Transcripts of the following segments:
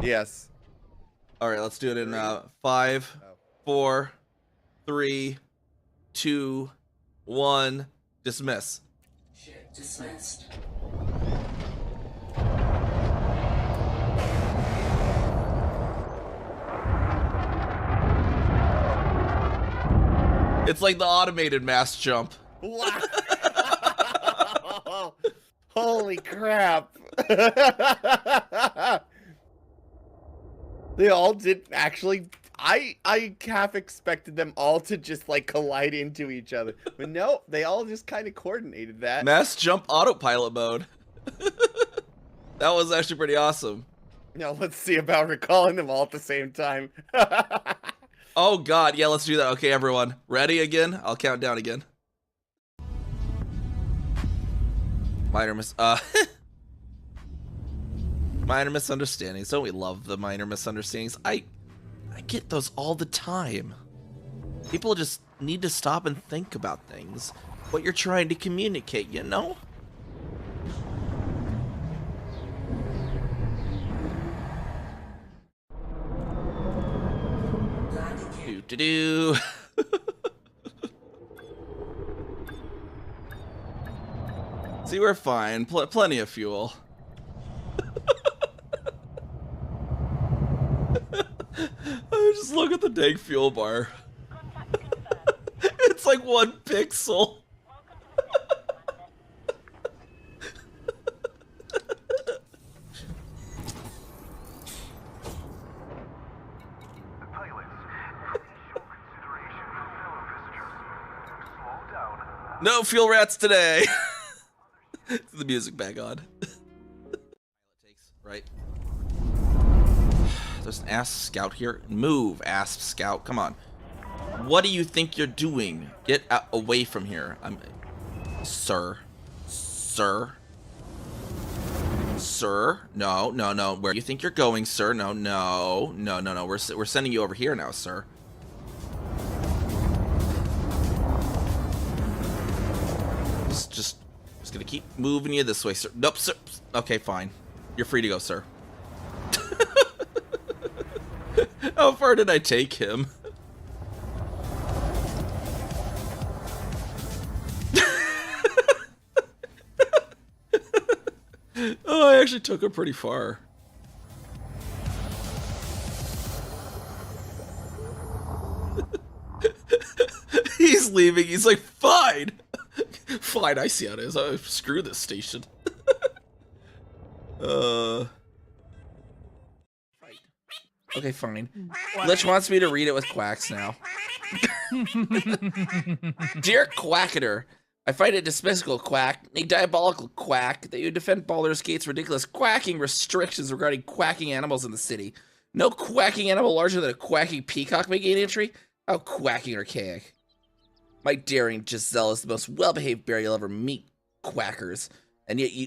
Yes. All right, let's do it in 5, 4, 3, 2, 1. Dismiss. Shit, dismissed. It's like the automated mass jump. Wow. Holy crap. They all did actually. I half expected them all to just like collide into each other. But no, they all just kind of coordinated that. Mass jump autopilot mode. That was actually pretty awesome. Now let's see about recalling them all at the same time. Oh god, yeah, let's do that. Okay, everyone. Ready again? I'll count down again. Minor misunderstandings. Don't we love the minor misunderstandings? I get those all the time. People just need to stop and think about things. What you're trying to communicate, you know? Do. See, we're fine. Plenty of fuel. Just look at the dang fuel bar. It's like 1 pixel. No fuel rats today. The music back on. Right. There's an ass scout here. Move, ass scout. Come on. What do you think you're doing? Get away from here. Sir. No. Where do you think you're going, sir? No. We're sending you over here now, sir. Just gonna keep moving you this way, sir. Nope, sir. Okay, fine. You're free to go, sir. How far did I take him? Oh, I actually took him pretty far. He's leaving. He's like, fine. Fine, I see how it is. Screw this station. Okay, fine. Lich wants me to read it with quacks now. Dear Quacketer, I find it despicable, quack, a diabolical quack, that you defend Baldur's Gate's ridiculous quacking restrictions regarding quacking animals in the city. No quacking animal larger than a quacking peacock may gain entry? How quacking archaic. My daring Giselle is the most well-behaved bear you'll ever meet, quackers. And yet you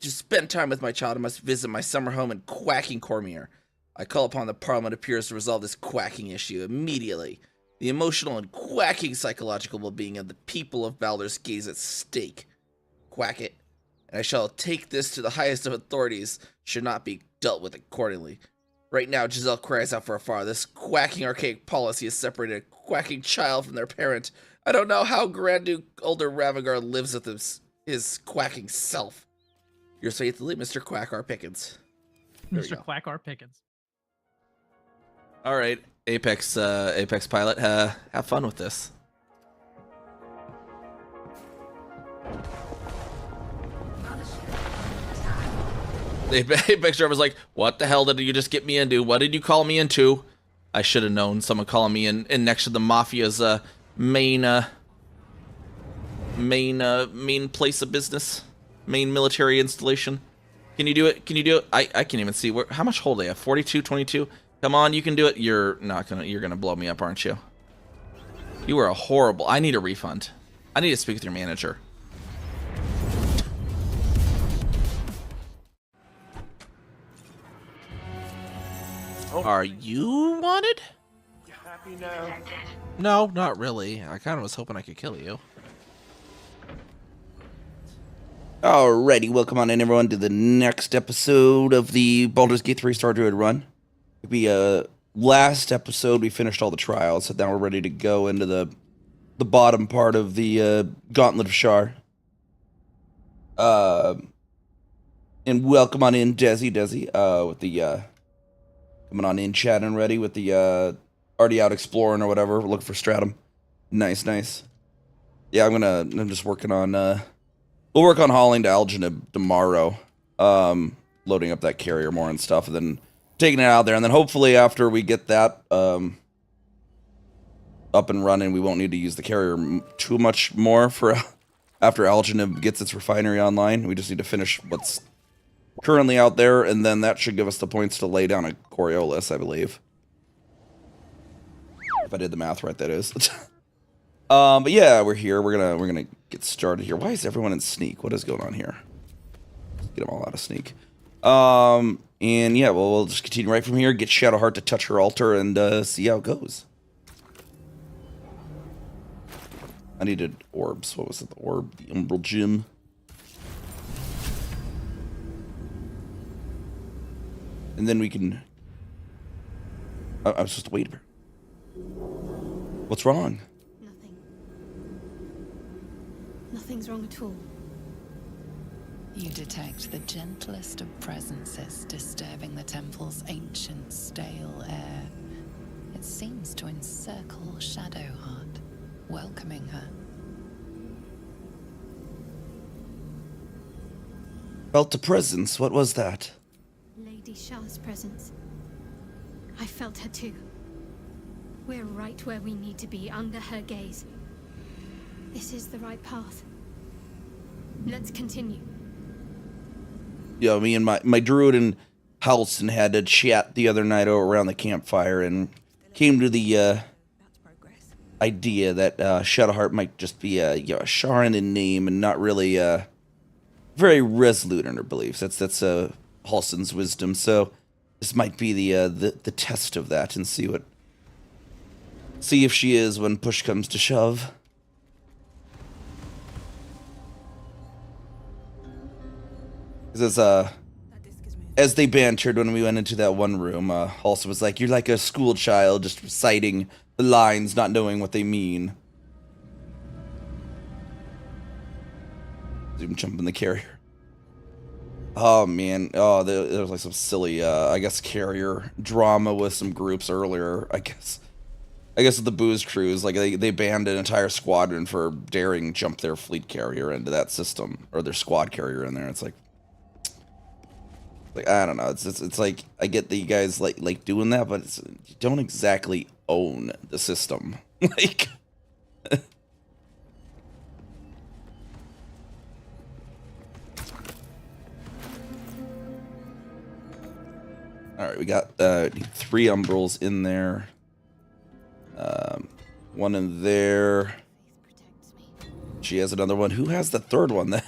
just spend time with my child and must visit my summer home in quacking Cormier. I call upon the Parliament appears to resolve this quacking issue immediately. The emotional and quacking psychological well-being of the people of Baldur's Gate is at stake. Quack it, and I shall take this to the highest of authorities, should not be dealt with accordingly. Right now, Giselle cries out for a father. This quacking archaic policy has separated a quacking child from their parent. I don't know how Grand Duke Older Ravagar lives with his quacking self. Yours faithfully, Mr. Quack R. Pickens. Mr. Quack R. Pickens. All right, Apex pilot, have fun with this. The Apex driver's like, what the hell did you just get me into? What did you call me into? I should have known someone calling me in next to the Mafia's main place of business, main military installation. Can you do it? Can you do it? I can't even see how much hold they have. 42, 22. Come on, you can do it. You're gonna blow me up, aren't you? You are a horrible. I need a refund. I need to speak with your manager. Oh. Are you wanted? You happy now? No, not really. I kind of was hoping I could kill you. Alrighty, welcome on in everyone to the next episode of the Baldur's Gate 3 Star Druid run. Last episode we finished all the trials, so now we're ready to go into the bottom part of the Gauntlet of Shar. And welcome on in, Desi, with the coming on in, chat and ready with the already out exploring or whatever, looking for stratum. Nice. Yeah, I'm just working on we'll work on hauling to Alginib tomorrow. Loading up that carrier more and stuff, and then taking it out there, and then hopefully after we get that up and running, we won't need to use the carrier too much more for after Alginib gets its refinery online. We just need to finish what's currently out there, and then that should give us the points to lay down a Coriolis, I believe. If I did the math right, that is. But yeah, we're here. We're gonna get started here. Why is everyone in sneak? What is going on here? Let's get them all out of sneak. And yeah, well, we'll just continue right from here. Get Shadowheart to touch her altar and see how it goes. I needed orbs. What was it? The orb, the Umbral Gem. And then we can. I'm supposed to wait. What's wrong? Nothing. Nothing's wrong at all. You detect the gentlest of presences disturbing the temple's ancient, stale air. It seems to encircle Shadowheart, welcoming her. Felt a presence. What was that? Lady Shah's presence. I felt her too. We're right where we need to be, under her gaze. This is the right path. Let's continue. Yeah, me and my Druid and Halson had a chat the other night over around the campfire and came to the idea that Shadowheart might just be a Sharan in name and not really very resolute in her beliefs. That's Halson's wisdom. So this might be the test of that, and see if she is when push comes to shove. As they bantered when we went into that one room, Halson was like, "You're like a school child, just reciting the lines, not knowing what they mean." Zoom jump in the carrier. Oh man, there was like some silly, I guess, carrier drama with some groups earlier. I guess with the booze cruise, like they banned an entire squadron for daring jump their fleet carrier into that system, or their squad carrier in there. It's like I don't know. It's like, I get that you guys like doing that, but you don't exactly own the system. Like, all right, we got 3 Umbrals in there. One in there. She has another one. Who has the third one then?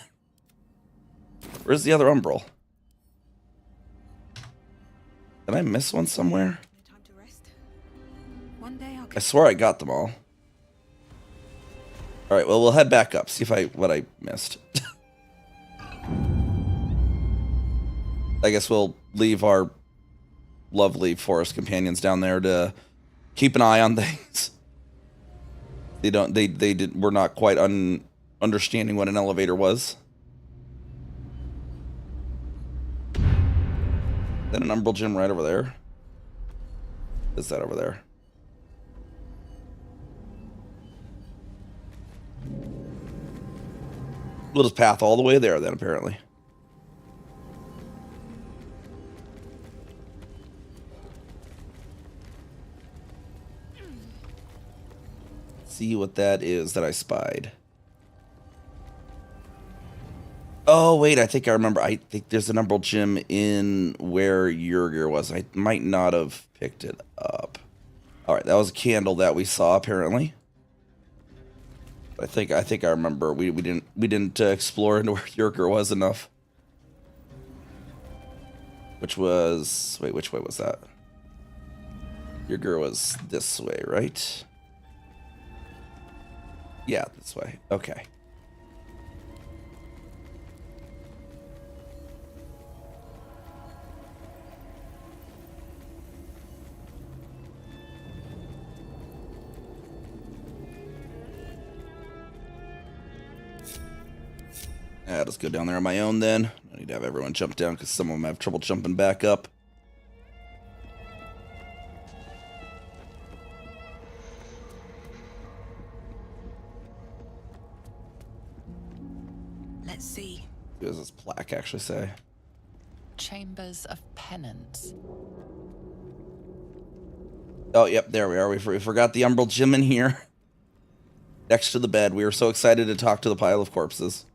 Where's the other Umbral? Did I miss one somewhere? I swear I got them all. Alright, well, we'll head back up, see what I missed. I guess we'll leave our lovely forest companions down there to keep an eye on things. We're not quite understanding what an elevator was. Is that an Umbral Gym right over there? Is that over there? We'll just path all the way there then, apparently. See what that is that I spied. Oh, wait, I think I remember. I think there's an Umbral Gym in where Yurgir was. I might not have picked it up. All right, that was a candle that we saw, apparently. I think I remember. We didn't explore into where Yurgir was enough. Which was... Wait, which way was that? Yurgir was this way, right? Yeah, this way. Okay. I'll just go down there on my own then. I need to have everyone jump down because some of them have trouble jumping back up. Let's see. What does this plaque actually say? Chambers of Penance. Oh, yep, there we are. We forgot the Umbral Gym in here. Next to the bed. We were so excited to talk to the pile of corpses.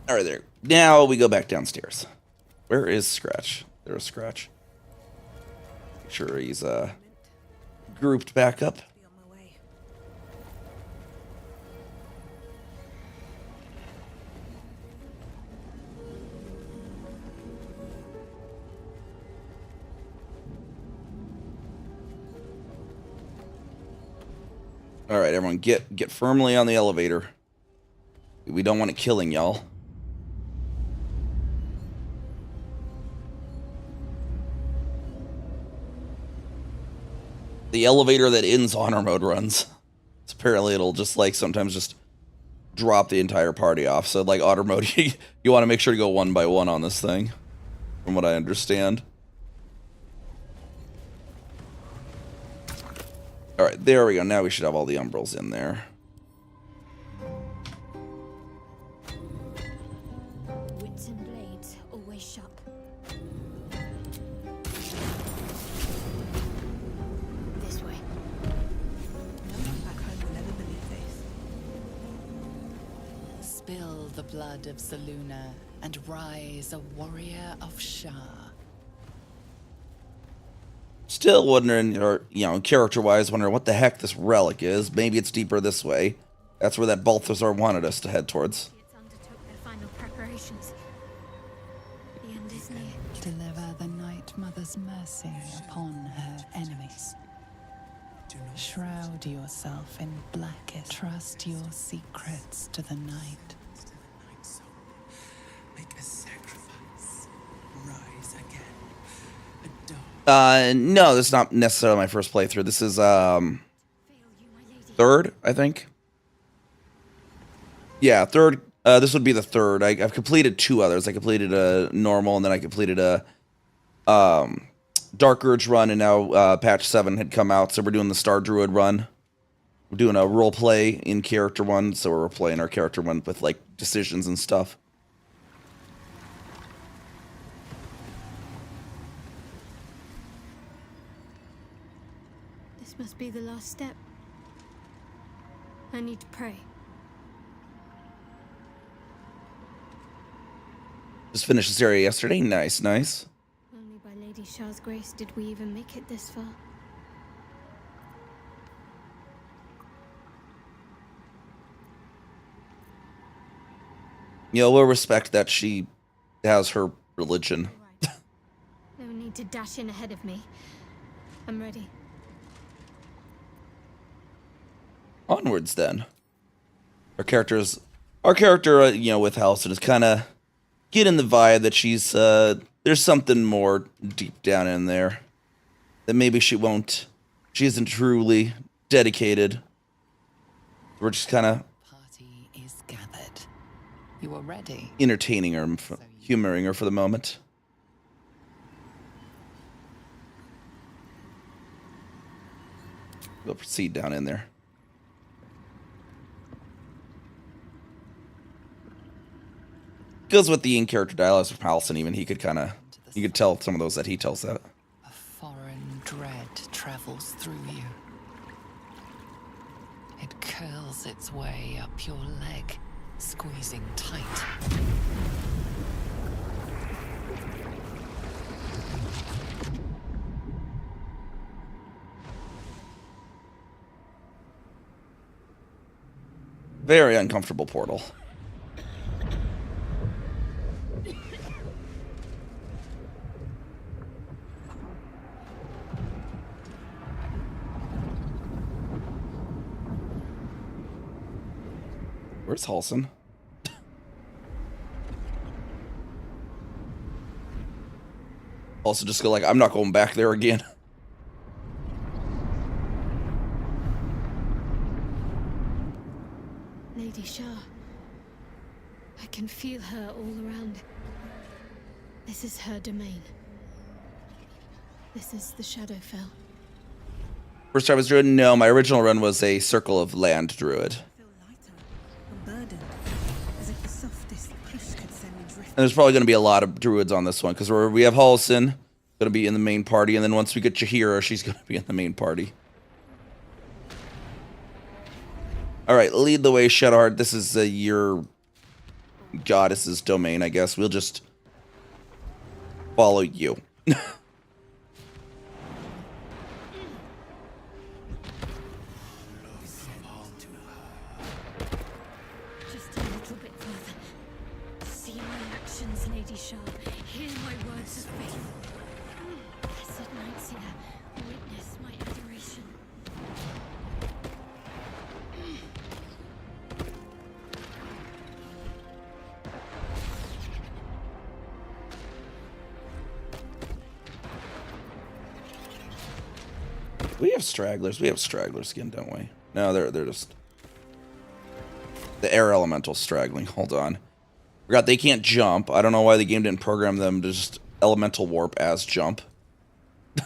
All right, there. Now we go back downstairs. Where is Scratch? There's Scratch. Make sure he's grouped back up. All right, everyone, get firmly on the elevator. We don't want it killing y'all. The elevator that ends honor mode runs. So apparently it'll just like sometimes just drop the entire party off. So like honor mode, you want to make sure to go one by one on this thing, from what I understand. All right, there we go. Now we should have all the umbrals in there. Wits and blades always sharp. This way. No one back home will ever believe this. Spill the blood of Selûne and rise a warrior of Shah. Still wondering, or, you know, character-wise, wondering what the heck this relic is. Maybe it's deeper this way. That's where that Balthazar wanted us to head towards. It's undertook their final preparations. The end is near. Deliver the Night Mother's mercy upon her enemies. Shroud yourself in blackest. Trust your secrets to the night. Make a sacrifice. Rise again. No, this is not necessarily my first playthrough. This is, Fail you, my lady. third, I think. Yeah, third. This would be the third. I've completed two others. I completed a normal, and then I completed a Dark Urge run, and now patch 7 had come out, so we're doing the Star Druid run. We're doing a role play in character one, so we're playing our character one with like decisions and stuff. This must be the last step. I need to pray. Just finished this area yesterday. Nice, nice. Only by Lady Shah's grace did we even make it this far. You know, we'll respect that she has her religion. All right. No need to dash in ahead of me. I'm ready. Onwards, then. Our character, you know, with Halcyon is kind of getting the vibe that she's, there's something more deep down in there. That maybe she isn't truly dedicated. We're just kind of Party is gathered. You are ready. entertaining her, humoring her for the moment. We'll proceed down in there. Goes with the in-character dialogues from Halcyon, even you could tell some of those that he tells that. A foreign dread travels through you. It curls its way up your leg, squeezing tight. Very uncomfortable portal. Where's Halson? Also just go like, I'm not going back there again. Lady Shah. I can feel her all around. This is her domain. This is the Shadowfell. First time was Druid? No, my original run was a Circle of Land Druid. And there's probably going to be a lot of Druids on this one, because we have Halson going to be in the main party, and then once we get Jahira, she's going to be in the main party. Alright, lead the way, Shadowheart. This is your goddess's domain, I guess. We'll just follow you. Just a little bit further. See my actions, Lady Shah. Hear my words of faith. Blessed Night Seer, witness my adoration. We have stragglers. We have straggler skin, don't we? No, they're just the air elemental straggling. Hold on. Forgot they can't jump. I don't know why the game didn't program them to just elemental warp as jump. It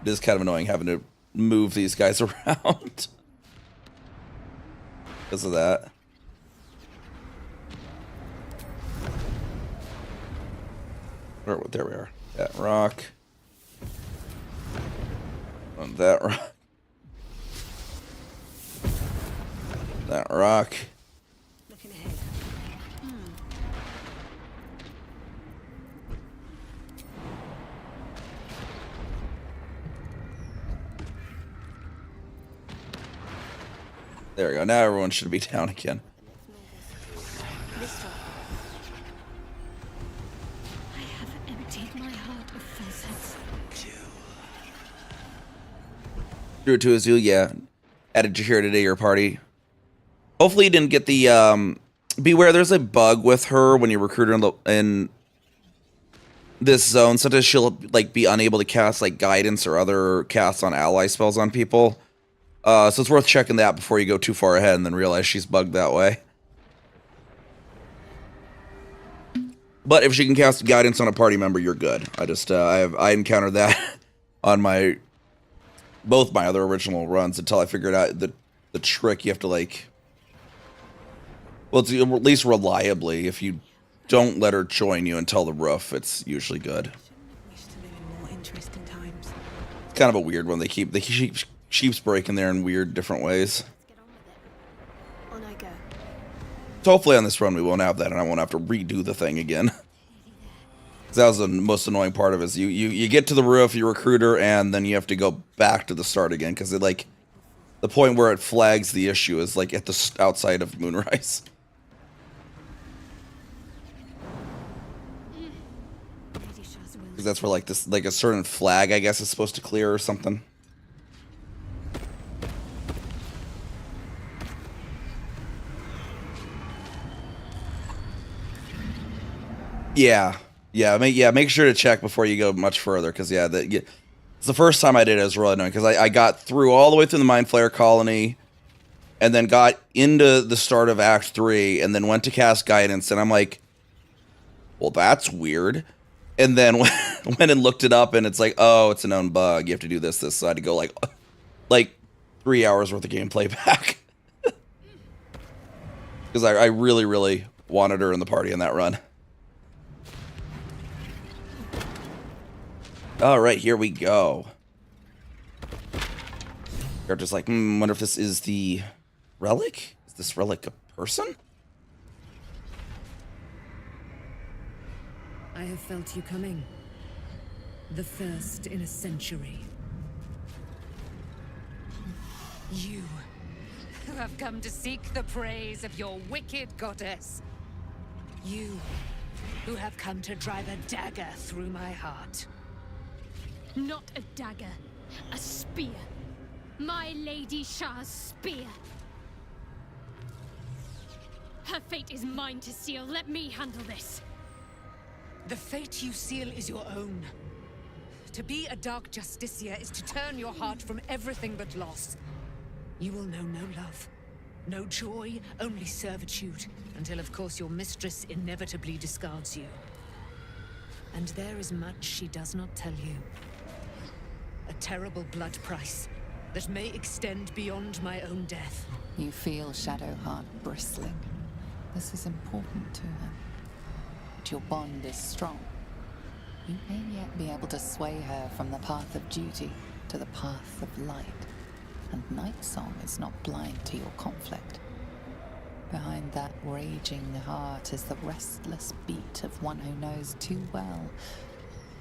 is kind of annoying having to move these guys around because of that. There we are. That rock. On that rock. That rock. Looking ahead. There we go. Now everyone should be down again. I have emptied my heart of falsehoods. Druid to Azul, yeah. Added Jahira today, your party. Hopefully you didn't get the, beware, there's a bug with her when you recruit her in this zone. Sometimes she'll, like, be unable to cast, like, guidance or other casts on ally spells on people. So it's worth checking that before you go too far ahead and then realize she's bugged that way. But if she can cast guidance on a party member, you're good. I encountered that on both my other original runs until I figured out the trick. You have to, like, well, it's at least reliably. If you don't let her join you until the roof, it's usually good. Wish to live in more interesting times. It's kind of a weird one. They keep sheep's breaking there in weird different ways. Get on with it. On I go. So hopefully on this run we won't have that, and I won't have to redo the thing again. That was the most annoying part of it. Is you get to the roof, you recruit her, and then you have to go back to the start again because it, like, the point where it flags the issue is like at the outside of Moonrise. Because that's where, like, this, like, a certain flag, I guess, is supposed to clear or something. Yeah, make sure to check before you go much further, because, yeah, it's the first time I did it. It was really annoying, because I got through all the way through the Mind Flayer colony, and then got into the start of Act 3, and then went to cast Guidance, and I'm like, well, that's weird. And then went and looked it up, and it's like, oh, it's a known bug. You have to do this. So I had to go, like 3 hours worth of gameplay back. Because I really, really wanted her in the party in that run. All right, here we go. Character's like, wonder if this is the relic? Is this relic a person? I have felt you coming. The first in a century. You, who have come to seek the praise of your wicked goddess. You, who have come to drive a dagger through my heart. Not a dagger, a spear. My Lady Shah's spear. Her fate is mine to seal. Let me handle this. The fate you seal is your own. To be a Dark Justiciar is to turn your heart from everything but loss. You will know no love, no joy, only servitude, until of course your mistress inevitably discards you. And there is much she does not tell you. A terrible blood price that may extend beyond my own death. You feel Shadowheart bristling. This is important to her. But your bond is strong. You may yet be able to sway her from the path of duty to the path of light. And Nightsong is not blind to your conflict. Behind that raging heart is the restless beat of one who knows too well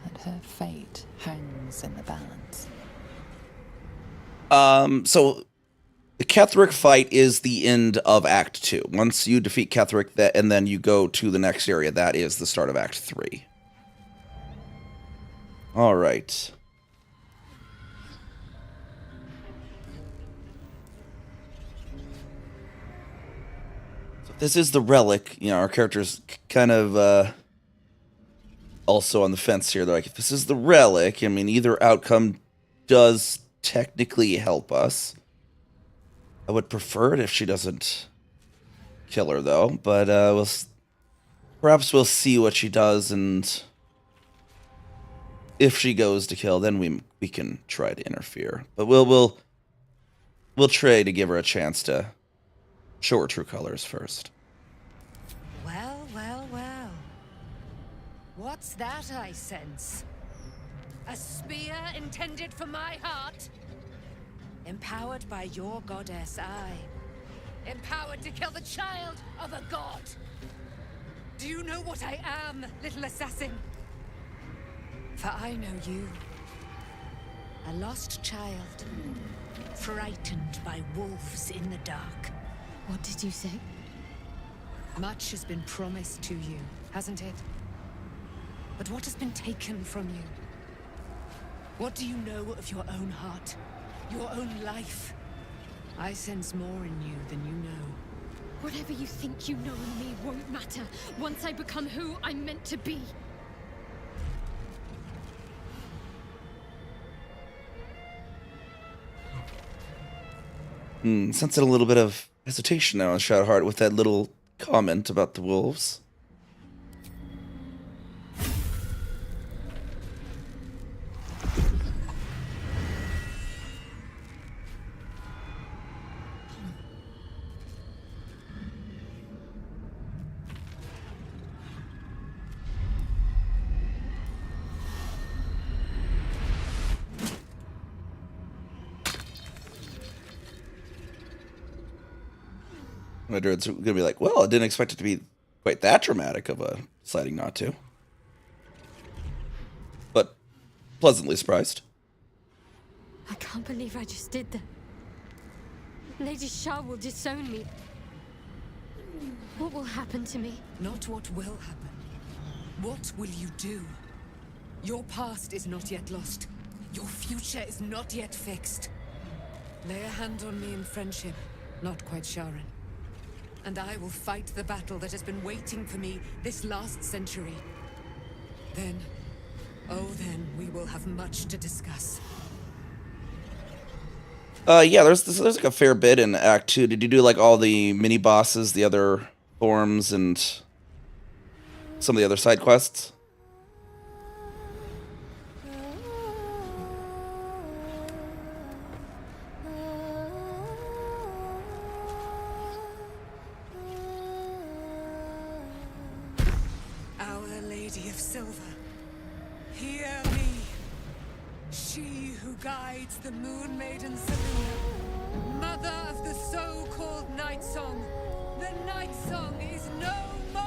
that her fate hangs in the balance. So the Ketherick fight is the end of Act 2. Once you defeat Ketherick, and then you go to the next area, that is the start of Act 3. All right. So this is the relic. You know, our character's kind of also on the fence here. They're like, if this is the relic, I mean, either outcome does technically help us. I would prefer it if she doesn't kill her, though. But perhaps we'll see what she does, and if she goes to kill, then we can try to interfere. But we'll try to give her a chance to show her true colors first. Well, well, well. What's that I sense? A spear intended for my heart? Empowered by your goddess, empowered to kill the child of a god. Do you know what I am, little assassin? For I know you. A lost child, frightened by wolves in the dark. What did you say? Much has been promised to you, hasn't it? But what has been taken from you? What do you know of your own heart? Your own life? I sense more in you than you know. Whatever you think you know in me won't matter once I become who I'm meant to be. Sensing a little bit of hesitation now on Shadowheart with that little comment about the wolves. My druid's gonna be like, well, I didn't expect it to be quite that dramatic of a deciding not to. But pleasantly surprised. I can't believe I just did that. Lady Shah will disown me. What will happen to me? Not what will happen. What will you do? Your past is not yet lost. Your future is not yet fixed. Lay a hand on me in friendship, not quite Sharon. And I will fight the battle that has been waiting for me this last century. Then, oh then, we will have much to discuss. Yeah, there's like a fair bit in Act 2. Did you do like all the mini bosses, the other forms, and some of the other side quests? Our Lady of Silver, hear me. She who guides the Moon Maiden Selena, mother of the so-called Night Song. The Night Song is no more!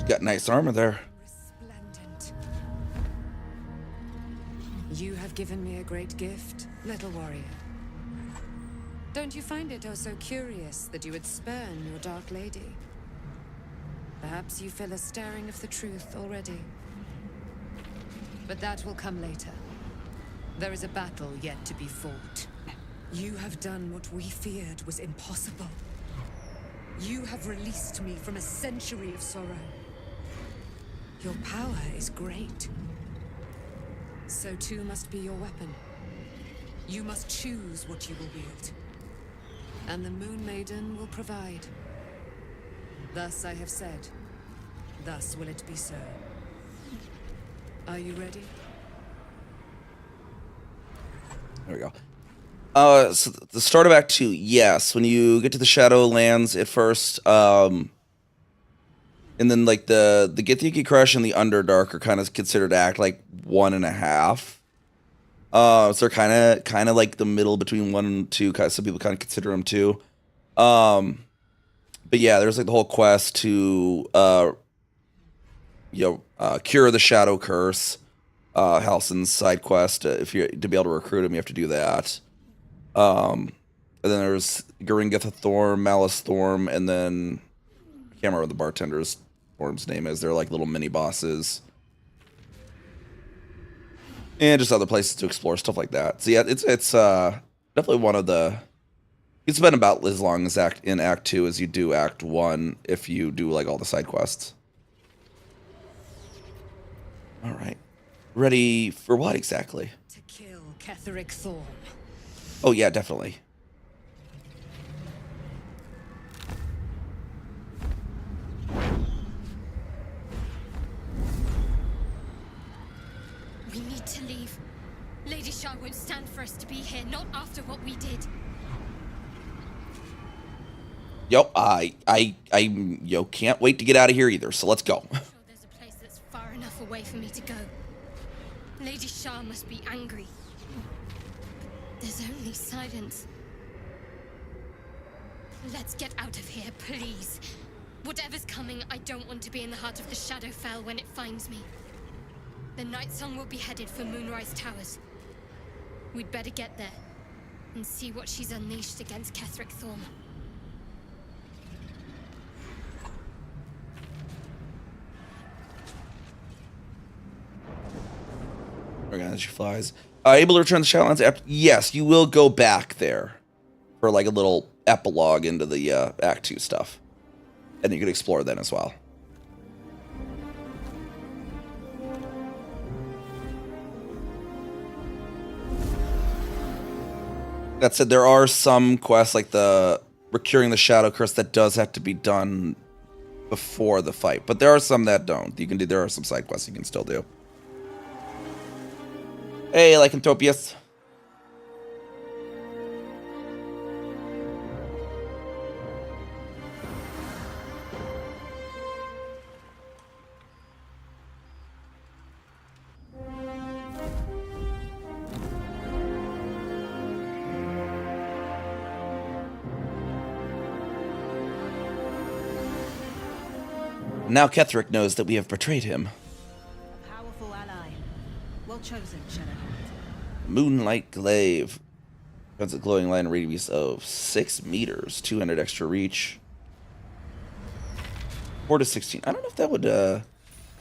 She's got nice armor there. Resplendent. You have given me a great gift, little warrior. Don't you find it oh so curious that you would spurn your dark lady? Perhaps you feel a stirring of the truth already. But that will come later. There is a battle yet to be fought. You have done what we feared was impossible. You have released me from a century of sorrow. Your power is great. So too must be your weapon. You must choose what you will wield. And the Moon Maiden will provide. Thus I have said. Thus will it be so. Are you ready? There we go. So the start of Act 2, yes. When you get to the Shadowlands at first, and then like the Githyanki Crush and the Underdark are kind of considered Act like 1.5. So they're kind of like the middle between 1 and 2. Some people kind of consider them 2. But yeah, there's like the whole quest to cure the Shadow Curse. Halsin's side quest. If you to be able to recruit him, you have to do that. And then there's Garingatha Thorm, Malice Thorm, and then I can't remember what the bartender's Thorm's name is. They're like little mini bosses. And just other places to explore, stuff like that. So yeah, it's definitely one of the. It's been about as long as Act 2 as you do Act 1 if you do like all the side quests. All right, ready for what exactly? To kill Ketheric Thorm. Oh yeah, definitely. We need to leave. Lady Shah won't stand for us to be here, not after what we did. Yo, I can't wait to get out of here either. So let's go. I'm sure there's a place that's far enough away for me to go. Lady Shah must be angry. But there's only silence. Let's get out of here, please. Whatever's coming, I don't want to be in the heart of the Shadowfell when it finds me. The Night Song will be headed for Moonrise Towers. We'd better get there and see what she's unleashed against Ketheric Thorm. As she flies. Able to return to the Shadowlands? Yes, you will go back there for like a little epilogue into the Act 2 stuff. And you can explore then as well. That said, there are some quests like the Curing the Shadow Curse that does have to be done before the fight. But there are some that don't. There are some side quests you can still do. Hey, Lycanthropius. Now Ketheric knows that we have betrayed him. A powerful ally. Well chosen, Shadowheart. Moonlight Glaive. Has a glowing line radius of 6 meters, 200 extra reach. 4 to 16. I don't know if that would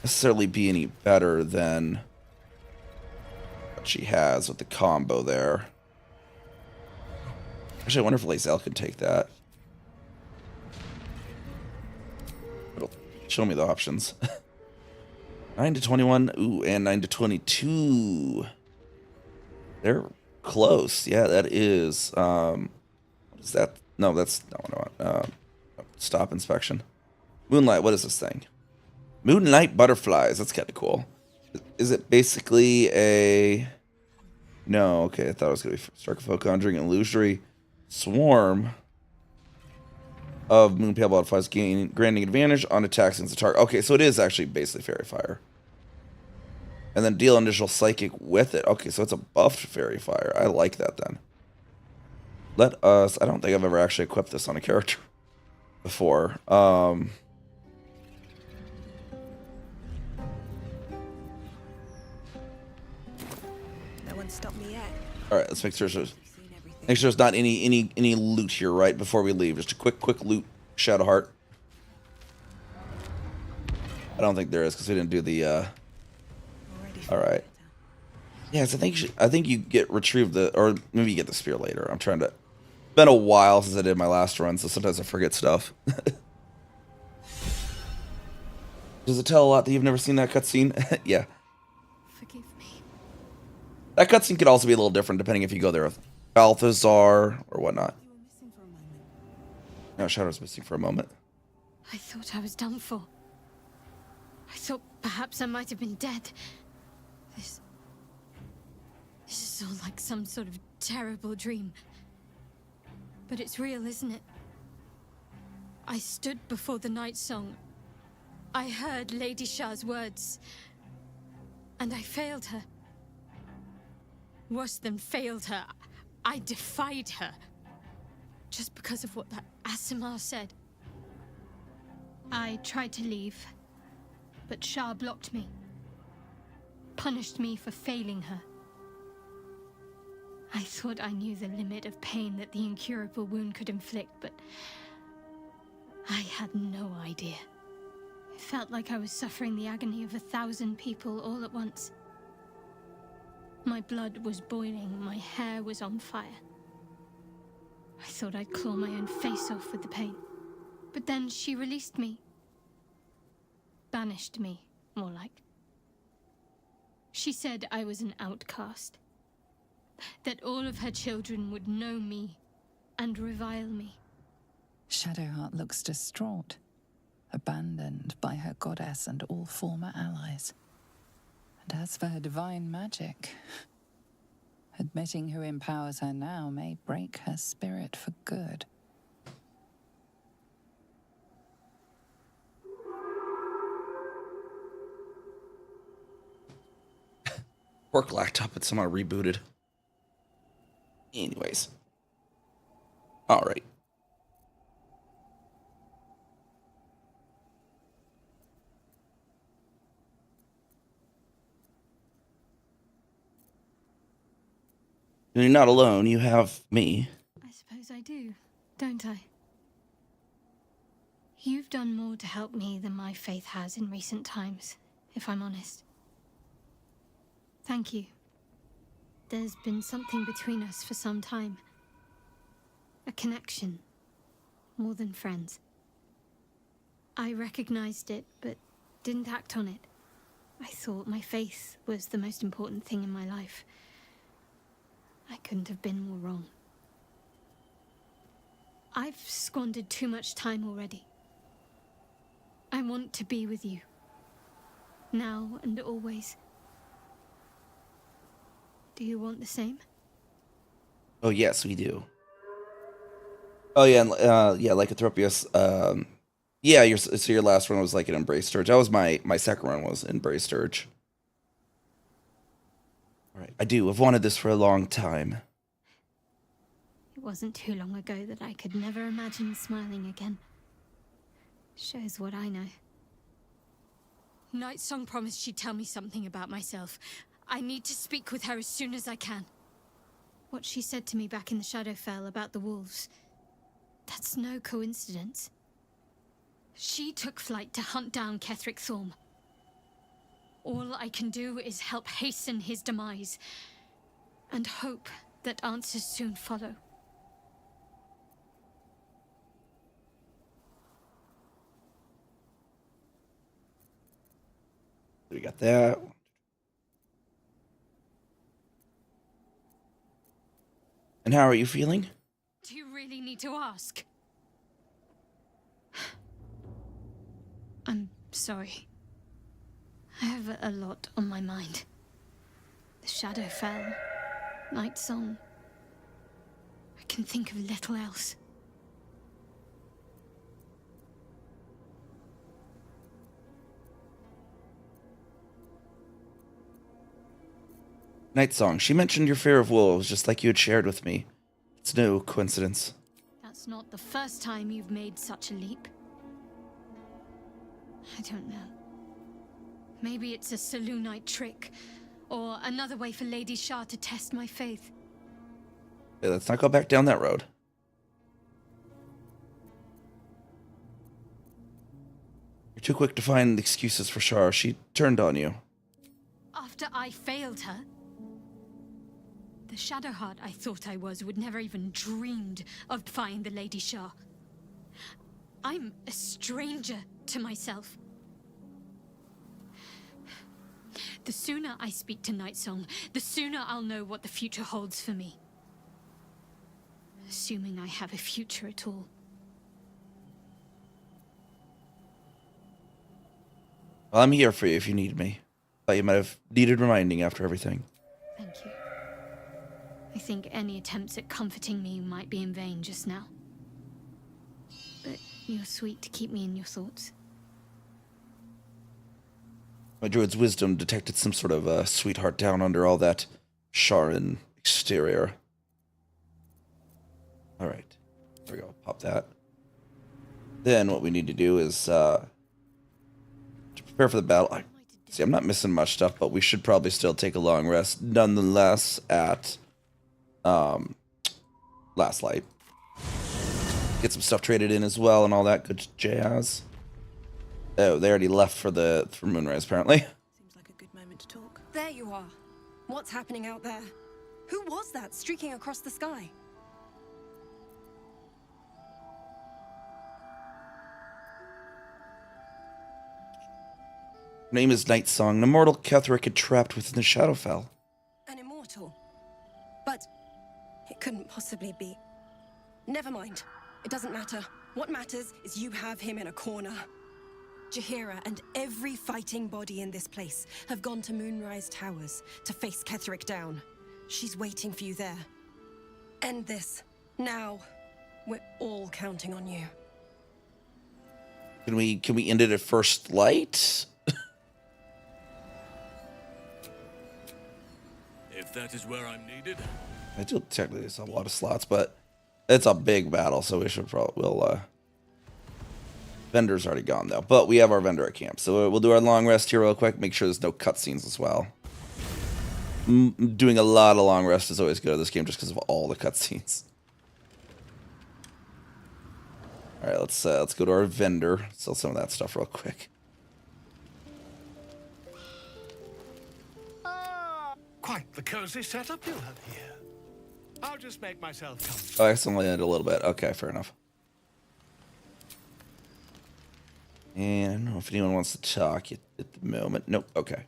necessarily be any better than what she has with the combo there. Actually, I wonder if Lae'zel could take that. It'll show me the options. 9 to 21. Ooh, and 9 to 22. They're close. Yeah, that is. What is that? No, that's not what I want. Stop inspection. Moonlight. What is this thing? Moonlight butterflies. That's kind of cool. Is it basically a? No. Okay, I thought it was gonna be Strike of Folk, Conjuring Illusory Swarm of Moon Pale Butterflies, granting advantage on attacks against the target. Okay, so it is actually basically Fairy Fire. And then deal initial psychic with it. Okay, so it's a buffed Fairy Fire. I like that then. Let us. I don't think I've ever actually equipped this on a character before. stop me yet. All right, let's make sure there's not any loot here, right? Before we leave, just a quick loot. Shadowheart. I don't think there is because we didn't do the. All right. Yes, I think you get retrieve the, or maybe you get the spear later. I'm trying to. Been a while since I did my last run, so sometimes I forget stuff. Does it tell a lot that you've never seen that cutscene? Yeah. Forgive me. That cutscene could also be a little different depending if you go there with Balthazar or whatnot. You were missing for a moment. No, Shadow's missing for a moment. I thought I was done for. I thought perhaps I might have been dead. This is all like some sort of terrible dream. But it's real, isn't it? I stood before the night song. I heard Lady Shah's words. And I failed her. Worse than failed her, I defied her. Just because of what that Asimar said. I tried to leave, but Shah blocked me. Punished me for failing her. I thought I knew the limit of pain that the incurable wound could inflict, but I had no idea. It felt like I was suffering the agony of 1,000 people all at once. My blood was boiling, my hair was on fire. I thought I'd claw my own face off with the pain. But then she released me. Banished me, more like. She said I was an outcast. That all of her children would know me and revile me. Shadowheart looks distraught, abandoned by her goddess and all former allies. And as for her divine magic, admitting who empowers her now may break her spirit for good. Work laptop, it's somehow rebooted. Anyways. Alright. You're not alone, you have me. I suppose I do, don't I? You've done more to help me than my faith has in recent times, if I'm honest. Thank you. There's been something between us for some time. A connection. More than friends. I recognized it, but didn't act on it. I thought my faith was the most important thing in my life. I couldn't have been more wrong. I've squandered too much time already. I want to be with you. Now and always. Do you want the same? Oh yes, we do. Oh yeah, and, yeah, Lycanthropius. Yeah, so your last one was like an Embrace Sturge. That was my second one was Embrace Sturge. All right, I do. I've wanted this for a long time. It wasn't too long ago that I could never imagine smiling again. Shows what I know. Nightsong promised she'd tell me something about myself. I need to speak with her as soon as I can. What she said to me back in the Shadowfell about the wolves, that's no coincidence. She took flight to hunt down Ketheric Thorm. All I can do is help hasten his demise, and hope that answers soon follow. We got that. And how are you feeling? Do you really need to ask? I'm sorry. I have a lot on my mind. The Shadowfell, Nightsong. I can think of little else. Nightsong, she mentioned your fear of wolves, just like you had shared with me. It's no coincidence. That's not the first time you've made such a leap. I don't know. Maybe it's a Selûnite trick, or another way for Lady Shah to test my faith. Hey, let's not go back down that road. You're too quick to find excuses for Shar. She turned on you. After I failed her? The Shadowheart I thought I was would never even dreamed of defying the Lady Shah. I'm a stranger to myself. The sooner I speak to Nightsong, the sooner I'll know what the future holds for me. Assuming I have a future at all. Well, I'm here for you if you need me. Thought you might have needed reminding after everything. Thank you. I think any attempts at comforting me might be in vain just now. But you're sweet to keep me in your thoughts. My druid's wisdom detected some sort of sweetheart down under all that Sharan exterior. Alright. There we go. Pop that. Then what we need to do is to prepare for the battle. See, I'm not missing much stuff, but we should probably still take a long rest nonetheless at Last Light. Get some stuff traded in as well and all that good jazz. Oh, they already left for Moonrise, apparently. Seems like a good moment to talk. There you are. What's happening out there? Who was that streaking across the sky? Her name is Nightsong, an immortal Ketheric trapped within the Shadowfell. An immortal? But it couldn't possibly be. Never mind. It doesn't matter. What matters is you have him in a corner. Jaheira and every fighting body in this place have gone to Moonrise Towers to face Ketheric down. She's waiting for you there. End this. Now. We're all counting on you. Can we end it at first light? If that is where I'm needed. I do technically have a lot of slots, but it's a big battle, so we should probably Vendor's already gone though, but we have our vendor at camp, so we'll do our long rest here real quick. Make sure there's no cutscenes as well. Doing a lot of long rest is always good at this game, just because of all the cutscenes. All right, let's go to our vendor. Sell some of that stuff real quick. Quite the cozy setup you have here. I'll just make myself comfortable. Oh, I accidentally ended a little bit. Okay, fair enough. And I don't know if anyone wants to talk at the moment. Nope. Okay.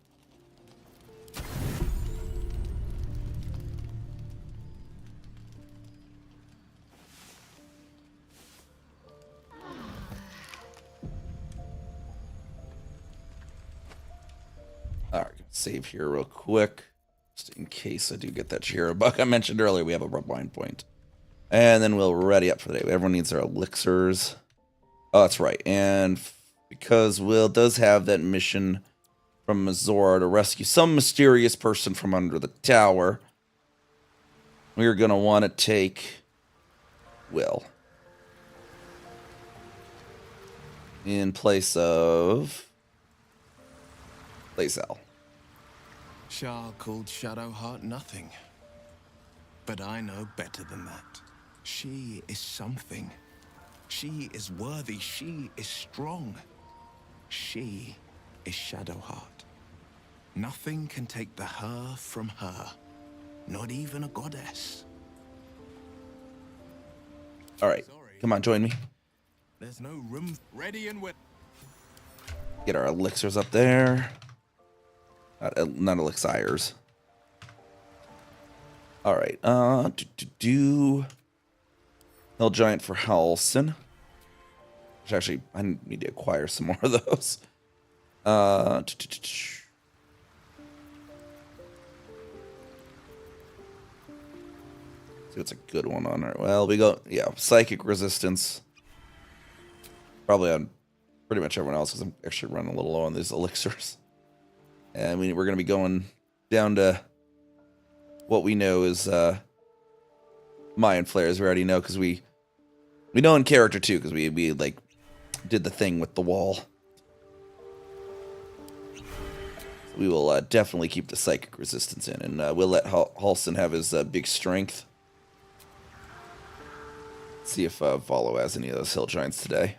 Alright, save here real quick. Just in case I do get that Jaheira bug I mentioned earlier, we have a rewind point. And then we'll ready up for the day. Everyone needs their elixirs. Oh, that's right. And because Will does have that mission from Mazora to rescue some mysterious person from under the tower, we're going to want to take Will in place of Lae'zel. Shah called Shadowheart nothing. But I know better than that. She is something. She is worthy. She is strong. She is Shadowheart. Nothing can take the her from her. Not even a goddess. All right, come on, join me. There's no room. Ready and with. Get our elixirs up there. Not elixirs. All right. Hell Giant for Halson. Which actually, I need to acquire some more of those. See what's a good one on there. Well, we go, yeah, Psychic Resistance. Probably on pretty much everyone else, because I'm actually running a little low on these elixirs. And we're going to be going down to what we know is Mayan Flares. We already know, because we know in character too, because we like did the thing with the wall. We will definitely keep the psychic resistance in, and we'll let Halson have his big strength. See if Volo has any of those hill giants today.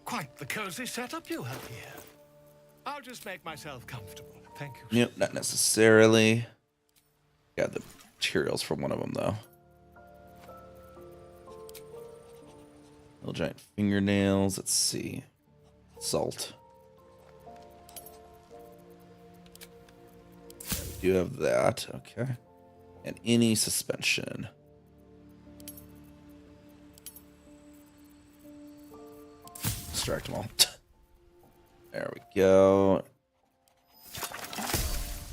Quite the cozy setup you have here. I'll just make myself comfortable. Thank you. Yep, not necessarily. Got the materials from one of them, though. Little giant fingernails. Let's see. Salt. We do have that. Okay. And any suspension. Distract them all. There we go.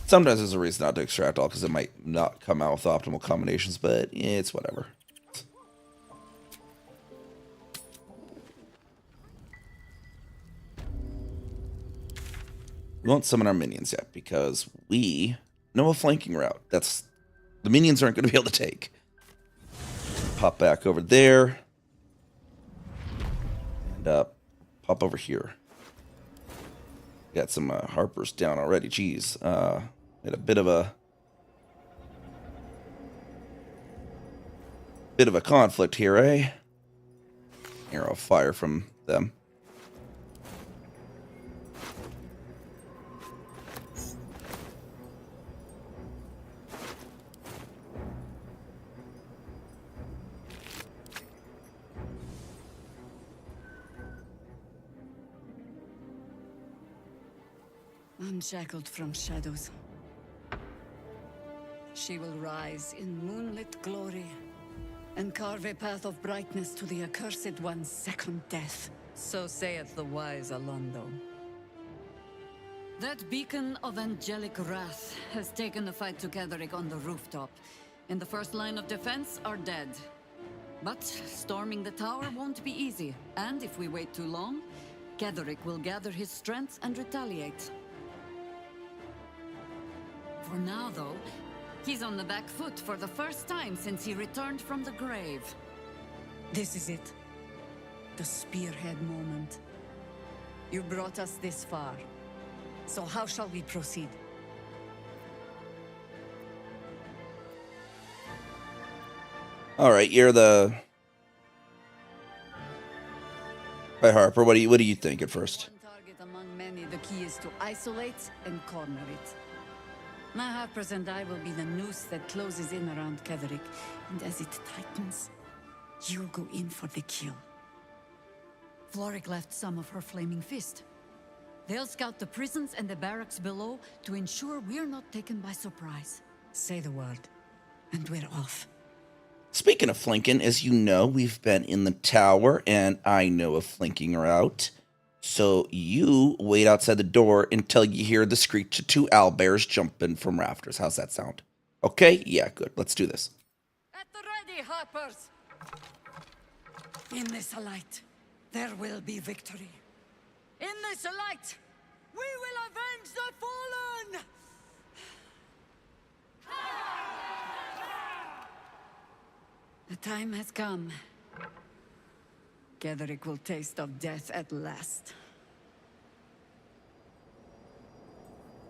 Sometimes there's a reason not to extract all because it might not come out with optimal combinations, but it's whatever. We won't summon our minions yet because we know a flanking route. That's the minions aren't going to be able to take. Pop back over there. And pop over here. Got some Harpers down already. Jeez. Had a bit of a conflict here, eh? Arrow of fire from them. Unshackled from shadows, she will rise in moonlit glory and carve a path of brightness to the accursed one's second death. So saith the wise Alondo. That beacon of angelic wrath has taken the fight to Ketheric on the rooftop, and the first line of defense are dead. But storming the tower won't be easy, and if we wait too long, Ketheric will gather his strength and retaliate. For now, though, he's on the back foot for the first time since he returned from the grave. This is it. The spearhead moment. You brought us this far. So how shall we proceed? All right, you're the... Hi, Harper. What do you think at first? One target among many, the key is to isolate and corner it. My Harpers and I will be the noose that closes in around Ketheric, and as it tightens, you'll go in for the kill. Floric left some of her flaming fist. They'll scout the prisons and the barracks below to ensure we're not taken by surprise. Say the word, and we're off. Speaking of flanking, as you know, we've been in the tower, and I know a flanking route. So you wait outside the door until you hear the screech of two owlbears jumping from rafters. How's that sound? Okay? Yeah, good. Let's do this. At the ready, Harpers! In this light, there will be victory. In this light, we will avenge the fallen! The time has come. Ketheric will taste of death at last.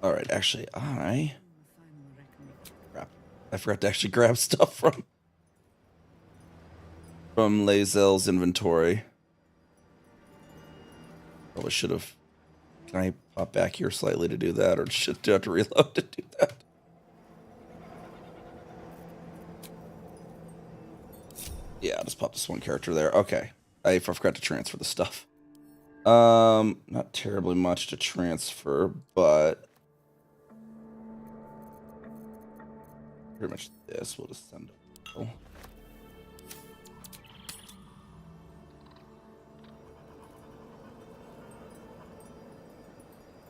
All right, actually, crap. I forgot to actually grab stuff from Lae'zel's inventory. Probably should have. Can I pop back here slightly to do that, or do I have to reload to do that? Yeah, I'll just pop this one character there. Okay. I forgot to transfer the stuff. Not terribly much to transfer, but pretty much this. We'll just send it.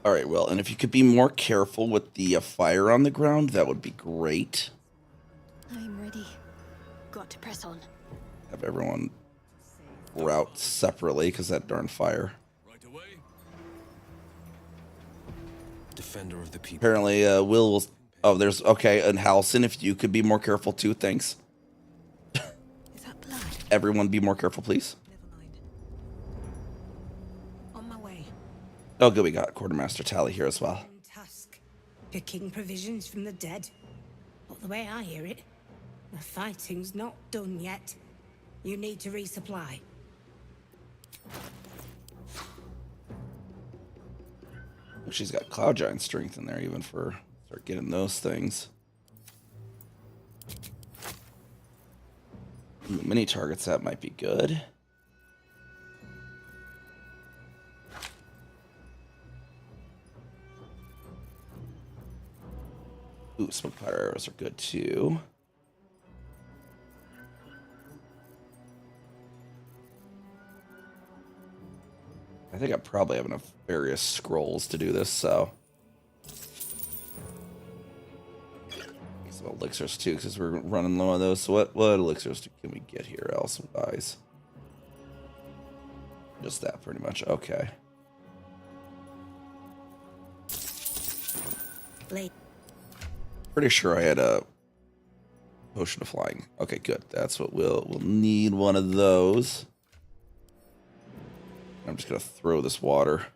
All right, well, and if you could be more careful with the fire on the ground, that would be great. I'm ready. Got to press on. Have everyone route separately because that darn fire. Right away. Defender of the people. Apparently, will. Oh, there's okay. And Halson, if you could be more careful too, thanks. Is that blood? Everyone, be more careful, please. Never mind. Oh, good, we got Quartermaster Tally here as well. Task. Picking provisions from the dead. But the way I hear it, the fighting's not done yet. You need to resupply. She's got Cloud Giant strength in there even for start getting those things. Mini targets, that might be good. Ooh, smoke powder arrows are good too. I think I probably have enough various scrolls to do this, so. Some elixirs too, because we're running low on those. So what elixirs can we get here else-wise? Just that, pretty much. Okay. Pretty sure I had a potion of flying. Okay, good. That's what we'll need one of those. I'm just gonna throw this water.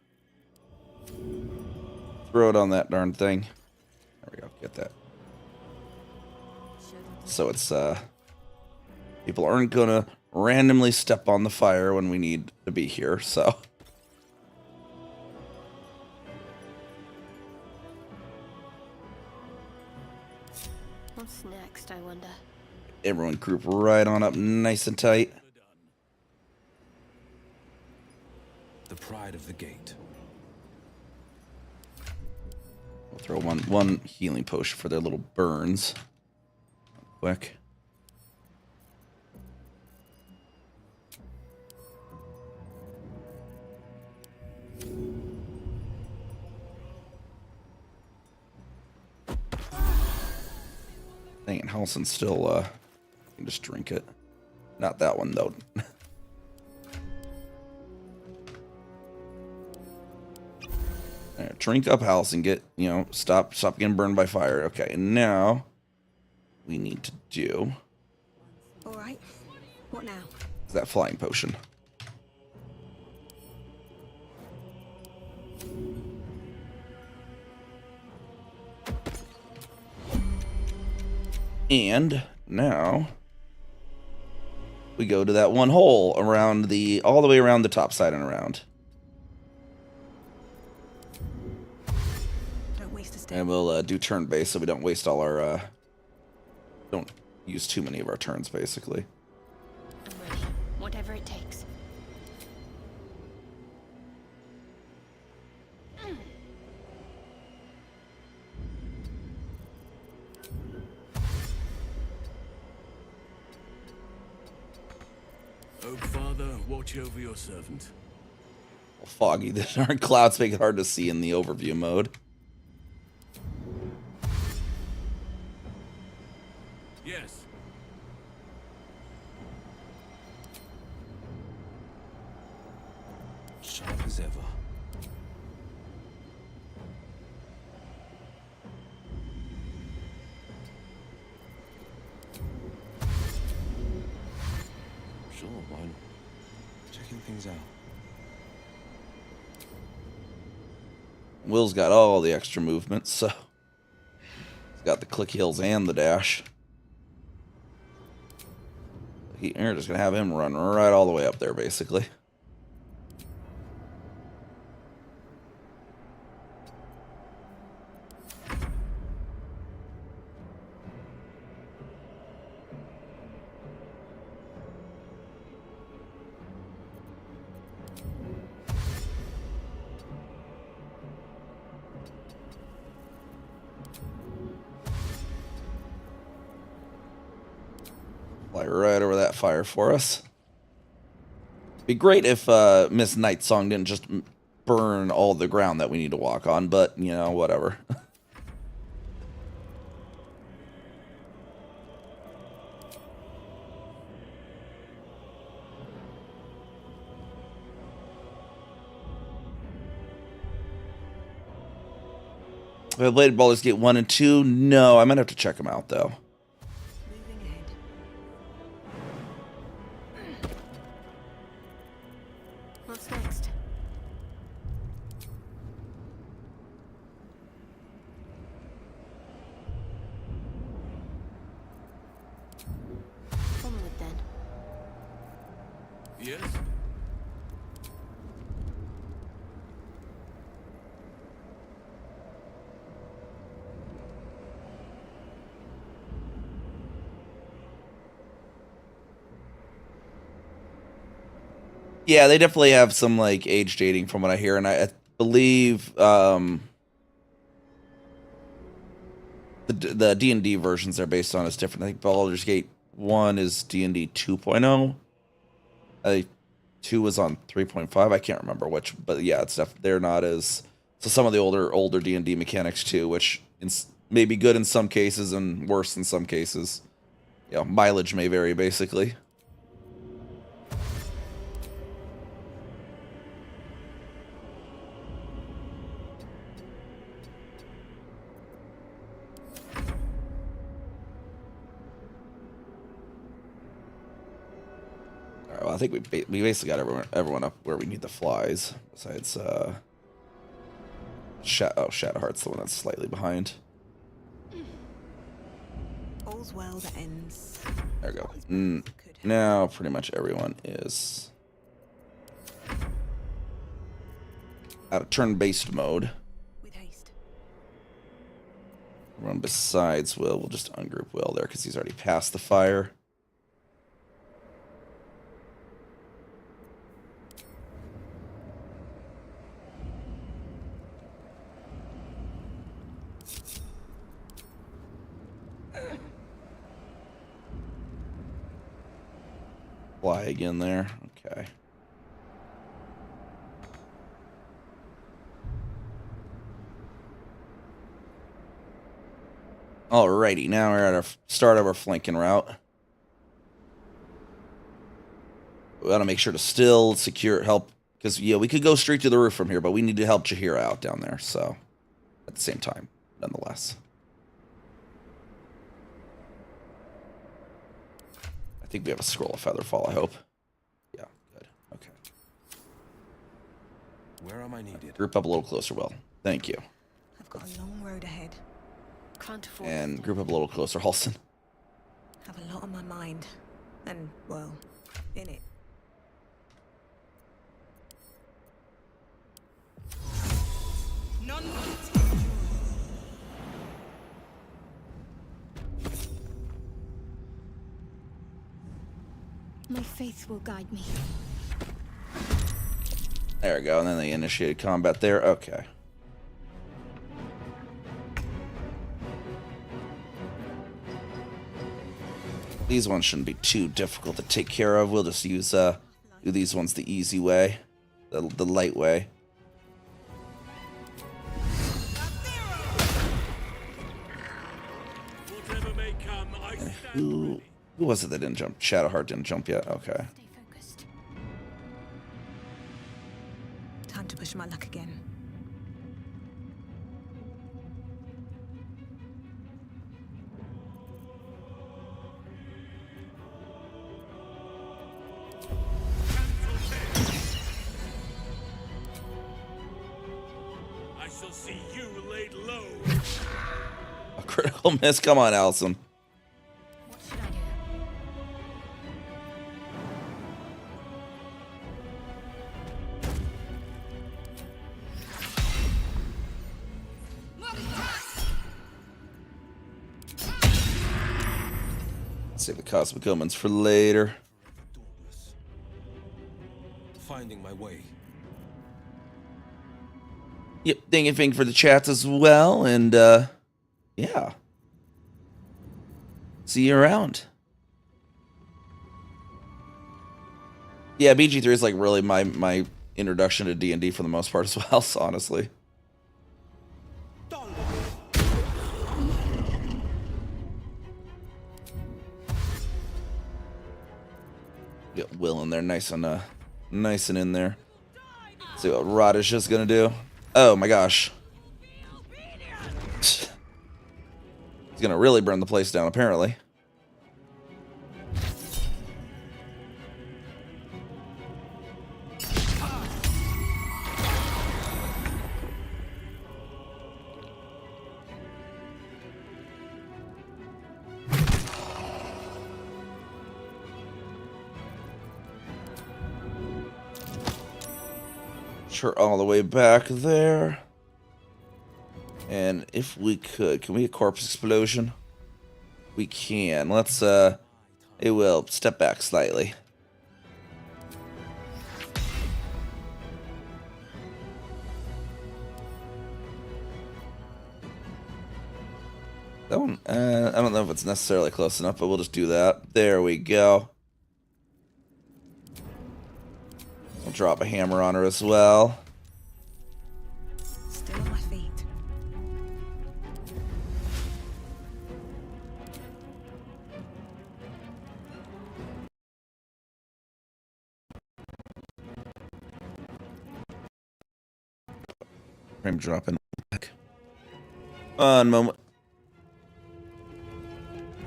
Throw it on that darn thing. There we go. Get that. So it's people aren't gonna randomly step on the fire when we need to be here. So. What's next, I wonder? Everyone group right on up nice and tight. The pride of the gate. We'll throw one healing potion for their little burns. Quick. Dang it, Halson's still, you can just drink it. Not that one, though. Right, drink up, Halson. Get, stop getting burned by fire. Okay, and now we need to do... All right. What now? Is that flying potion. And now we go to that one hole around all the way around the top side and around. Don't waste a step. And we'll do turn base so we don't waste all our, don't use too many of our turns, basically. I'm ready. Whatever it takes. Oak Father, watch over your servant. Foggy. The darn clouds make it hard to see in the overview mode. Yes. Sharp as ever. Sure, why not? Checking things out. Will's got all the extra movements, so he's got the click heals and the dash. You're just gonna have him run right all the way up there, basically. Fly right over that fire for us. Be great if Miss Nightsong didn't just burn all the ground that we need to walk on, but, whatever. Have I played Baldur's Gate 1 and 2? No, I might have to check them out, though. What's next? Yes? Yeah, they definitely have some like age dating from what I hear, and I believe the D&D versions they're based on is different. I think Baldur's Gate 1 is D&D 2.0. I think 2 was on 3.5. I can't remember which, but yeah, it's they're not as so some of the older D&D mechanics too, which may be good in some cases and worse in some cases. You know, mileage may vary basically. I think we basically got everyone up where we need the flies. Besides, Shadowheart's the one that's slightly behind. All's well that ends. There we go. Now pretty much everyone is out of turn-based mode. With haste. Everyone besides Will, we'll just ungroup Will there because he's already past the fire. Fly again there. Okay. Alrighty, now we're at our start of our flanking route. We gotta make sure to still secure help because yeah, we could go straight to the roof from here, but we need to help Jaheira out down there. So at the same time, nonetheless. I think we have a scroll of Featherfall, I hope. Yeah, good. Okay. Where am I needed? Group up a little closer, Will. Thank you. I've got a long road ahead. Can't afford And group up a little closer, Halson. have a lot on my mind. And, well, in it. None. My faith will guide me. There we go, and then they initiated combat there. Okay. These ones shouldn't be too difficult to take care of. We'll just use do these ones the easy way, the light way. Who was it that didn't jump? Shadowheart didn't jump yet. Okay. Stay focused. Time to push my luck again. I shall see you laid low. A critical miss. Come on, Allison. What should I do? Save the cosmic omens for later. Dauntless. Finding my way. Yep, thank for the chats as well, and yeah. See you around. Yeah, BG3 is like really my introduction to D&D for the most part as well, so honestly. Get Will in there, nice and in there. See what Radish is gonna do. Oh my gosh. He's gonna really burn the place down, apparently. Sure, all the way back there. And if we could, can we get corpse explosion? We can. Let's, it will step back slightly. That one, I don't know if it's necessarily close enough, but we'll just do that. There we go. We'll drop a hammer on her as well. Still on my feet. Frame dropping. One moment.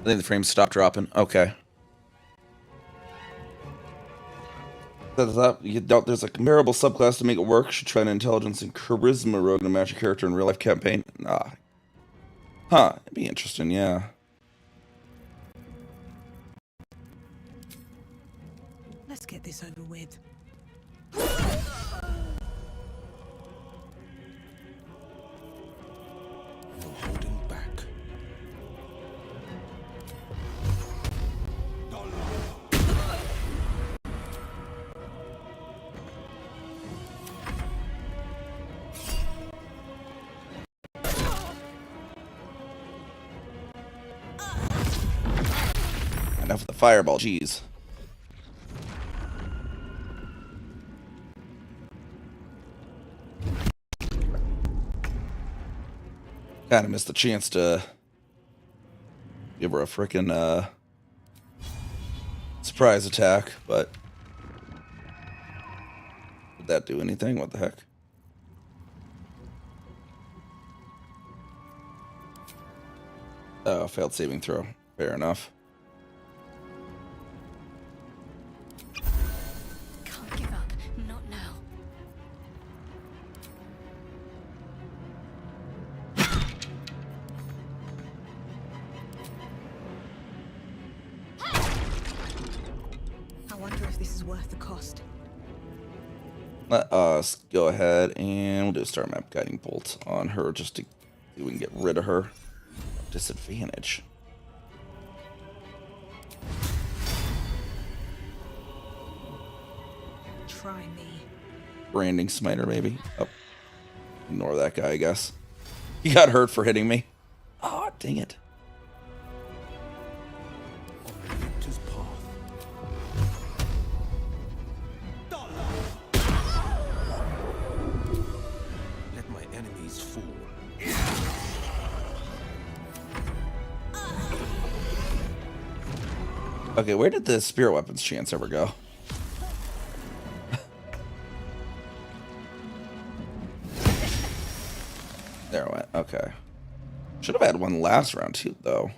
I think the frame stopped dropping. Okay. There's a comparable subclass to make it work. Should try an intelligence and charisma rogue to match a character in real life campaign. Nah. Huh. It'd be interesting, yeah. Let's get this over with. No holding back. Enough of the fireball, jeez. Kinda missed the chance to give her a frickin' surprise attack, but did that do anything? What the heck? Oh, failed saving throw. Fair enough. Can't give up. Not now. I wonder if this is worth the cost. Let us go ahead and we'll do a star map guiding bolt on her just to see if we can get rid of her. Disadvantage. Try me. Branding smiter, maybe. Oh, ignore that guy, I guess. He got hurt for hitting me. Oh, dang it. On the victor's path. Let my enemies fall. Okay, where did the spirit weapons chance ever go? There it went. Okay. Should have had one last round too, though.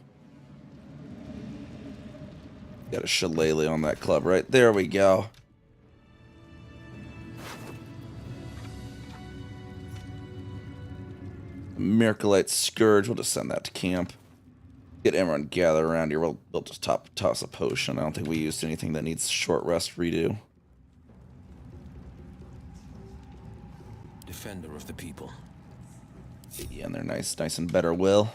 Got a shillelagh on that club, right? There we go. Miraculite Scourge. We'll just send that to camp. Get everyone gathered around here. We'll just toss a potion. I don't think we used anything that needs short rest redo. Defender of the people. Yeah, and they're nice and better will.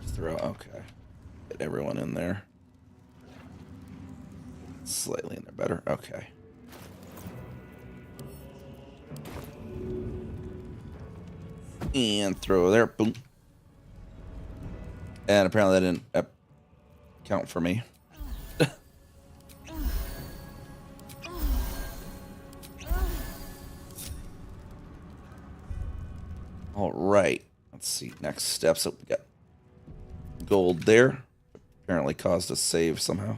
Just throw, okay. Get everyone in there. Slightly in there better, okay. And throw there, boom. And apparently that didn't count for me. All right, let's see. Next steps. Oh, we got gold there. Apparently caused a save somehow.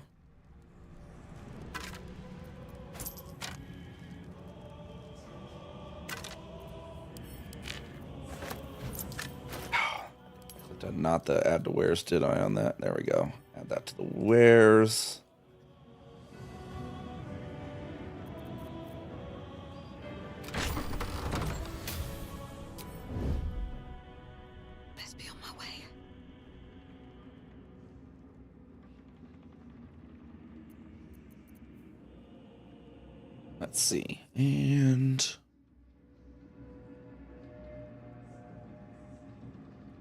Not the add to wares, did I, on that? There we go. Add that to the wares. Let's see. And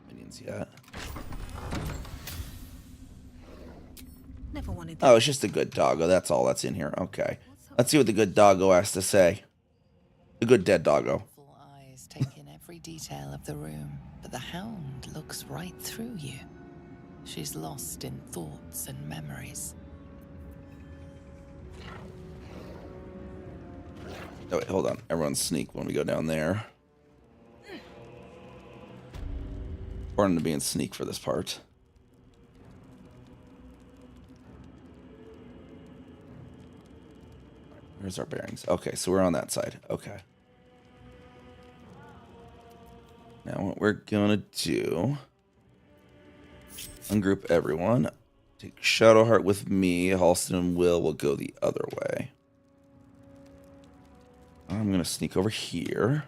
minions yet. Never wanted Oh, it's just a good doggo. That's all that's in here. Okay. Let's see what the good doggo has to say. The good dead doggo. Full eyes take in every detail of the room, but the hound looks right through you. She's lost in thoughts and memories. Oh, wait, hold on. Everyone sneak when we go down there. Important to be in sneak for this part. Where's our bearings? Okay, so we're on that side. Okay. Now what we're gonna do... ungroup everyone. Take Shadowheart with me. Halston and Will go the other way. I'm gonna sneak over here.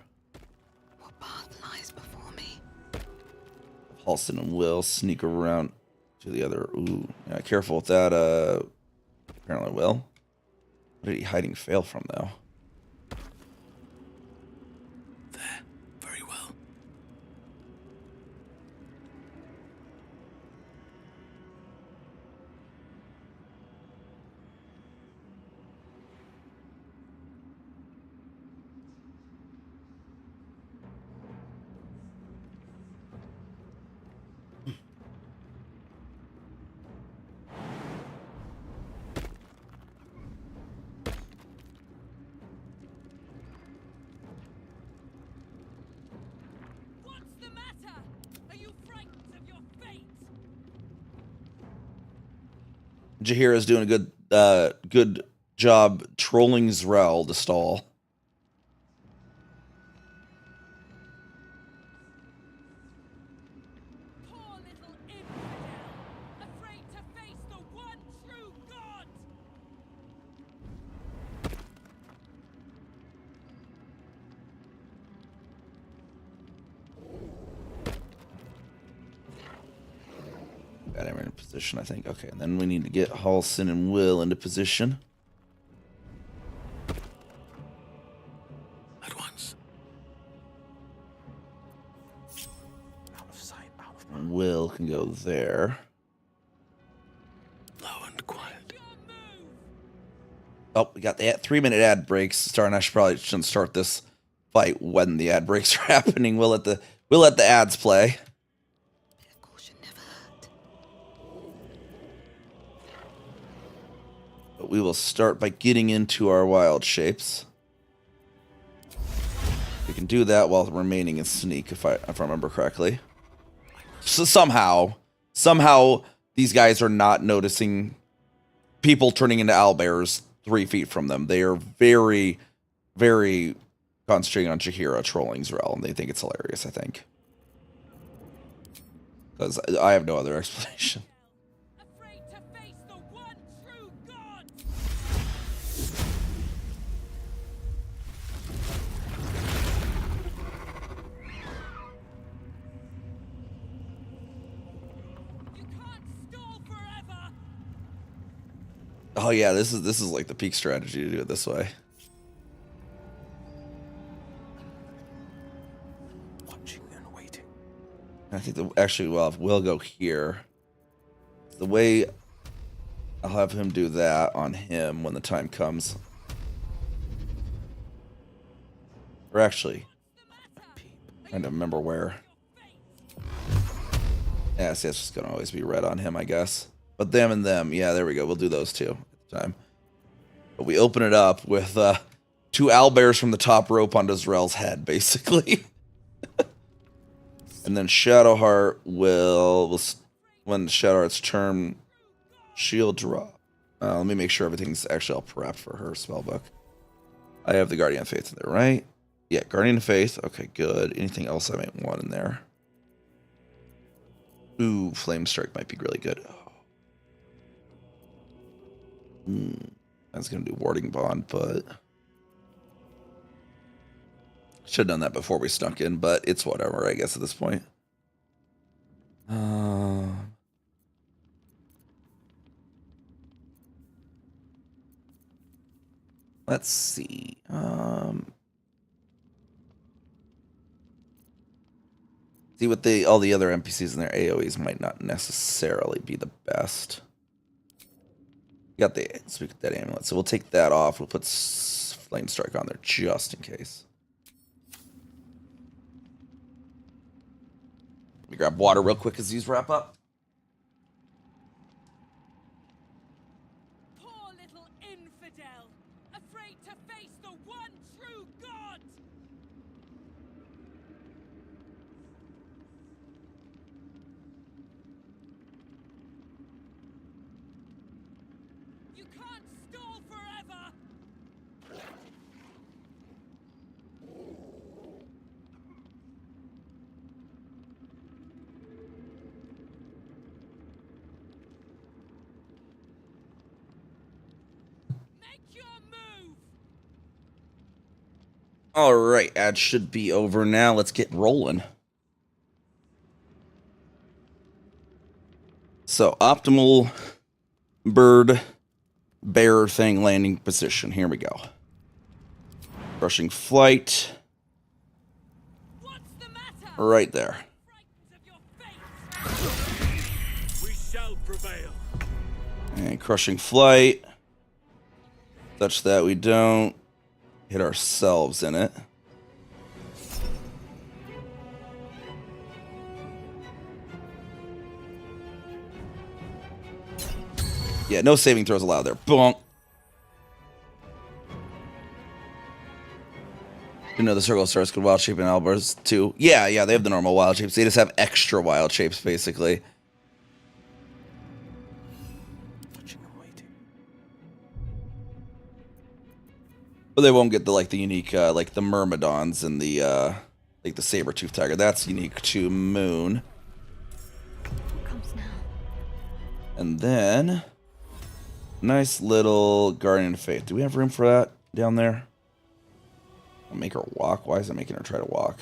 What path lies before me? Halston and Will sneak around to the other. Ooh, yeah, careful with that. Apparently Will. What did he hiding fail from though? There. Very well. What's the matter? Are you frightened of your fate? Jaheira's doing a good job trolling Zrel to stall. Poor little infidel, afraid to face the one true God. Got him in position, I think. Okay, and then we need to get Halston and Will into position. At once. Out of sight, out of mind. Will can go there. Low and quiet. Oh, we got the 3-minute ad breaks starting. I shouldn't start this fight when the ad breaks are happening. We'll let the ads play. But we will start by getting into our wild shapes. We can do that while remaining in sneak, if I remember correctly. So somehow these guys are not noticing people turning into owlbears 3 feet from them. They are very, very concentrating on Jaheira trolling Zrel, and they think it's hilarious, I think. Because I have no other explanation. Afraid to face the one true God. You can't stall forever. Oh yeah, this is like the peak strategy to do it this way. Watching and waiting. I think actually we'll go here. The way I'll have him do that on him when the time comes. Or actually, trying to remember where. Yeah, see, it's just gonna always be red on him, I guess. But them and them, yeah, there we go. We'll do those two at the time. But we open it up with 2 owlbears from the top rope onto Zrel's head, basically. And then Shadowheart will when Shadowheart's turn, shield drop. Let me make sure everything's actually all prepped for her spellbook. I have the Guardian of Faith in there, right? Yeah, Guardian of Faith. Okay, good. Anything else I might want in there? Ooh, Flame Strike might be really good. I was going to do Warding Bond, but... should have done that before we snuck in, but it's whatever, I guess, at this point. Let's see. See what all the other NPCs in their AoEs might not necessarily be the best. Got the speak that amulet, so we'll take that off. We'll put Flame Strike on there just in case. Let me grab water real quick as these wrap up. Poor little infidel, afraid to face the one true God. You can't stall forever. All right, ad should be over now. Let's get rolling. So, optimal bird bearer thing landing position. Here we go. Rushing flight. Right there. We shall prevail. And crushing flight. Such that we don't hit ourselves in it. Yeah, no saving throws allowed there. Bonk. You know the circle stars could wild shape in Albers too. Yeah, they have the normal wild shapes. They just have extra wild shapes, basically. But they won't get the the unique like the Myrmidons and the like the saber-toothed tiger. That's unique to Moon. What comes now? And then nice little Guardian of Faith. Do we have room for that down there? I'll make her walk. Why is it making her try to walk?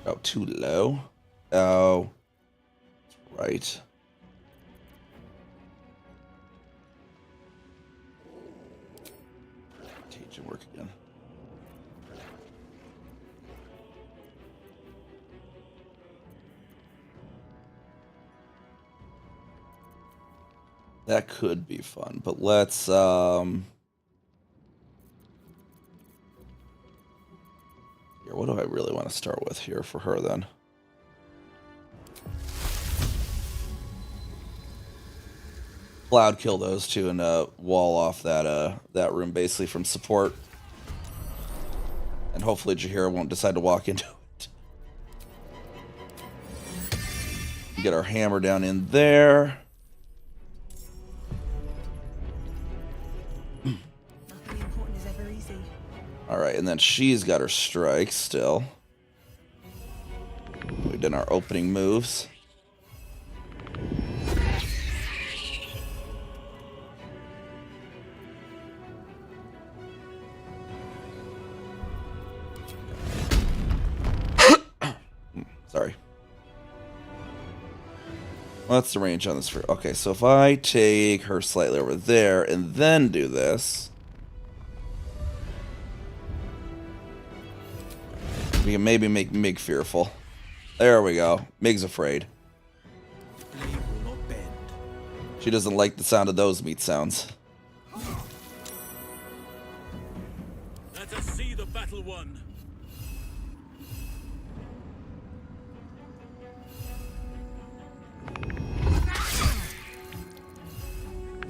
Oh, too low. Oh, right. Teach it work again. That could be fun, but let's here, what do I really want to start with here for her then? Cloud kill those two and wall off that room basically from support. And hopefully Jaheira won't decide to walk into it. Get our hammer down in there. Alright, and then she's got her strike still. We've done our opening moves. Sorry. What's the range on this? Okay, so if I take her slightly over there and then do this, we can maybe make Mig fearful. There we go. Mig's afraid. She doesn't like the sound of those meat sounds. Let us see the battle won.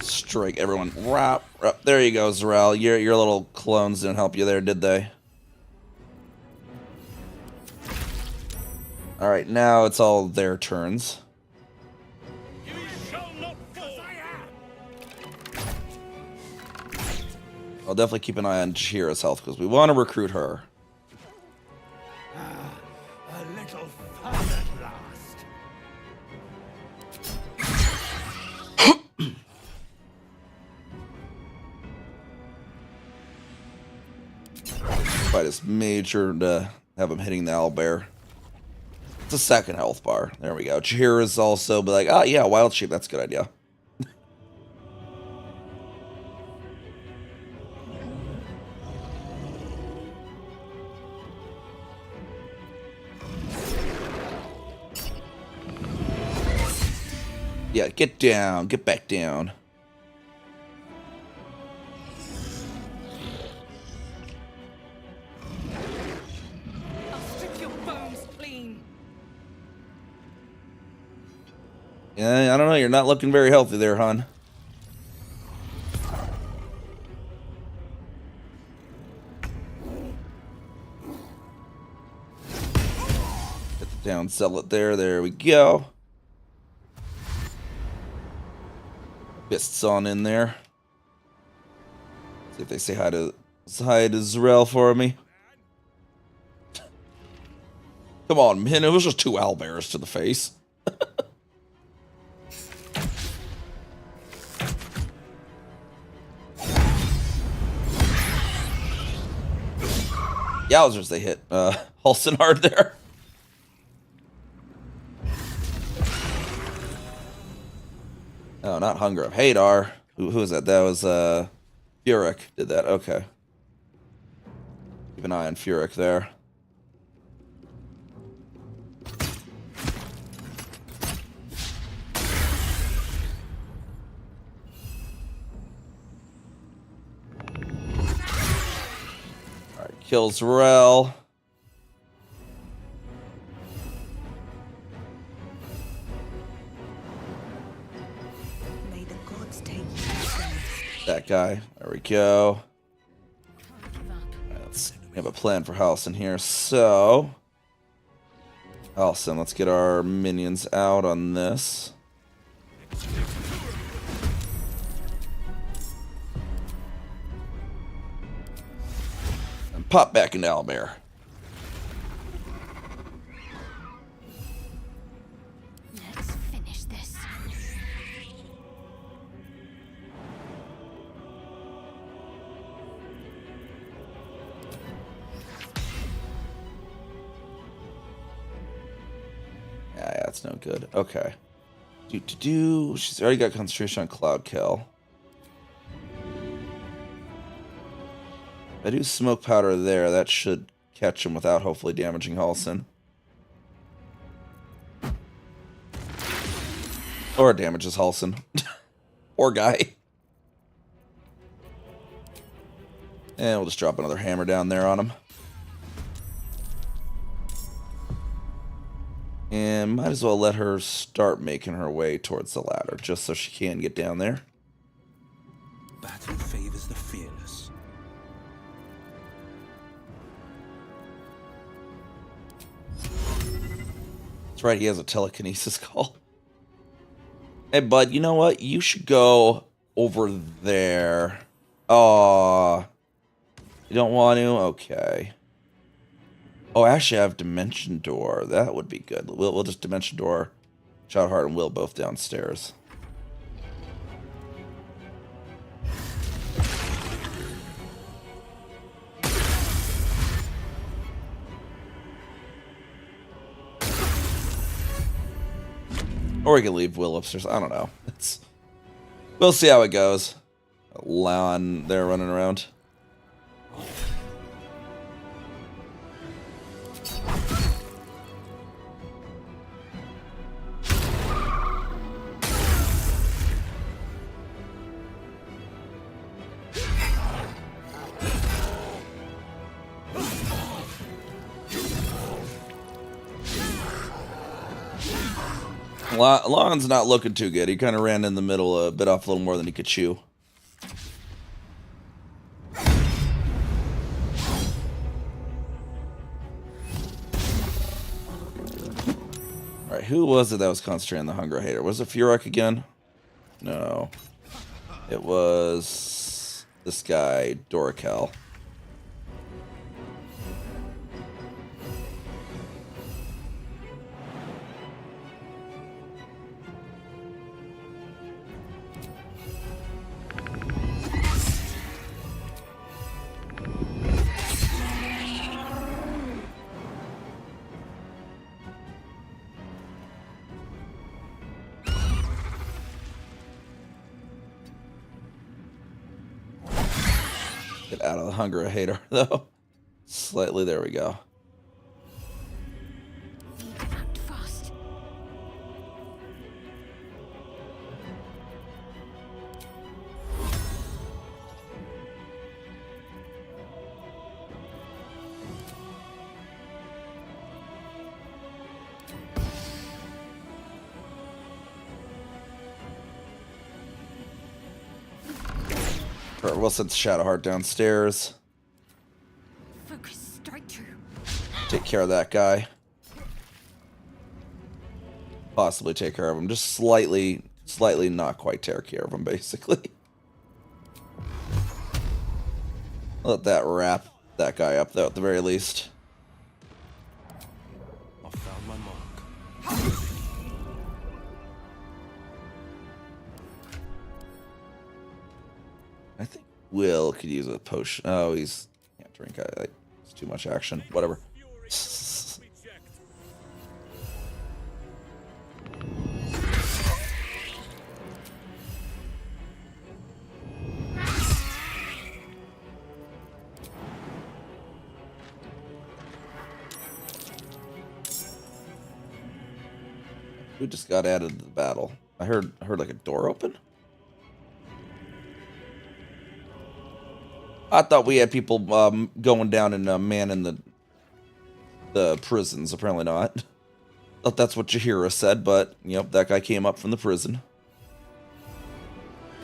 Strike everyone. Rap. There you go, Zarel. Your little clones didn't help you there, did they? Alright, now it's all their turns. I'll definitely keep an eye on Jaheira's health because we want to recruit her. A little fun at last. Fight is major to have him hitting the owlbear. It's a second health bar. There we go. Jaheira's also be like, oh yeah, wild sheep, that's a good idea. Yeah, get down. Get back down. I'll strip your bones clean. Yeah, I don't know. You're not looking very healthy there, hon. Get the down, sell it there. There we go. Fists on in there. See if they say hi to Zarel for me. Come on, man. It was just 2 owlbears to the face. Yowzers, they hit Halson hard there. Oh, not Hunger of Hadar. Who was that? That was Furyk did that. Okay. Keep an eye on Furyk there. Alright, kills Rel. That guy. There we go. Right, let's have a plan for Halson here. So, Halson, let's get our minions out on this. And pop back into Owlbear. Let's finish this. Yeah, that's no good. Okay. She's already got concentration on Cloud Kill. If I do smoke powder there, that should catch him without hopefully damaging Halson. Or damages Halson. Poor guy. And we'll just drop another hammer down there on him. And might as well let her start making her way towards the ladder, just so she can get down there. Battle favors the fearless. That's right, he has a telekinesis call. Hey, bud, you know what? You should go over there. Aw. You don't want to? Okay. Oh, actually, I have Dimension Door. That would be good. We'll just Dimension Door Shadowheart and Will both downstairs. Or we can leave Will upstairs. I don't know. We'll see how it goes. Laon there running around. Laon's not looking too good. He kind of ran in the middle, bit off a little more than he could chew. Alright, who was it that was concentrating on the Hunger Hater? Was it Furyk again? No. It was this guy, Dorical. Get out of the Hunger Hater, though. Slightly, there we go. Act fast. Or we'll send Shadowheart downstairs. Focus, strike true. Take care of that guy. Possibly take care of him. Just slightly not quite take care of him, basically. Let that wrap that guy up, though, at the very least. I found my mark. I think Will could use a potion. Oh, he's can't drink. It's too much action. Whatever. Who just got added to the battle? I heard like a door open. I thought we had people going down and manning the prisons. Apparently not. Thought that's what Jaheira said, but yep, that guy came up from the prison.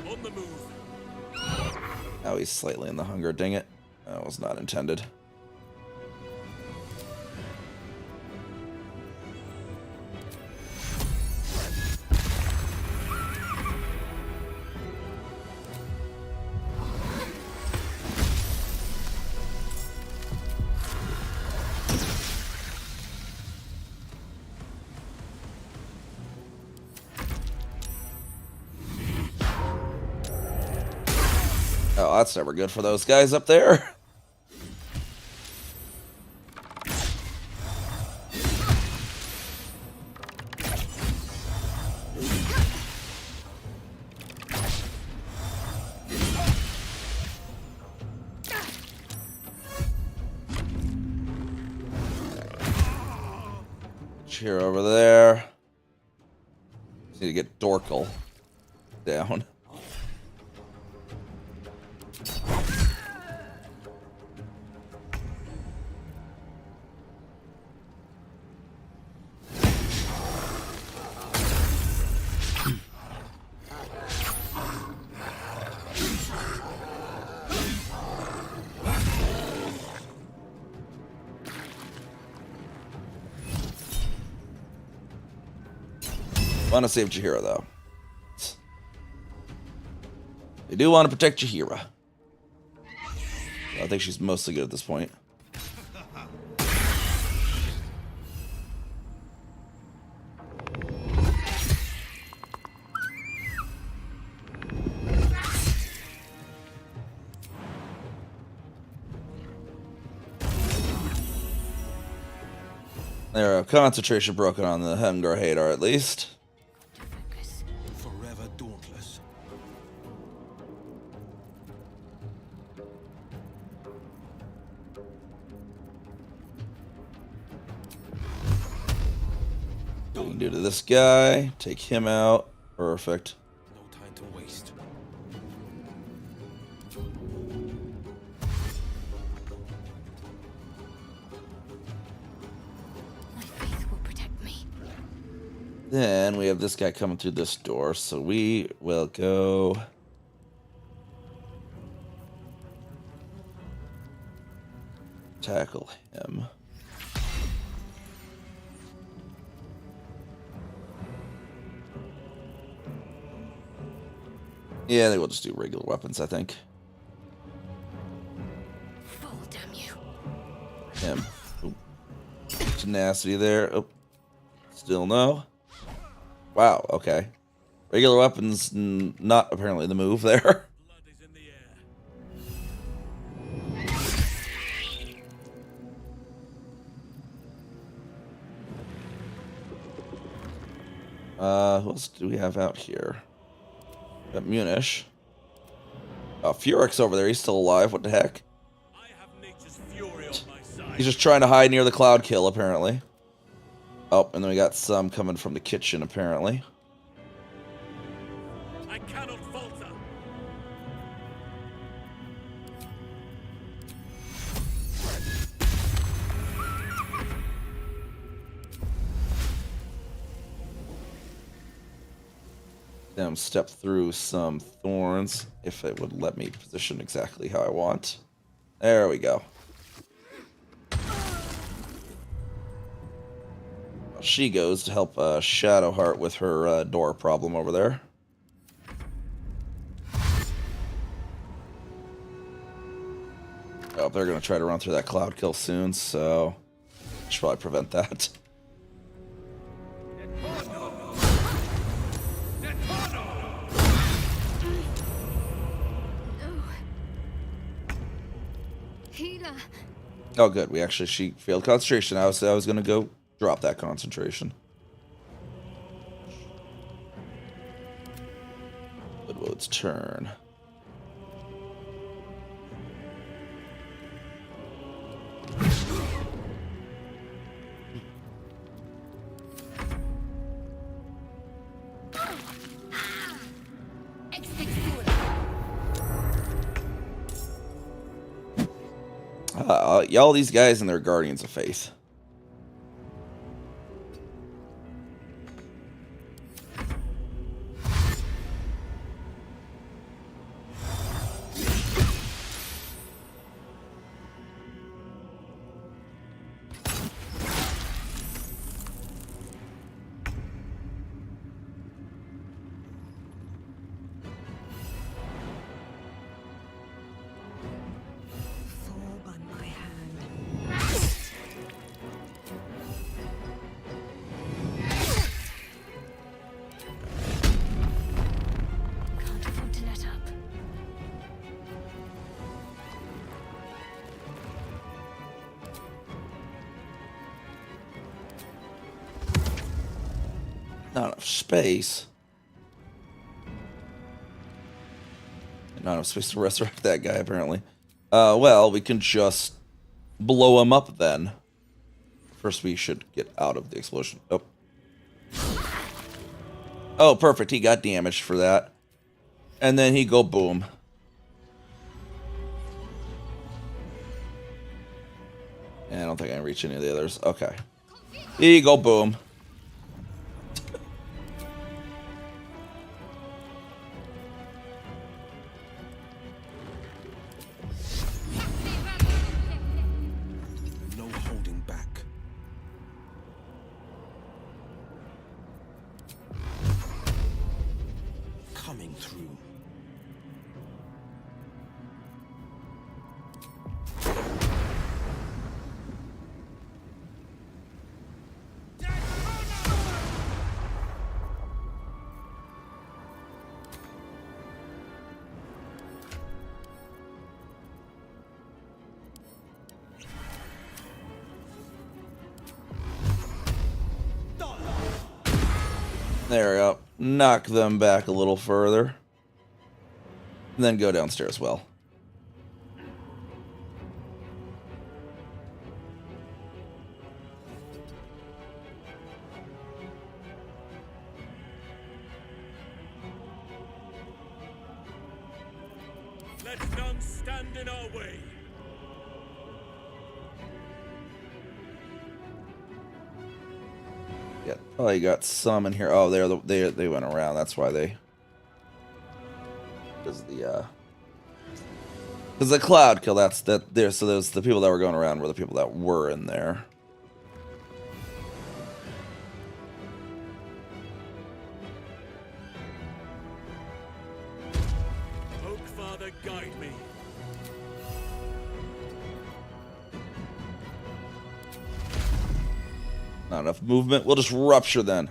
On the move. Now he's slightly in the hunger. Dang it! That was not intended. Oh, that's never good for those guys up there. Cheer over there. Just need to get Dorkle down. Want to save Jaheira, though. They do want to protect Jaheira. I think she's mostly good at this point. There we go. Concentration broken on the Hemgar Hadar, at least. Forever dauntless. What we can do to this guy. Take him out. Perfect. No time to waste. My faith will protect me. Then we have this guy coming through this door, so we will go. Tackle him. Yeah, they will just do regular weapons, I think. Fool, damn you. Him. Oop. Tenacity there. Oh, still no. Wow, okay. Regular weapons, not apparently the move there. Blood is in the air. Who else do we have out here? Got Munish. Furik's over there. He's still alive. What the heck? I have nature's fury on my side. He's just trying to hide near the cloud kill, apparently. Oh, and then we got some coming from the kitchen, apparently. I cannot falter. step through some thorns if it would let me position exactly how I want. There we go. She goes to help Shadowheart with her door problem over there. Oh, they're going to try to run through that cloud kill soon, so I should probably prevent that. Oh, good. She failed concentration. I was going to go drop that concentration. Woodwood's turn. Y'all, these guys and their Guardians of Faith. Not enough space. Not enough space to resurrect that guy, apparently. Well, we can just blow him up then. First, we should get out of the explosion. Oh. Oh, perfect. He got damaged for that. And then he go boom. And I don't think I can reach any of the others. Okay. Here you go, boom. No holding back. Coming through. There we go. Knock them back a little further. And then go downstairs well. Let none stand in our way. Yeah, probably got some in here. Oh, they went around. That's why they. Because the cloud kill. That's that there. So those the people that were going around were the people that were in there. Oak Father, guide me. Not enough movement. We'll just rupture then.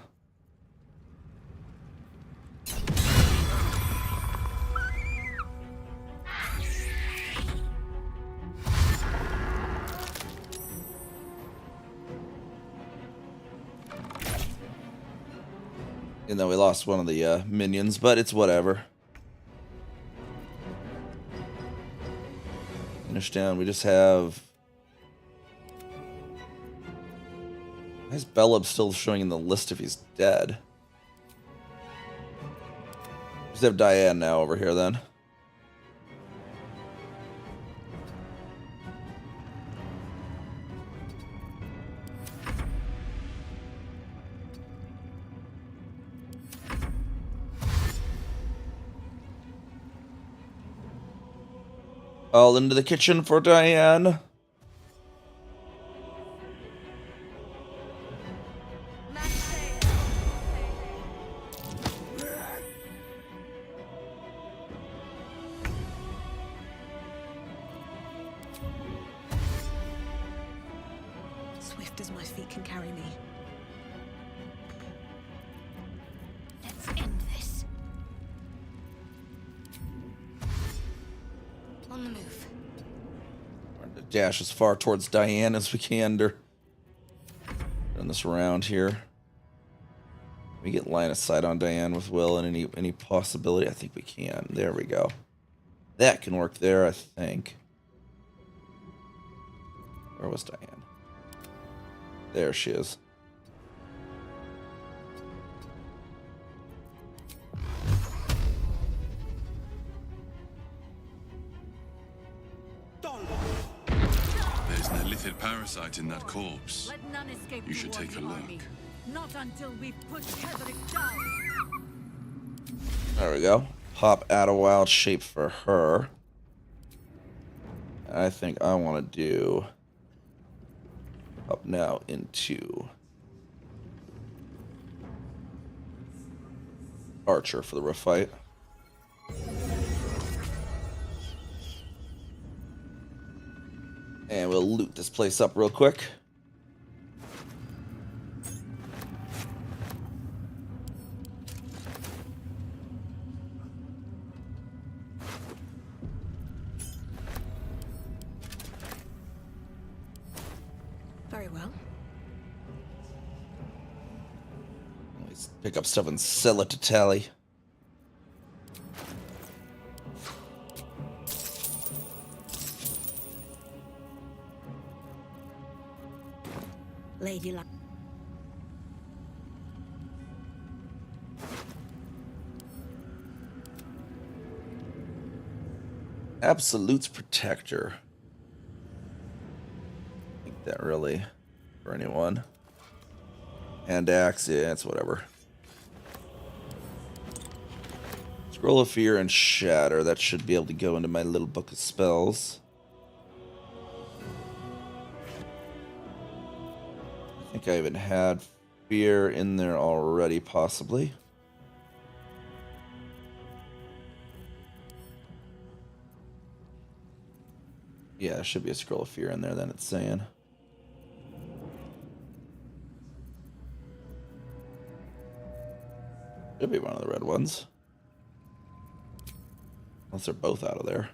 And then we lost one of the minions, but it's whatever. Understand? We just have. Why is Belub still showing in the list if he's dead? Just have Diane now over here then. All into the kitchen for Diane. Swift as my feet can carry me. Let's end this. On the move. Trying to dash as far towards Diane as we can to turn this around here. We get line of sight on Diane with Will and any possibility. I think we can. There we go. That can work there, I think. Where was Diane? There she is. There's an illithid parasite in that corpse. Let none escape. You should take a look. Not until we've put Hedrick down. There we go. Pop out of wild shape for her. I think I want to do up now into Archer for the rough fight. And we'll loot this place up real quick. Very well. Let's pick up stuff and sell it to Tally. Lady Luck. Absolute's Protector. I think that really for anyone. And Axe, yeah, it's whatever. Scroll of Fear and Shatter. That should be able to go into my little book of spells. I think I even had Fear in there already, possibly. Yeah, there should be a Scroll of Fear in there, then it's saying. Should be one of the red ones. Unless they're both out of there.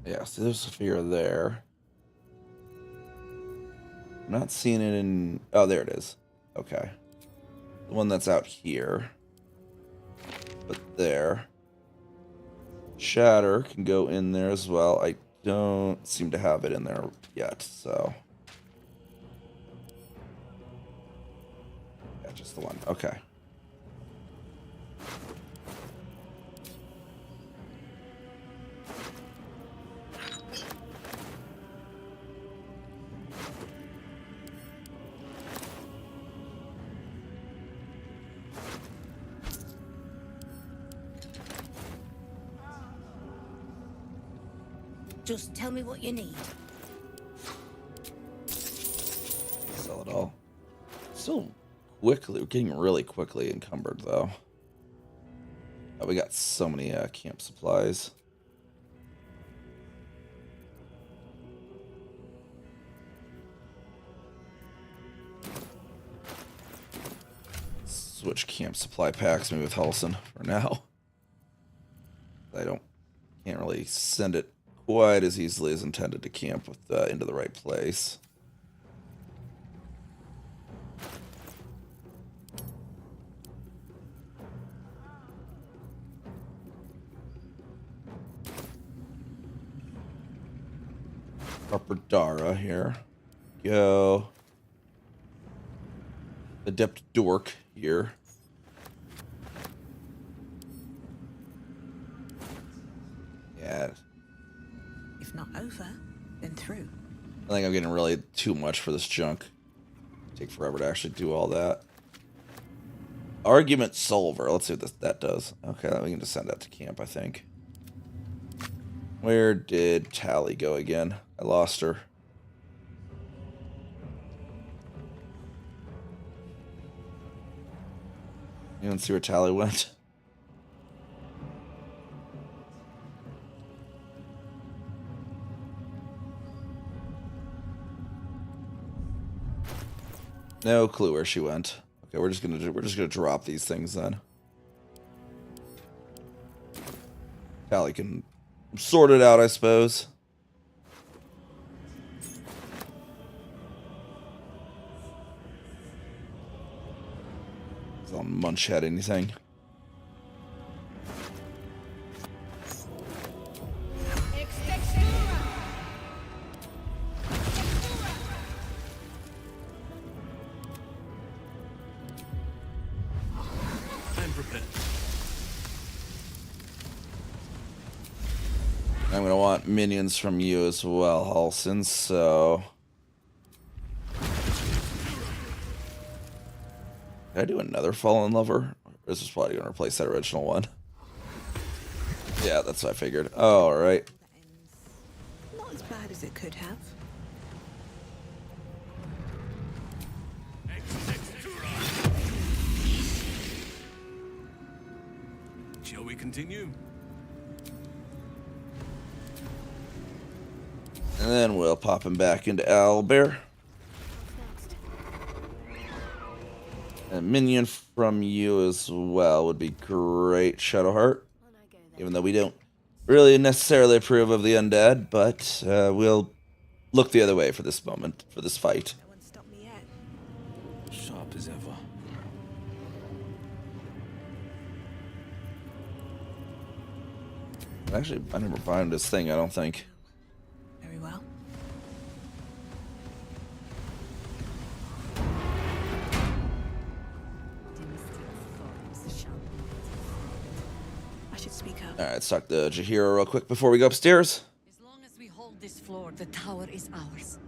Yeah, so there's a Fear there. I'm not seeing it in... Oh, there it is. Okay. The one that's out here. But there. Shatter can go in there as well. I don't seem to have it in there yet, so... Yeah, just the one. Okay. Just tell me what you need. Sell it all. Still quickly, we're getting really quickly encumbered though. Oh, we got so many camp supplies. Switch camp supply packs maybe with Halson for now. Can't really send it quite as easily as intended to camp with into the right place. Upper Dara here. Go. Adept Dork here. Yeah. If not over, then through. I think I'm getting really too much for this junk. Take forever to actually do all that. Argument solver. Let's see what that does. Okay, we can just send that to camp, I think. Where did Tally go again? I lost her. You don't see where Tally went? No clue where she went. Okay, we're just gonna drop these things then. Tally can sort it out, I suppose. Does Munch had anything? I'm gonna want minions from you as well, Halson, so... Did I do another Fallen Lover? This is probably gonna replace that original one. Yeah, that's what I figured. Oh, alright. Not as bad as it could have. Shall we continue? And then we'll pop him back into Owlbear. A minion from you as well would be great, Shadowheart. Even though we don't really necessarily approve of the undead, but we'll look the other way for this moment, for this fight. Sharp as ever. Actually, I never found this thing, I don't think. Very well. I should speak up. Alright, let's talk to Jaheira real quick before we go upstairs. As long as we hold this floor, the tower is ours.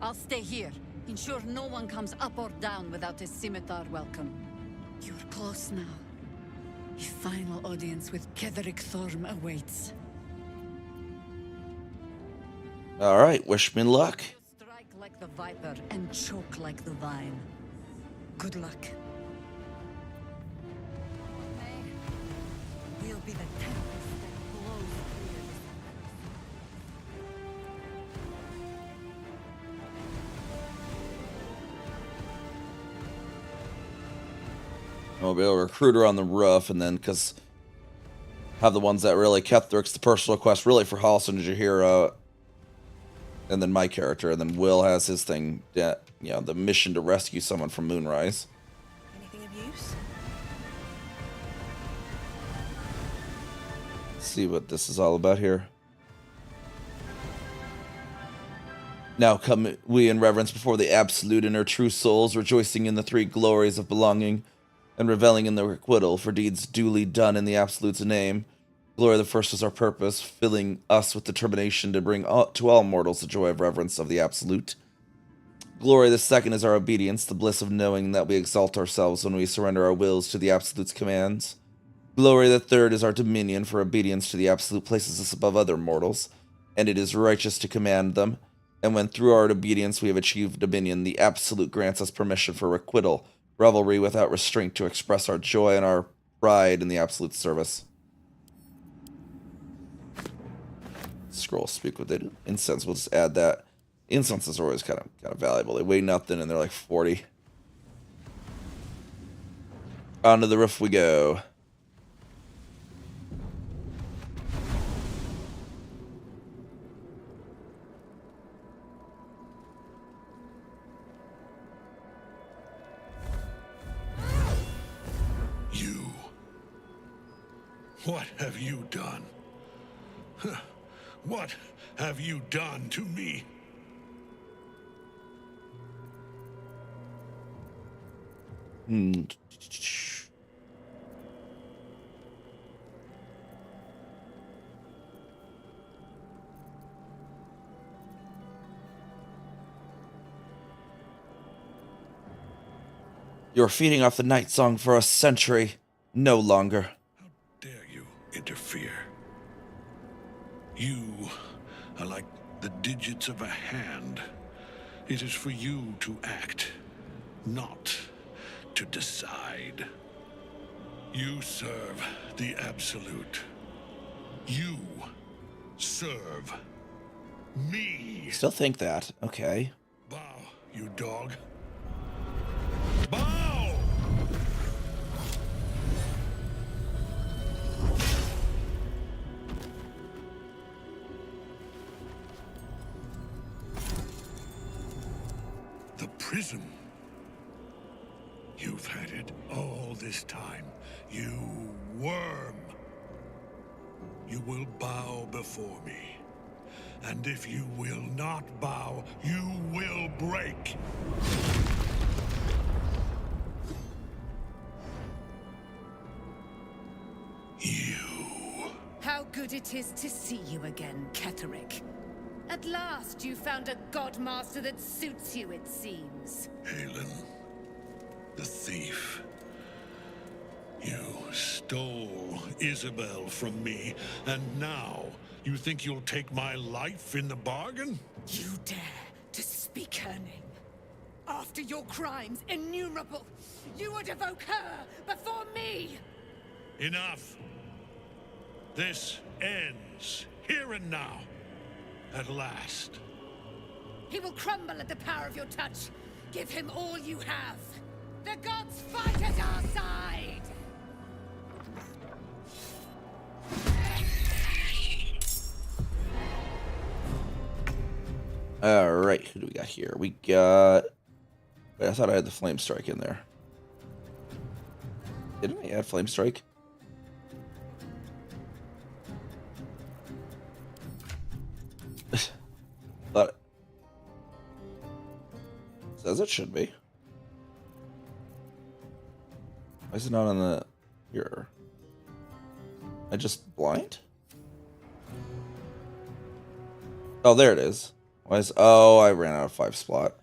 I'll stay here. Ensure no one comes up or down without a scimitar welcome. You're close now. A final audience with Ketheric Thorm awaits. Alright, wish me luck. Strike like the viper and choke like the vine. Good luck. We'll be the tempest that blows clear this. We'll be able to recruit her on the roof, and then, because have the ones that really Ketheric's the personal quest, really for Halson and Jaheira, and then my character, and then Will has his thing, you know, the mission to rescue someone from Moonrise. Anything of use? Let's see what this is all about here. Now come we in reverence before the Absolute and her true souls, rejoicing in the three glories of belonging, and reveling in the requital for deeds duly done in the Absolute's name. Glory the first is our purpose, filling us with determination to bring to all mortals the joy of reverence of the Absolute. Glory the second is our obedience, the bliss of knowing that we exalt ourselves when we surrender our wills to the Absolute's commands. Glory the third is our dominion, for obedience to the Absolute places us above other mortals, and it is righteous to command them. And when through our obedience we have achieved dominion, the Absolute grants us permission for requital, revelry without restraint, to express our joy and our pride in the Absolute service. Scroll speak with it. Incense, we'll just add that. Incenses are always kind of valuable. They weigh nothing and they're like 40. Onto the roof we go. You. What have you done? What have you done to me? You're feeding off the night song for a century. No longer. Dare you interfere? You are like the digits of a hand. It is for you to act, not to decide. You serve the Absolute. You serve me. Still think that. Okay. Bow, you dog. Bow! The prism. You've had it all this time, you worm. You will bow before me. And if you will not bow, you will break. You. How good it is to see you again, Ketherick. At last you found a godmaster that suits you, it seems. Halen, the thief. You stole Isabel from me, and now you think you'll take my life in the bargain? You dare to speak her name? After your crimes innumerable, you would evoke her before me! Enough! This ends here and now. At last. He will crumble at the power of your touch. Give him all you have. The gods fight at our side! Alright, who do we got here? We got... Wait, I thought I had the Flame Strike in there. Didn't I add Flame Strike? Thought it says it should be. Why is it not on the here? I just blind? Oh, there it is. Why is I ran out of 5 slot.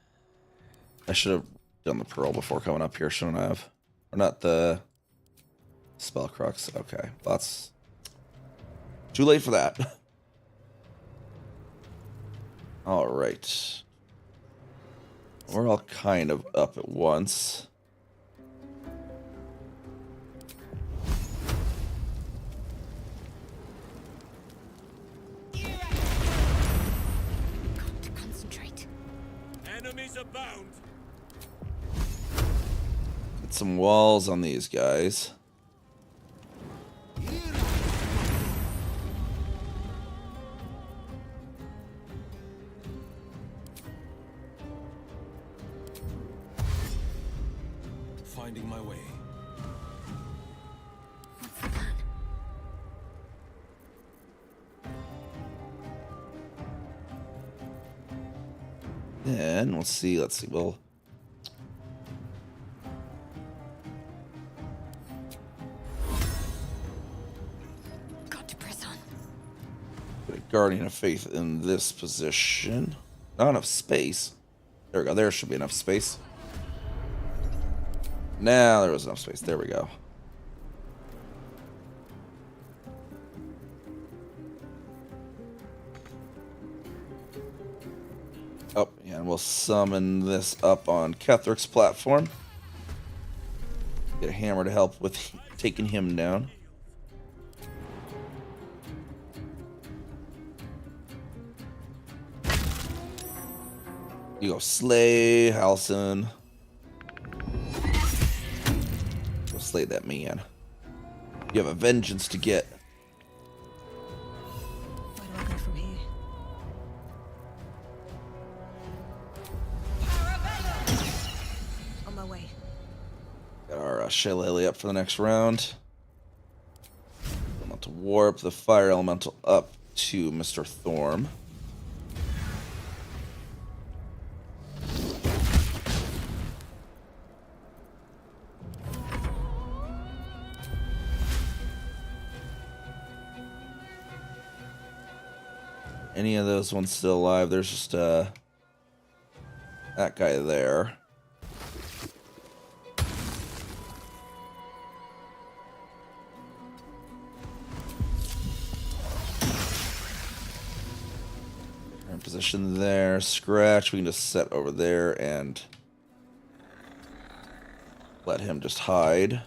I should have done the pearl before coming up here, shouldn't I have? Or not the spell crux. Okay, that's too late for that. All right. We're all kind of up at once. Got to concentrate. Enemies abound. Get some walls on these guys. Finding my way. What's the plan? Then let's see. Well, Got to press on. put a Guardian of Faith in this position. Not enough space. There we go. There should be enough space. Now there was enough space. There we go. Oh, yeah, and we'll summon this up on Ketherick's platform. Get a hammer to help with taking him down. You go slay Halson. Go slay that man. You have a vengeance to get. Where do I go from here? On my way. Got our shillelagh up for the next round. I'm about to warp the fire elemental up to Mr. Thorm. Any of those ones still alive? There's just that guy there. position there. Scratch, we can just set over there and let him just hide.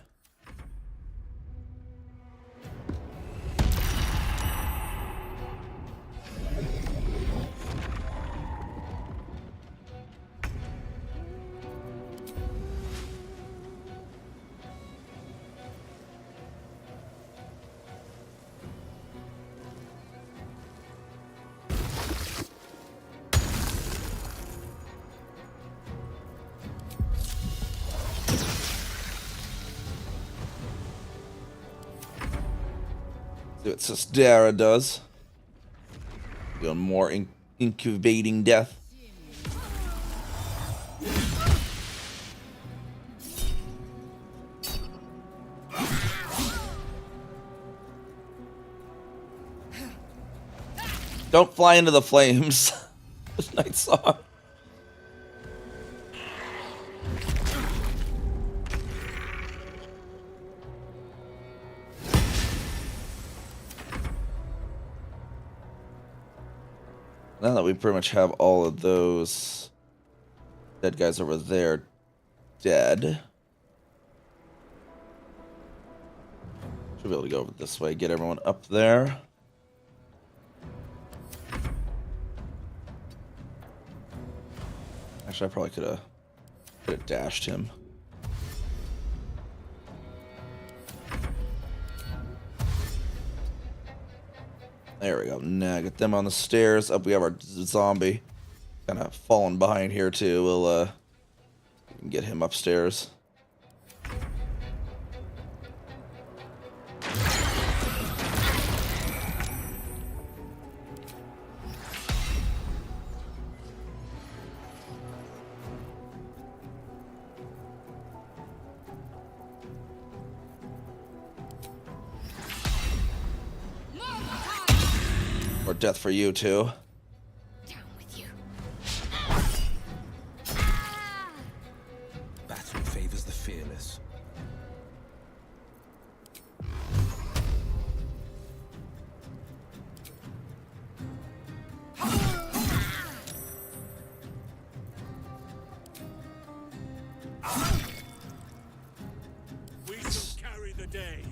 See what Sistera does. Doing more incubating death. Don't fly into the flames. This night song. Now that we pretty much have all of those dead guys over there dead, should be able to go over this way, get everyone up there. Actually, I probably could have dashed him. There we go. Now get them on the stairs. Up we have our zombie. Kind of falling behind here too. We'll get him upstairs. Or death for you too. Down with you. Battle favors the fearless. We shall carry the day.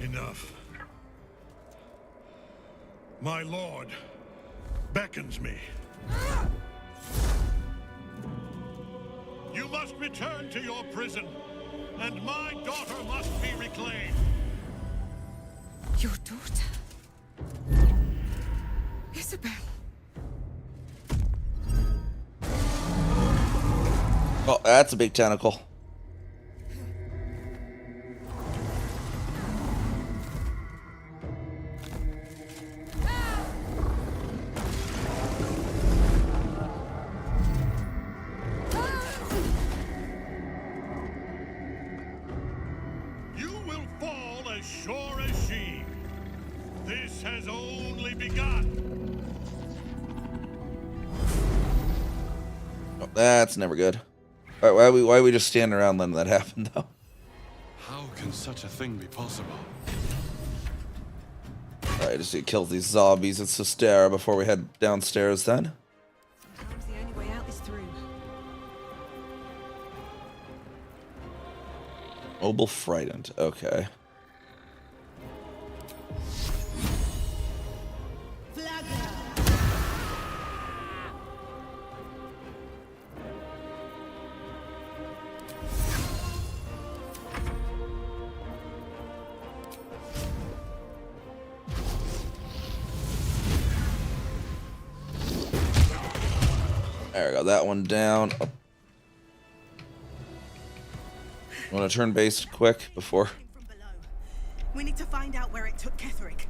Enough. My lord beckons me. You must return to your prison, and my daughter must be reclaimed. Your daughter? Isabel. Oh, that's a big tentacle. You will fall as sure as she. This has only begun. Oh, that's never good. All right, why are we just standing around letting that happen though? How can such a thing be possible? Alright, just need to kill these zombies at Sistera before we head downstairs then. Sometimes the only way out is through. Mobile frightened. Okay. There we go. That one down. Oh. Want to turn base quick before? We need to find out where it took Ketherick.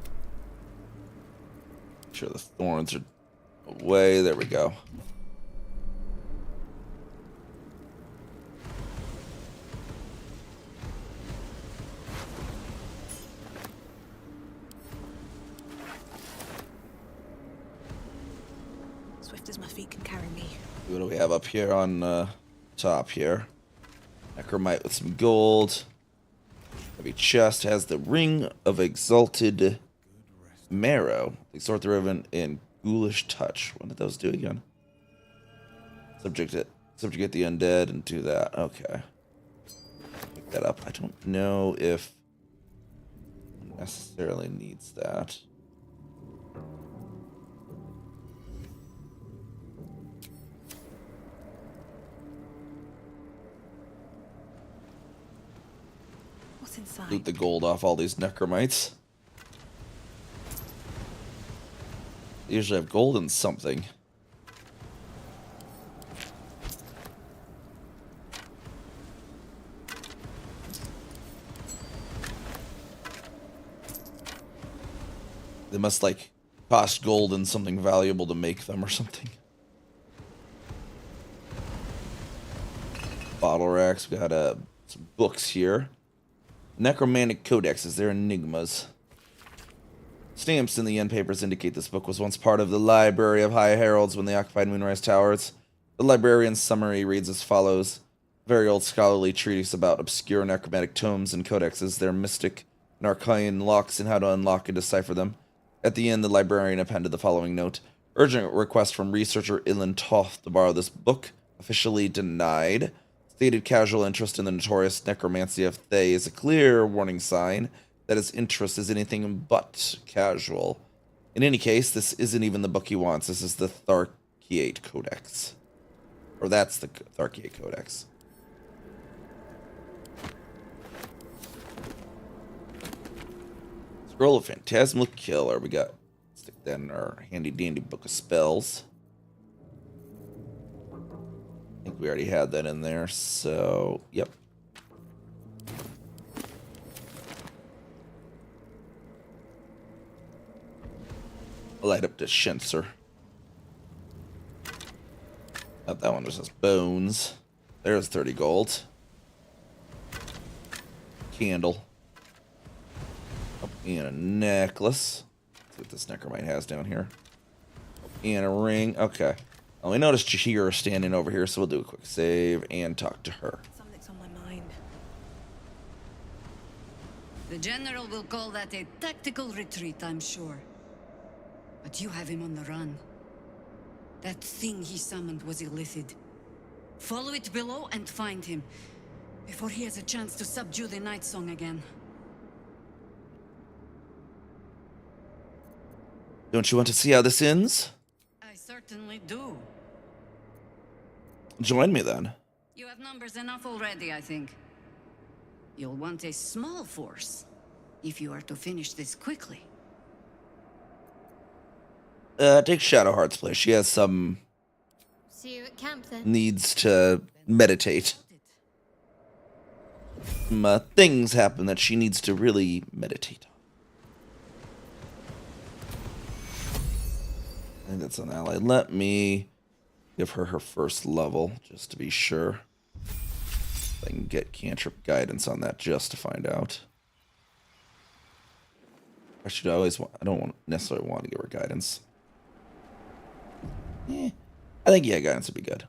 Make sure the thorns are away. There we go. Swift as my feet can carry me. What do we have up here on top here? Necromite with some gold. Heavy chest has the Ring of Exalted Marrow. Exhort the Riven and Ghoulish Touch. What did those do again? Subjugate the undead and do that. Okay. Pick that up. I don't know if it necessarily needs that. What's inside? Loot the gold off all these necromites. They usually have gold in something. They must, like, cost gold and something valuable to make them or something. Bottle racks. We got some books here. Necromantic codexes. They're enigmas. Stamps in the end papers indicate this book was once part of the Library of High Heralds when they occupied Moonrise Towers. The librarian's summary reads as follows. Very old scholarly treatise about obscure necromantic tomes and codexes, their mystic and arcane locks and how to unlock and decipher them. At the end, the librarian appended the following note. Urgent request from researcher Ilan Toth to borrow this book. Officially denied. Stated casual interest in the notorious necromancy of Thay is a clear warning sign that his interest is anything but casual. In any case, this isn't even the book he wants. This is the Tharkiate Codex. Or that's the Tharkiate Codex. Scroll of Phantasmal Killer. We got, stick that in our handy dandy book of spells. I think we already had that in there, so yep. Light up the Shenser. That one was just bones. There's 30 gold. Candle. And a necklace. Let's see what this necromite has down here. And a ring. Okay. Well, we noticed Jahir standing over here, so we'll do a quick save and talk to her. Something's on my mind. The General will call that a tactical retreat, I'm sure. But you have him on the run. That thing he summoned was illithid. Follow it below and find him, before he has a chance to subdue the Night Song again. Don't you want to see how this ends? I certainly do. Join me then. You have numbers enough already, I think. You'll want a small force, if you are to finish this quickly. Take Shadowheart's place. She has some See you at camp then. needs to meditate. Some things happen that she needs to really meditate on. I think that's an ally. Let me give her her first level, just to be sure. I can get cantrip guidance on that just to find out. I don't necessarily want to give her guidance. I think, yeah, guidance would be good.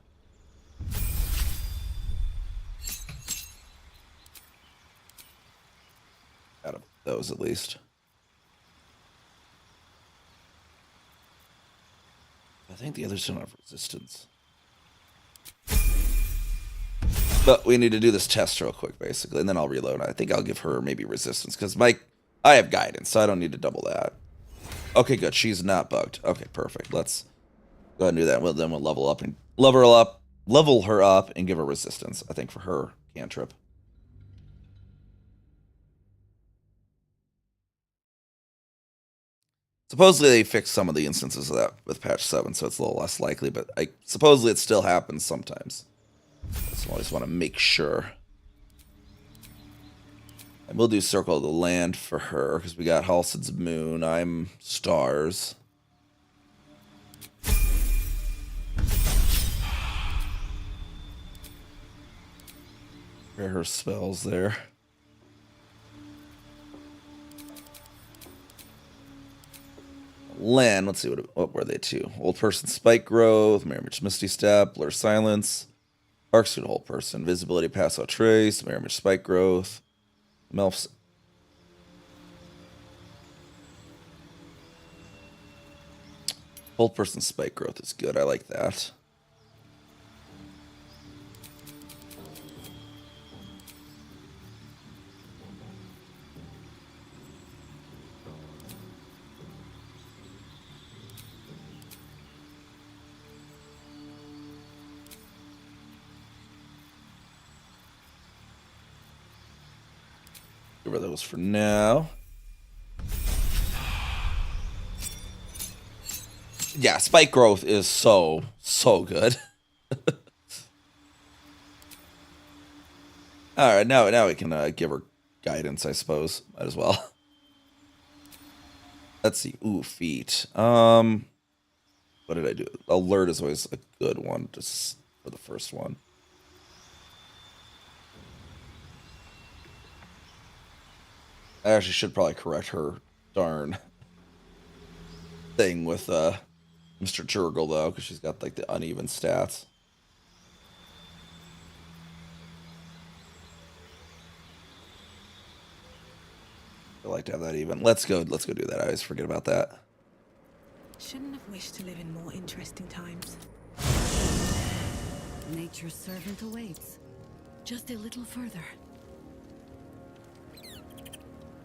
Out of those, at least. I think the others don't have resistance. But we need to do this test real quick, basically, and then I'll reload. I think I'll give her maybe resistance, because I have guidance, so I don't need to double that. Okay, good. She's not bugged. Okay, perfect. Let's go ahead and do that. Well, then we'll level her up, and give her resistance, I think, for her cantrip. Supposedly they fixed some of the instances of that with patch 7, so it's a little less likely, but supposedly it still happens sometimes. So I just want to make sure. And we'll do Circle of the Land for her, because we got Halsid's Moon. I'm Stars. Where are her spells there? Lan, let's see, what were they to? Old Person Spike Growth, Mirror Misty Step, Blur Silence, Arc suit whole person. Visibility pass out trace. Mirror image spike growth. Melf's. Whole person spike growth is good. I like that. Give her those for now. Yeah, spike growth is so good. All right, now we can give her guidance, I suppose. Might as well. Let's see. Ooh, feet. What did I do? Alert is always a good one, just for the first one. I actually should probably correct her darn thing with Mr. Jurgle, though, because she's got, like, the uneven stats. I like to have that even. Let's go do that. I always forget about that. Shouldn't have wished to live in more interesting times. Nature's servant awaits. Just a little further.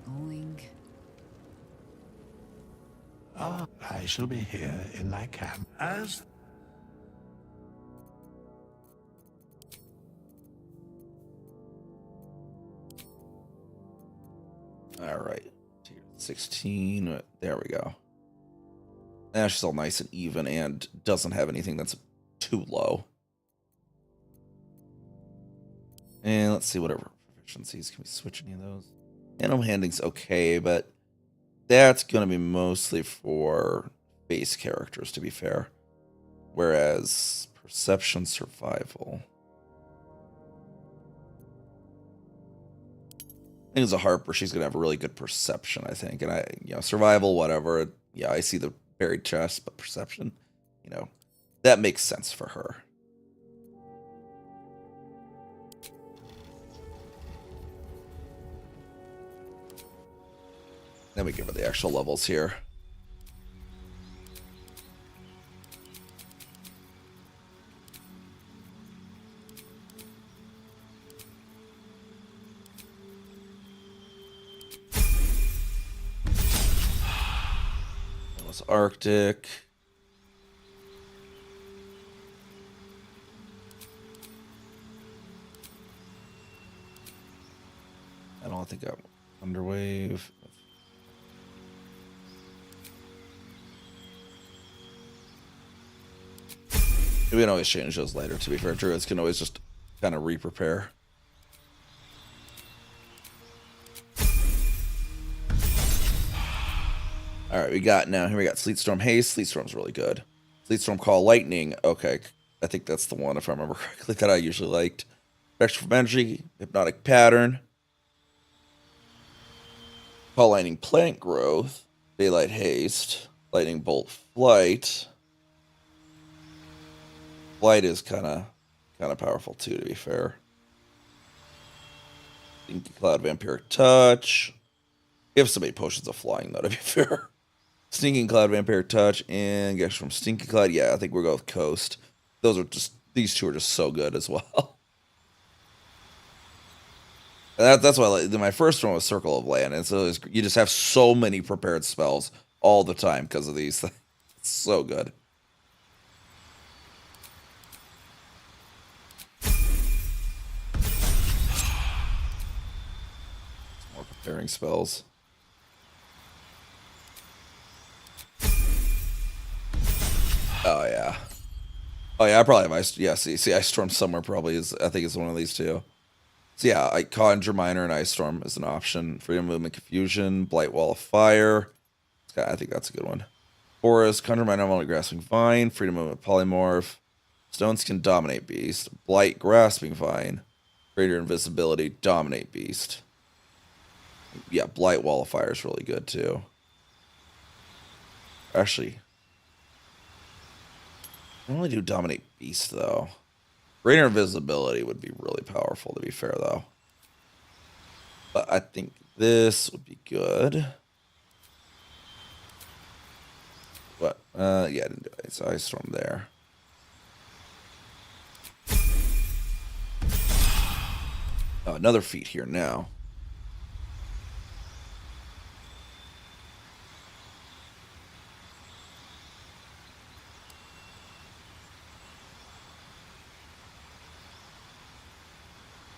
Going. I shall be here in my camp as... All right. Tier 16. There we go. Now she's all nice and even and doesn't have anything that's too low. And let's see whatever proficiencies. Can we switch any of those? Animal handling's okay, but that's going to be mostly for base characters, to be fair. Whereas perception, survival. I think it's a Harper. She's going to have a really good perception, I think. And survival, whatever. Yeah, I see the buried chest, but perception, that makes sense for her. Then we give her the actual levels here. That was Arctic. I don't think I'm Underwave. We can always change those later, to be fair. Druids can always just kind of re-prepare. Alright, here we got Sleetstorm Haste. Sleetstorm's really good. Sleetstorm Call Lightning. Okay, I think that's the one, if I remember correctly, that I usually liked. Extra from Energy, Hypnotic Pattern. Call Lightning Plant Growth. Daylight Haste. Lightning Bolt Flight. Flight is kind of powerful too, to be fair. Stinky Cloud, Vampiric Touch. We have so many potions of flying, though, to be fair. Stinking Cloud, Vampiric Touch, and guess from Stinky Cloud. Yeah, I think we'll go with Coast. These two are just so good as well. That's why I like. My first one was Circle of Land, and so you just have so many prepared spells all the time because of these things. It's so good. Preparing spells. Oh yeah. I probably have Ice. Yeah, see, Ice Storm somewhere probably is. I think it's one of these two. So yeah, I Conjure Minor and Ice Storm is an option. Freedom Movement, Confusion, Blight Wall of Fire. I think that's a good one. Forest, Conjure Minor, only Grasping Vine. Freedom Movement, Polymorph. Stones can dominate Beast. Blight, Grasping Vine. Greater Invisibility, Dominate Beast. Yeah, Blight Wall of Fire is really good too. Actually, I only do Dominate Beast though. Greater invisibility would be really powerful, to be fair, though. But I think this would be good. But, yeah, I didn't do it. So Ice Storm there. Oh, another feat here now.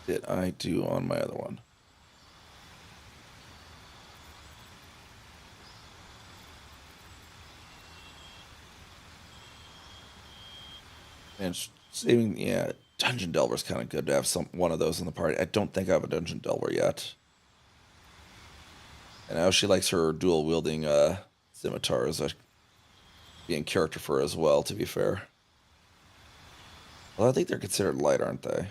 Did I do on my other one? And saving, yeah, Dungeon Delver's kind of good to have one of those in the party. I don't think I have a Dungeon Delver yet. And I know she likes her dual wielding scimitar as a being character for her as well, to be fair. Well, I think they're considered light, aren't they?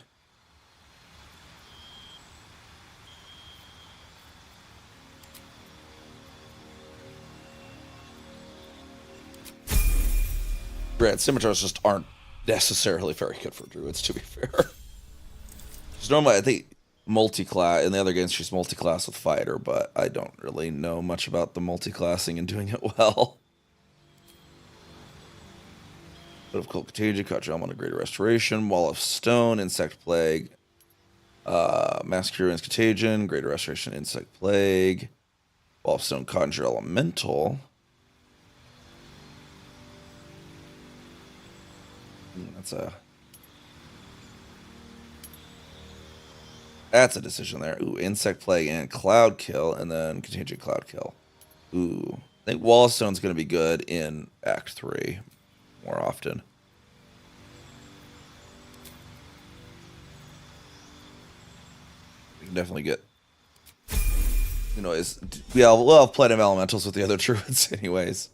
Granted, scimitars just aren't necessarily very good for druids, to be fair. Because normally I think multi-class, in the other games she's multi-class with fighter, but I don't really know much about the multi-classing and doing it well. Bit of Cold Contagion, Caught on a Greater Restoration, Wall of Stone, Insect Plague, Mass Ruins Contagion, Greater Restoration, Insect Plague, Wall of Stone, Conjure Elemental. That's a decision there. Ooh, Insect Plague and Cloud Kill, and then Contagion Cloud Kill. Ooh, I think Wall of Stone's going to be good in Act 3 more often. We can definitely get, you know, we'll have plenty of elementals with the other druids anyways.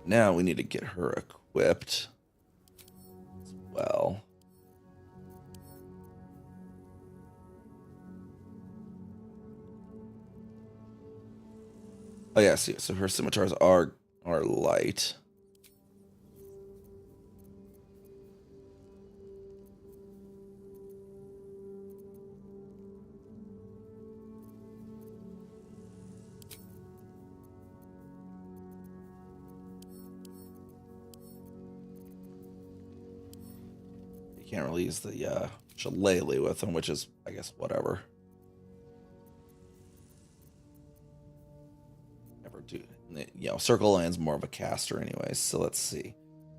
Now we need to get her equipped as well. Oh yeah, see, so her scimitars are light. You can't really use the shillelagh with them, which is, I guess, whatever. You know, Circle Land's more of a caster anyways, so let's see.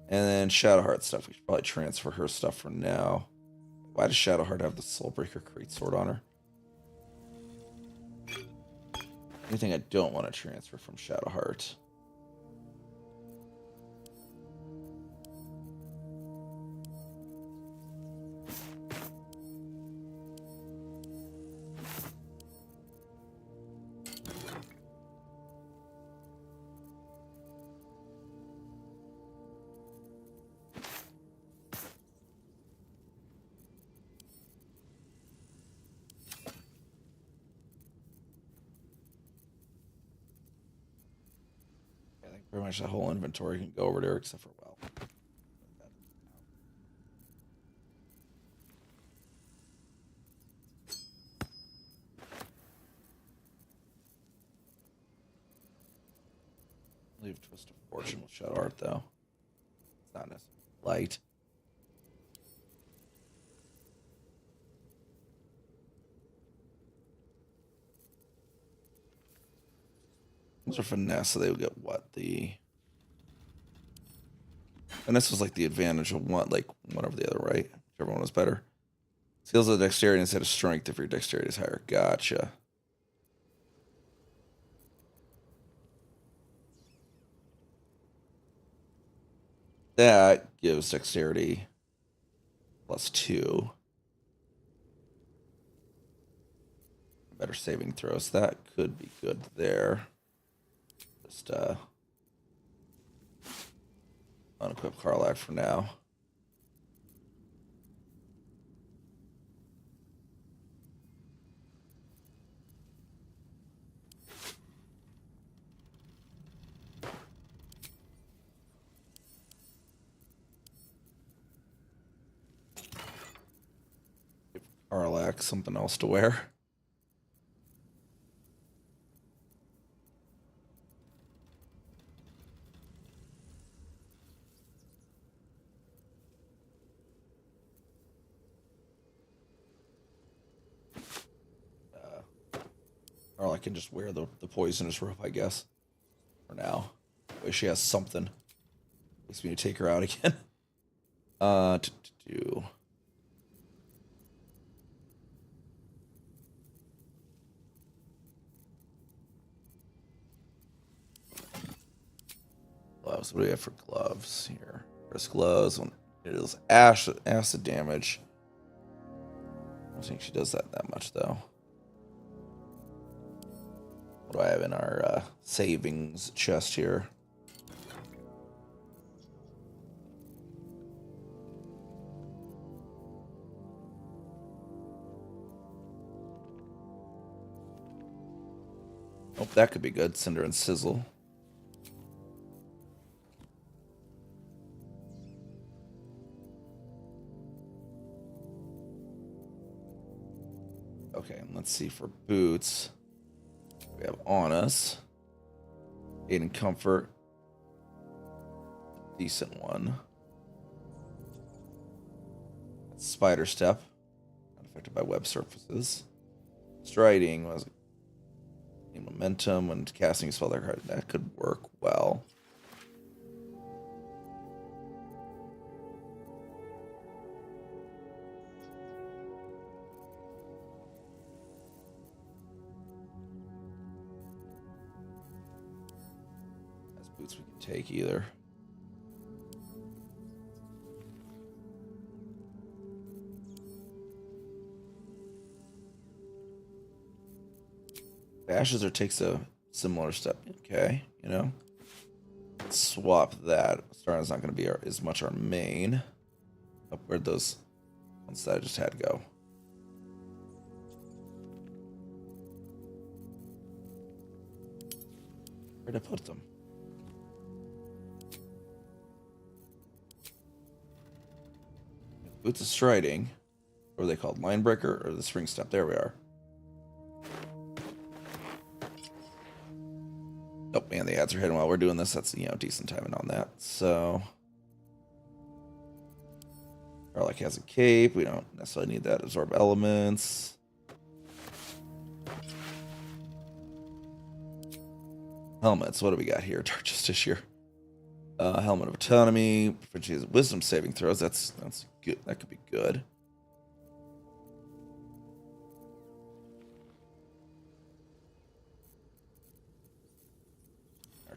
And then Shadowheart stuff, we should probably transfer her stuff for now. Why does Shadowheart have the Soulbreaker Crate Sword on her? Anything I don't want to transfer from Shadowheart? Pretty much that whole inventory can go over there except for well. Leave Twist of Fortune with Shadowheart though. It's not necessarily light. Those are finesse, so they would get what? And this was like the advantage of one, like one over the other, right? Whichever one was better. Skills of dexterity instead of strength if your dexterity is higher. Gotcha. That gives dexterity +2. Better saving throws. That could be good there. Just unequip Karlak for now. back something else to wear. Or I can just wear the poisonous robe, I guess. For now. Wish she has something. Makes me take her out again. To do. Gloves. What do we have for gloves here? First gloves. It is acid damage. I don't think she does that much though. What do I have in our savings chest here? Oh, that could be good. Cinder and Sizzle. Okay, and let's see for boots. We have on us. Aid and Comfort. Decent one. That's Spider Step. Not affected by web surfaces. Striding was momentum when casting a spell that could work well. That's boots we can take either. Bashes or takes a similar step. Okay, you know. Let's swap that. Star's not going to be as much our main. Oh, where'd those ones that I just had go? Where'd I put them? Boots of Striding. What are they called? Line Breaker or the Spring Step? There we are. Oh man, the ads are hitting while we're doing this. That's, you know, decent timing on that. So Garlic has a cape. We don't necessarily need that. Absorb elements. Helmets. What do we got here? Just here. Helmet of Autonomy. Wisdom saving throws. That's good. That could be good.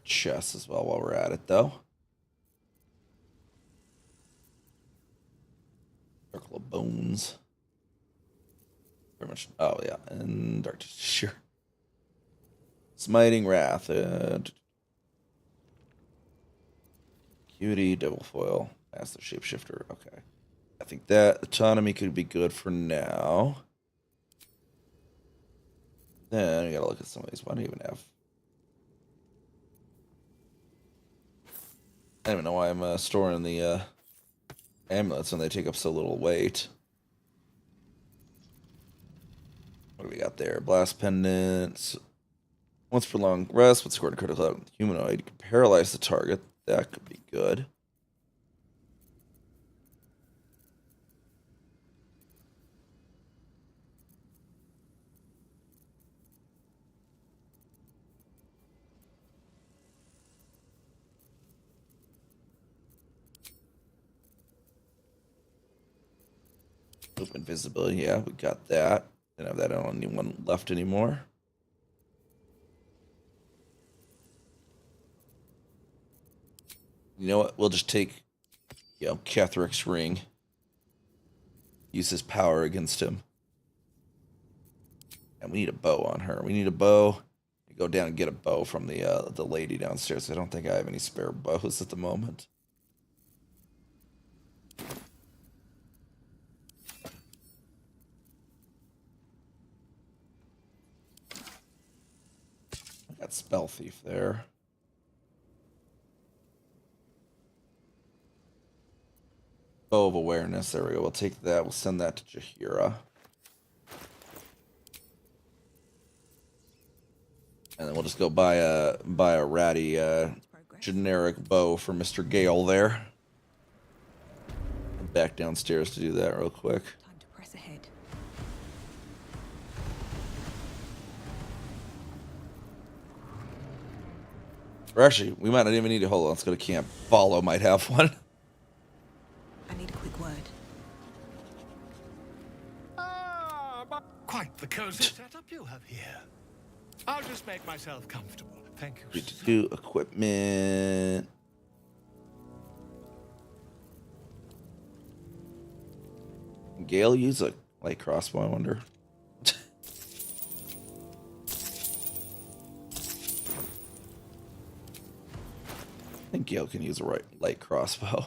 Chest as well while we're at it, though. Circle of Bones. Very much. Oh, yeah. And Dark. Sure. Smiting Wrath. Cutie, Devil Foil. Master Shapeshifter. Okay. I think that Autonomy could be good for now. Then we gotta look at some of these. Why do you even have? I don't even know why I'm storing the amulets when they take up so little weight. What do we got there? Blast Pendant. Once per long rest, with scored a critical humanoid, you can paralyze the target. That could be good. Invisibility, yeah, we got that. Didn't have that on anyone left anymore. You know what? We'll just take, you know, Kethric's ring. Use his power against him. And we need a bow on her. We need a bow. We go down and get a bow from the lady downstairs. I don't think I have any spare bows at the moment. Got Spell Thief there. Bow of Awareness. There we go. We'll take that. We'll send that to Jaheira. And then we'll just go buy a ratty generic bow for Mr. Gale there. Back downstairs to do that real quick. Time to press ahead. Or actually, we might not even need to hold on. Let's go to camp. Follow might have one. I need a quick word. Quite the cozy setup you have here. I'll just make myself comfortable. Thank you. Need to do equipment. Gale use a light crossbow, I wonder. I think Gale can use a light crossbow.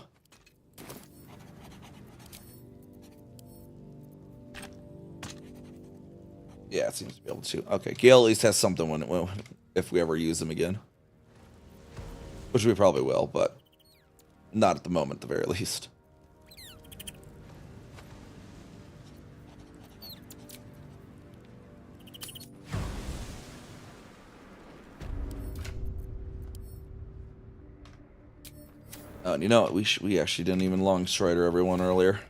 Yeah, it seems to be able to. Okay, Gale at least has something when if we ever use them again. Which we probably will, but not at the moment, at the very least. Oh, and you know what? We actually didn't even long strider everyone earlier.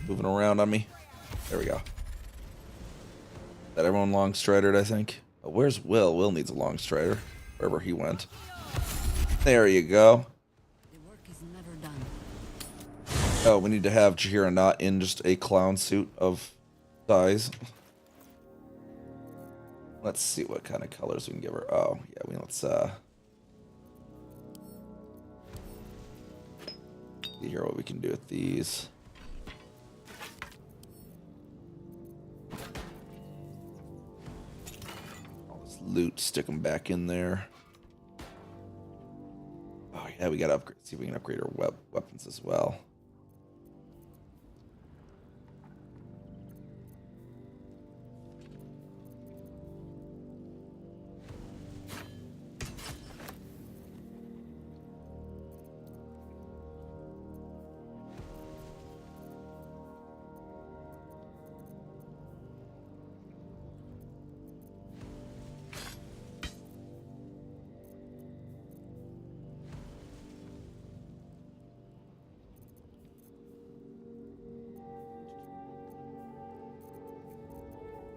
Moving around on me. There we go. That everyone long stridered, I think. Oh, where's Will? Will needs a long strider. Wherever he went. There you go. The work is never done. Oh, we need to have Jaheira not in just a clown suit of size. Let's see what kind of colors we can give her. Oh, yeah, let's see here what we can do with these. Loot, stick them back in there. Oh yeah, we gotta upgrade. See if we can upgrade our weapons as well.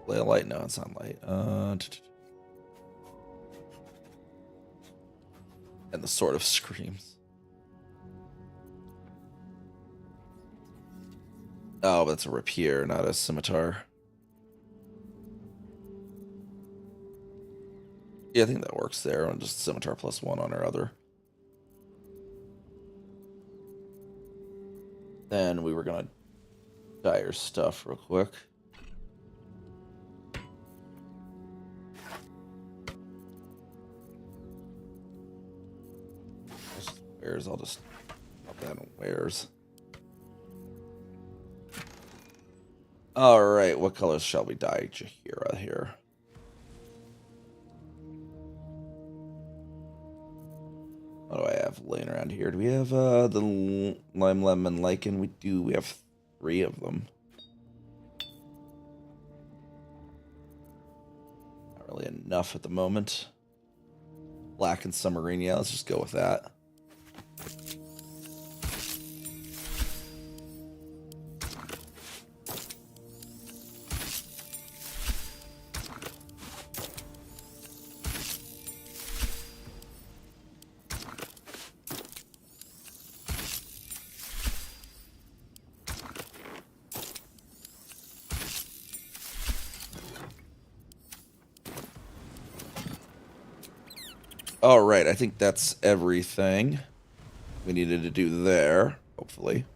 Play a light? No, it's not light. And the sword of screams. Oh, that's a rapier, not a scimitar. Yeah, I think that works there. On just scimitar +1 on our other. Then we were gonna dye our stuff real quick. Wares, I'll just pop that on wares. Alright, what colors shall we dye Jaheira here? What do I have laying around here? Do we have the lime lemon lichen? We do. We have 3 of them. Not really enough at the moment. Black and submarine, yeah, let's just go with that. All right, I think that's everything we needed to do there, hopefully.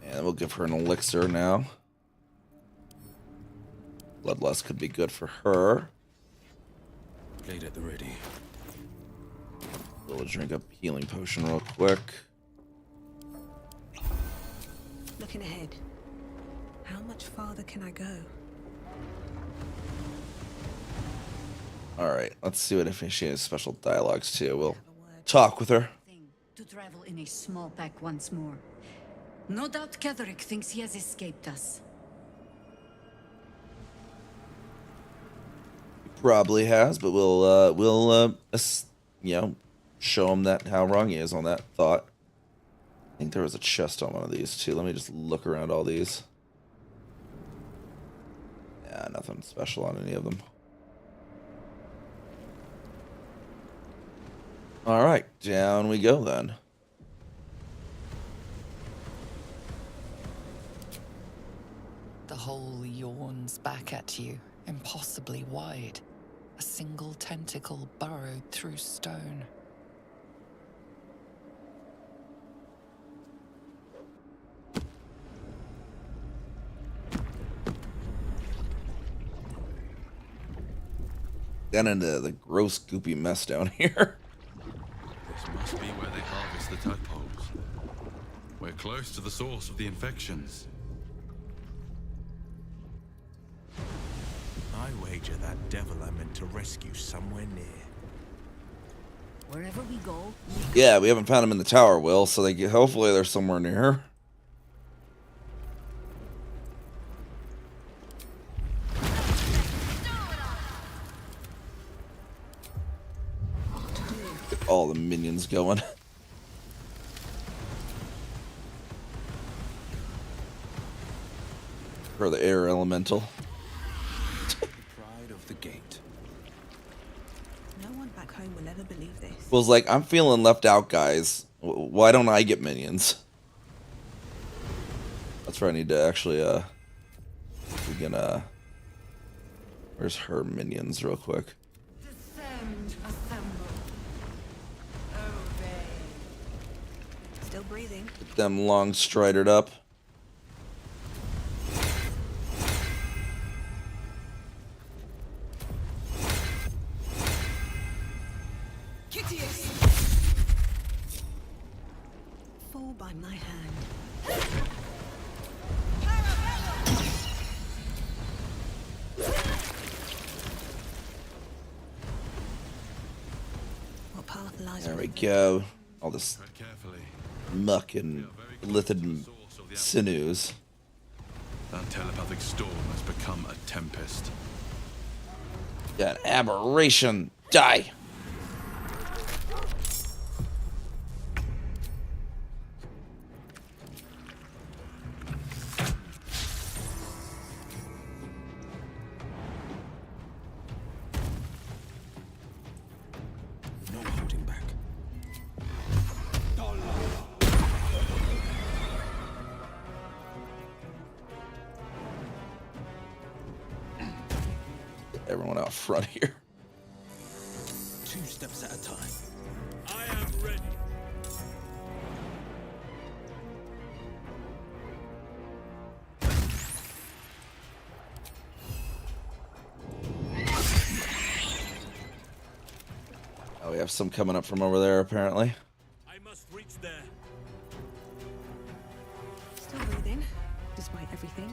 And we'll we'll give her an elixir now. Bloodlust could be good for her. Blade at the ready. We'll drink a healing potion real quick. Looking ahead. How much farther can I go? Alright, let's see what if she has special dialogues too. We'll talk with her. To travel in a small pack once more. No doubt Ketherick thinks he has escaped us. Probably has, but we'll you know, show him that how wrong he is on that thought. I think there was a chest on one of these too. Let me just look around all these. Yeah, nothing special on any of them. Alright, down we go then. The hole yawns back at you, impossibly wide. A single tentacle burrowed through stone. Down into the gross goopy mess down here. This must be where they harvest the tadpoles. We're close to the source of the infections. I wager that devil I meant to rescue somewhere near. Wherever we go, Yeah, we haven't found him in the tower, Will, so hopefully they're somewhere near. Get all the minions going. For the air elemental. Pride of the gate. No one back home will ever believe this. Was like, I'm feeling left out, guys. Why don't I get minions? That's where I need to actually, we can, where's her minions real quick? descend, assemble. Obey. Still breathing. Get them long stridered up. Kitius! Fall by my hand. What path lies There we with go. All this muck and lithid sinews. That telepathic storm has become a tempest. Got aberration. Die. No holding back. Everyone out front here. 2 steps at a time. I am ready. Oh, we have some coming up from over there, apparently. I must reach there. Still breathing, despite everything.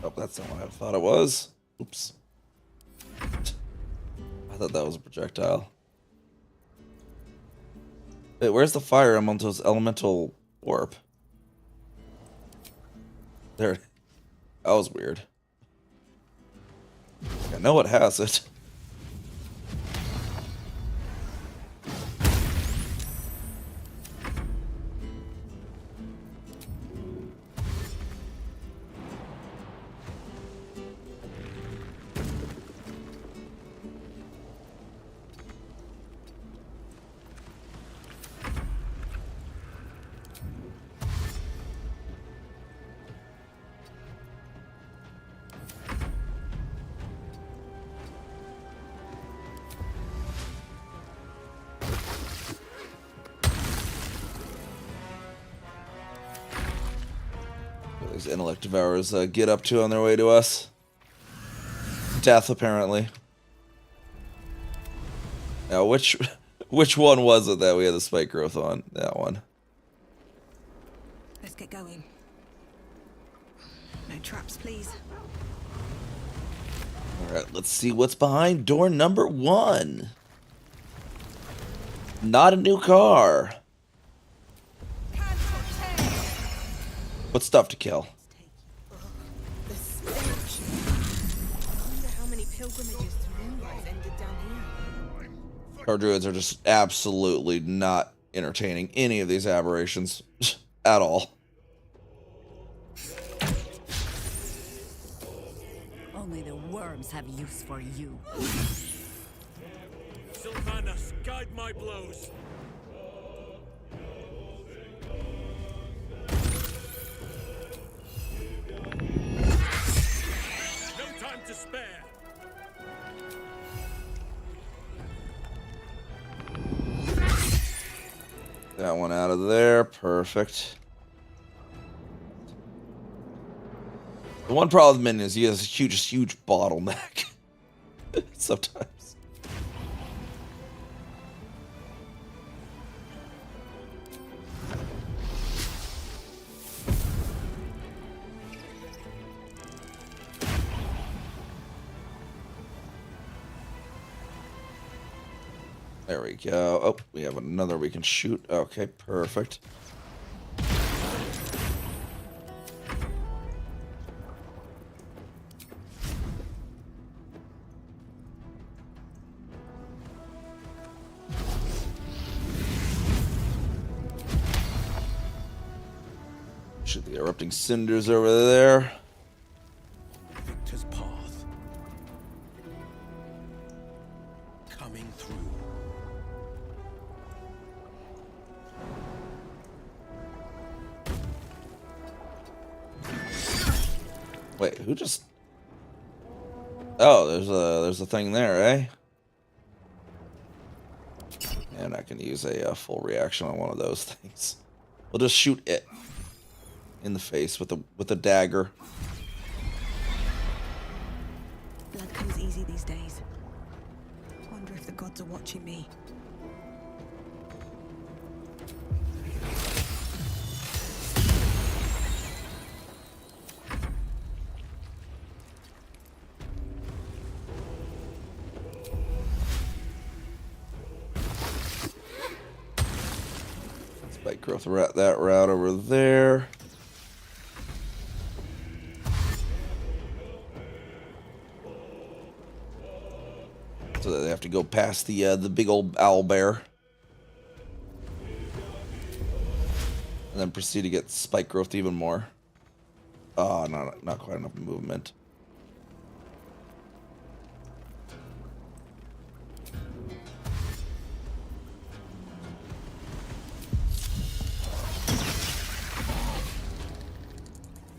Oh, that's not what I thought it was. Oops. I thought that was a projectile. Wait, where's the fire elemental orb? There. That was weird. I know it has it. intellect devourers get up to on their way to us? Death, apparently. Now, which one was it that we had the spike growth on? That one. Let's get going. No traps, please. Alright, let's see what's behind door number 1. Not a new car. But stuff to kill. Our druids are just absolutely not entertaining any of these aberrations at all. Only the worms have use for you. Sylvanas, guide my blows. No time to spare. That one out of there. Perfect. The one problem with Min is he has a huge bottleneck. Sometimes. There we go. Oh, we have another we can shoot. Okay, perfect. Shoot the erupting cinders over there. Victor's path. Coming through. Wait, who just... Oh, there's a thing there, eh? And I can use a full reaction on one of those things. We'll just shoot it in the face with a dagger. Blood comes easy these days. Wonder if the gods are watching me. Spike growth that route over there. So that they have to go past the big old owl bear. And then proceed to get spike growth even more. Oh, not quite enough movement.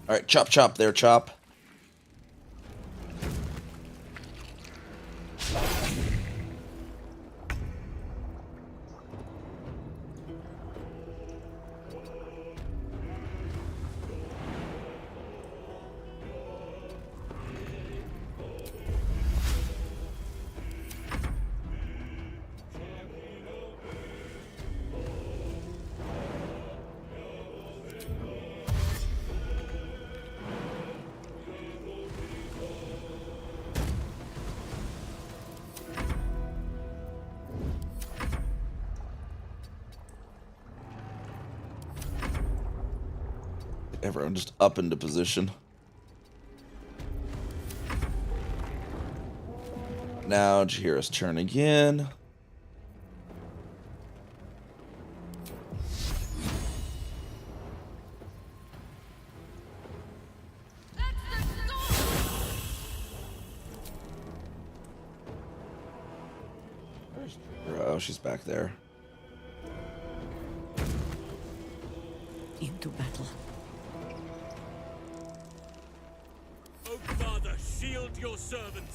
Alright, chop there, chop. Everyone just up into position. Now Jaheira's turn again. Oh, she's back there. Into battle. Oh, Father, shield your servant.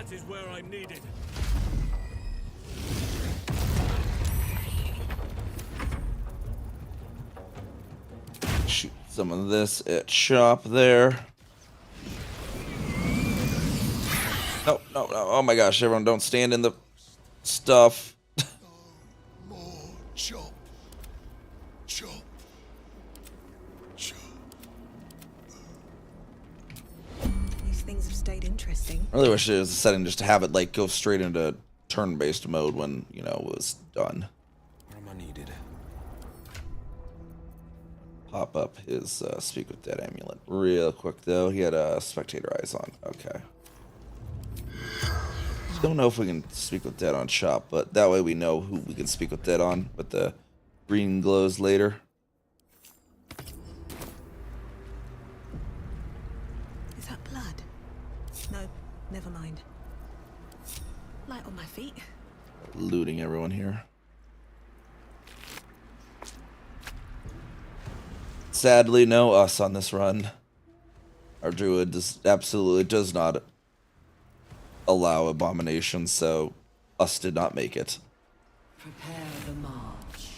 That is where I'm needed. Shoot some of this at shop there. No, no, no. Oh my gosh, everyone don't stand in the stuff. Chop. Chop. Chop. These things have stayed interesting. I really wish there was a setting just to have it like go straight into turn-based mode when, you know, it was done. Where am I needed? Pop up his Speak with Dead amulet real quick though. He had spectator eyes on. Okay. Don't know if we can speak with Dead on shop, but that way we know who we can speak with Dead on with the green glows later. Is that blood? No, never mind. Light on my feet. Looting everyone here. Sadly, no us on this run. Our druid absolutely does not allow abominations, so us did not make it. Prepare the march,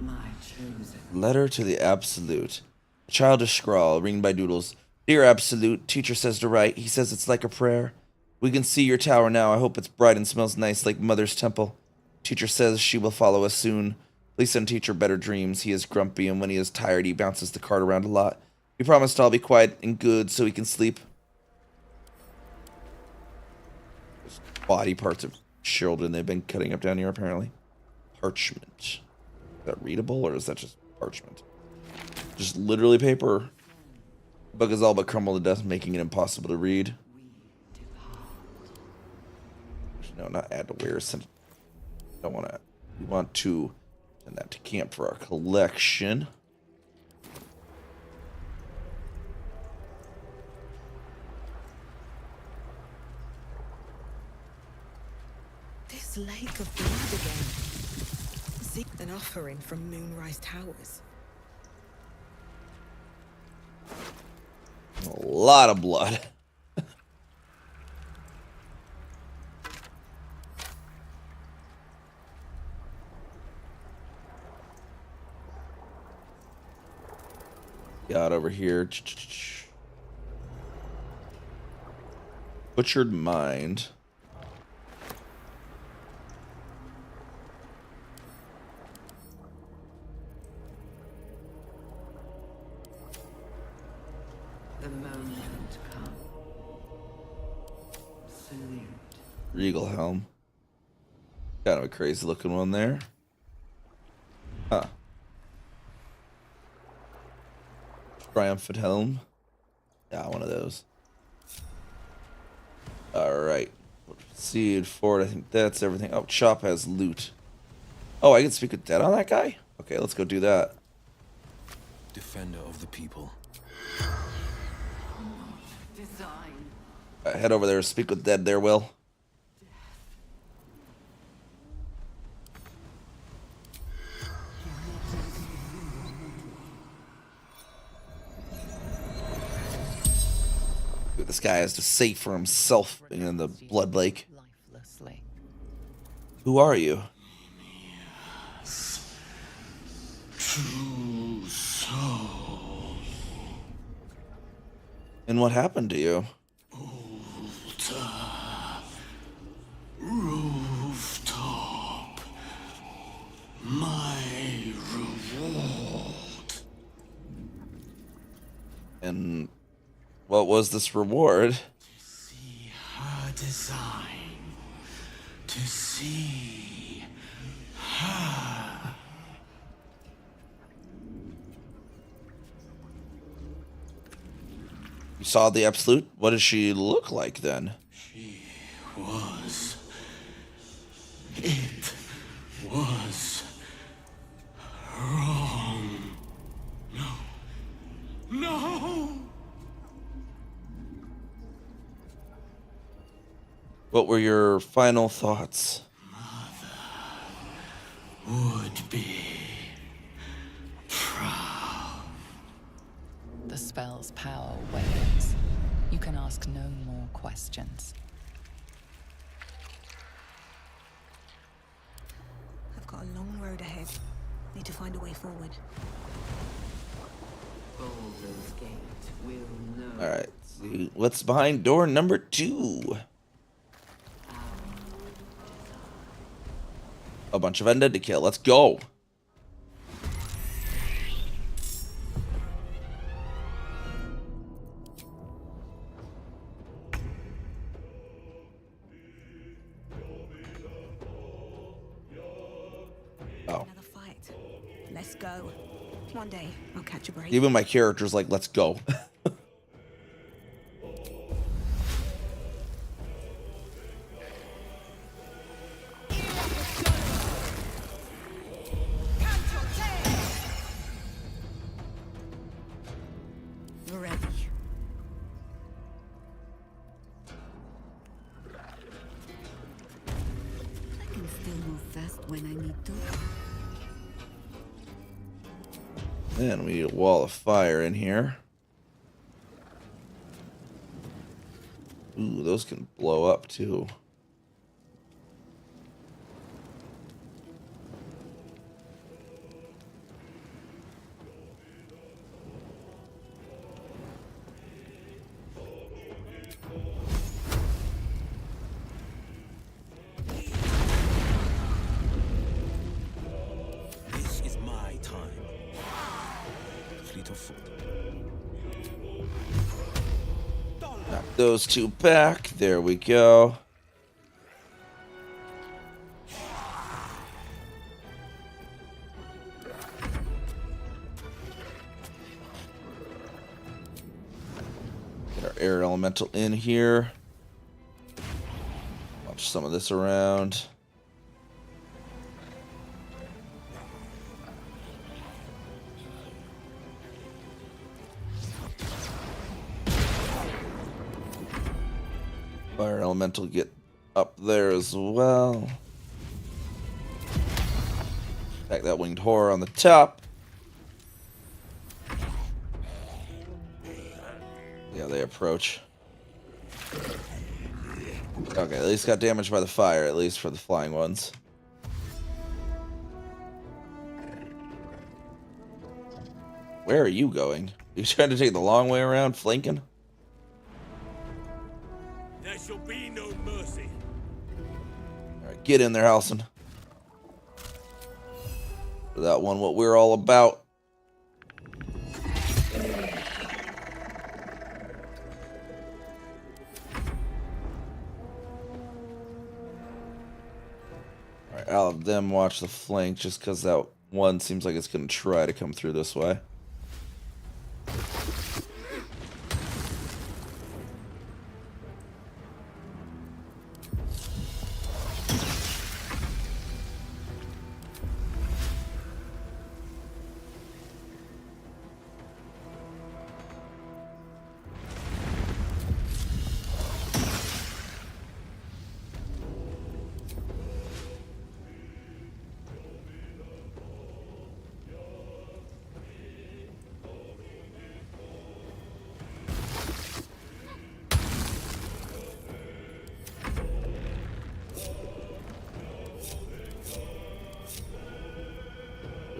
my chosen. Letter to the Absolute. A childish scrawl, written by Doodles. Dear Absolute, teacher says to write. He says it's like a prayer. We can see your tower now. I hope it's bright and smells nice like Mother's temple. Teacher says she will follow us soon. Please send teacher better dreams. He is grumpy, and when he is tired, he bounces the cart around a lot. He promised I'll be quiet and good so he can sleep. Body parts of children they've been cutting up down here, apparently. Parchment. Is that readable, or is that just parchment? Just literally paper. Book is all but crumbled to death, making it impossible to read. No, not add to where. Don't want to. We want to send that to camp for our collection. This lake of blood again. See, an offering from Moonrise Towers. A lot of blood. Got over here. Butchered Mind. The moment come. Salute. Regal Helm. Kind of a crazy looking one there. Huh. Triumphant Helm. Yeah, one of those. Alright. Proceed forward. I think that's everything. Oh, Chop has loot. Oh, I can speak with Dead on that guy? Okay, let's go do that. Defender of the people. Design. Head over there, speak with Dead there, Will. This guy has to save for himself in the Blood Lake. Lifelessly. Who are you? True soul. And what happened to you? Altar. Rooftop. My reward. And what was this reward? To see her design. To see her. You saw the Absolute? What does she look like then? She was. It was wrong. No. No! What were your final thoughts? Would be proud. The spell's power wanes. You can ask no more questions. Need to find a way forward. Alright, see what's behind door number 2. A bunch of undead to kill. Let's go. Oh. Another fight. Let's go. One day, I'll catch a break. Even my character's like, let's go. Ready. I can still move fast when I need to. And we need a wall of fire in here. Ooh, those can blow up too. This is my time. Fleet of foot. Knock those 2 back. There we go. Get our air elemental in here. Launch some of this around. Fire elemental get up there as well. Attack that winged horror on the top. Yeah, they approach. Okay, at least got damaged by the fire, at least for the flying ones. Where are you going? You trying to take the long way around, flanking? There shall be no mercy. Alright, get in there, Halson. For that one, what we're all about. Alright, I'll have them watch the flank just because that one seems like it's going to try to come through this way.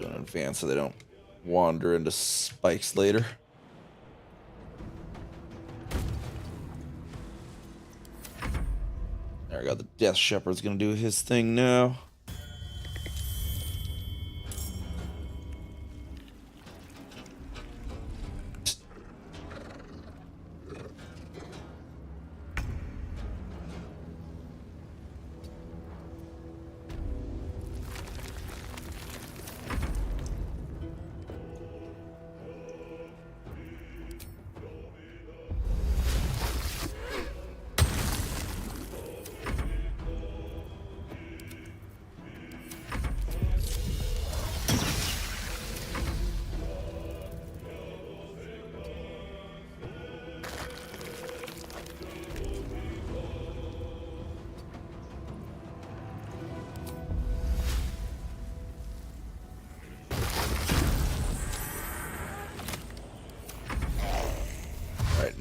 Doing it in advance so they don't wander into spikes later. There we go. The Death Shepherd's gonna do his thing now.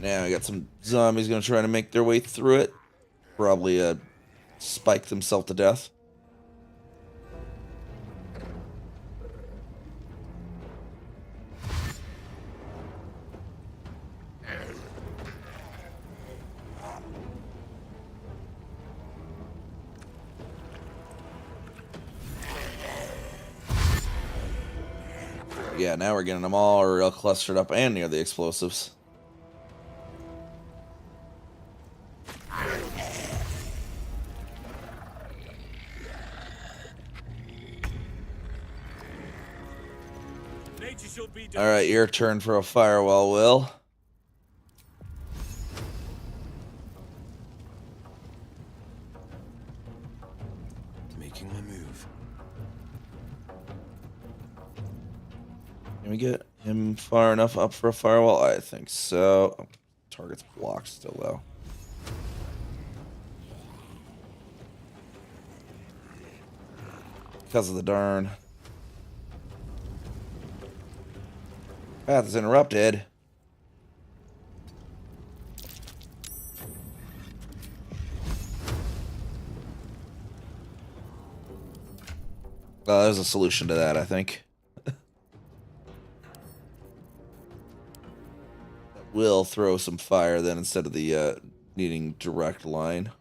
Now I got some zombies gonna try to make their way through it. Probably spike themselves to death. Yeah, now we're getting them all real clustered up and near the explosives. Alright, your turn for a firewall, Will. Making my move. Can we get him far enough up for a firewall? I think so. Oh, target's blocked still, though. Because of the darn. Path is interrupted. There's a solution to that, I think. Will throw some fire then instead of the needing direct line.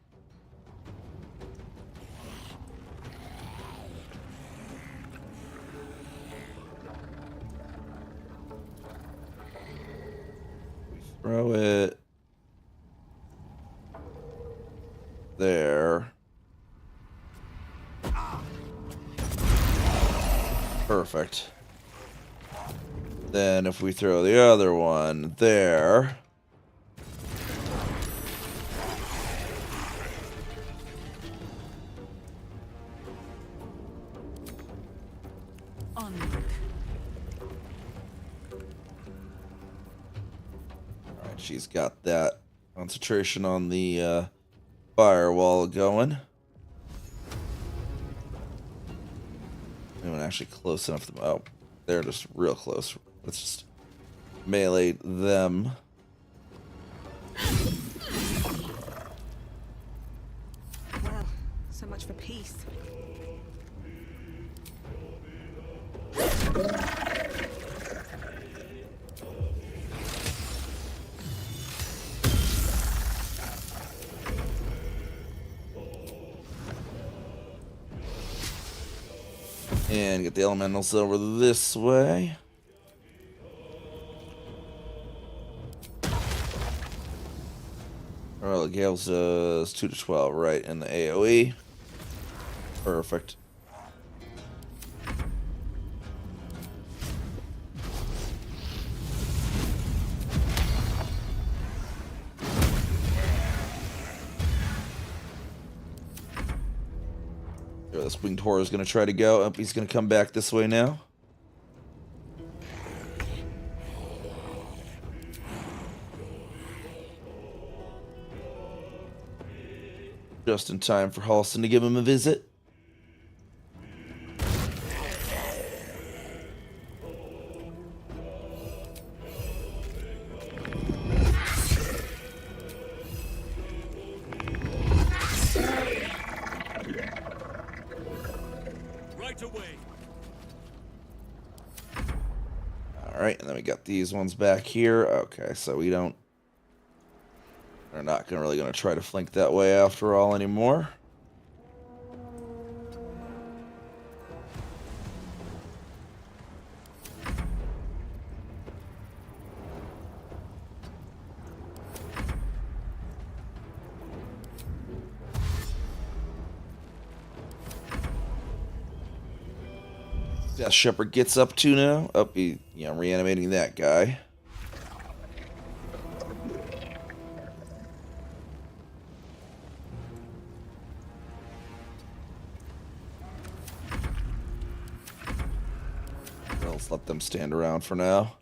Throw it there. Perfect. Then if we throw the other one there. Alright, she's got that concentration on the firewall going. Anyone actually close enough to... Oh, they're just real close. Let's just melee them. Well, so much for peace. And get the elementals over this way. Oh, the Gales does 2 to 12, right, in the AoE. Perfect. This winged horror is going to try to go up. He's going to come back this way now. Just in time for Halston to give him a visit. Alright, and then we got these ones back here. Okay, so we don't... They're not really going to try to flank that way after all anymore. Death Shepherd gets up to now. Up, reanimating that guy. Let's let them stand around for now.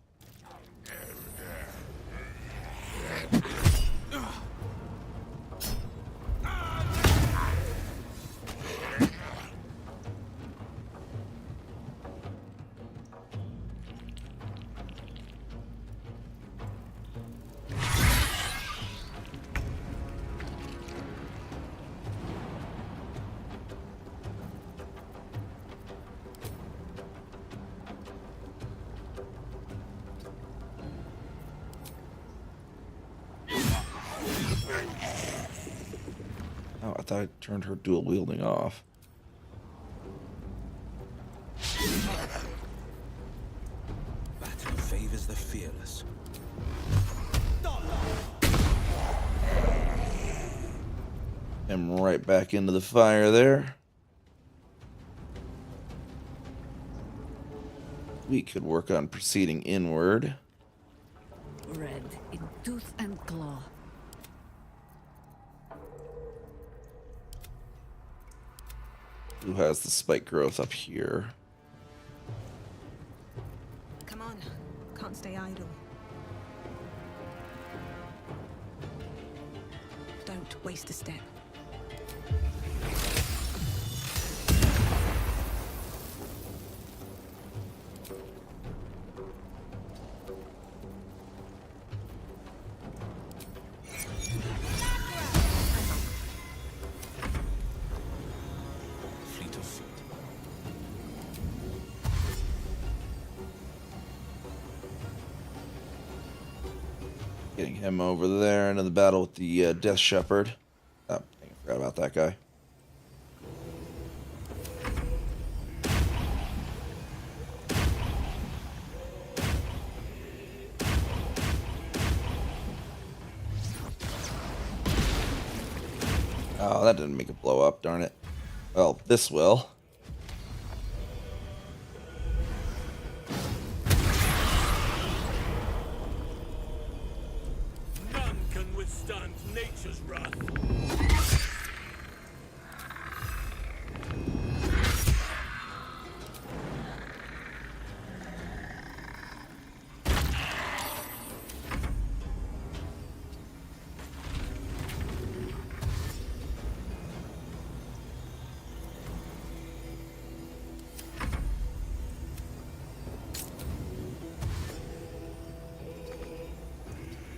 Oh, I thought I turned her dual wielding off. favors the fearless. Him right back into the fire there. We could work on proceeding inward. Red in tooth and claw. Who has the spike growth up here? Come on. Can't stay idle. Don't waste a step. Fleet of foot. Getting him over there into the battle with the Death Shepherd. Oh, dang, I forgot about that guy. Oh, that didn't make it blow up, darn it. Well, this will. None can withstand nature's wrath.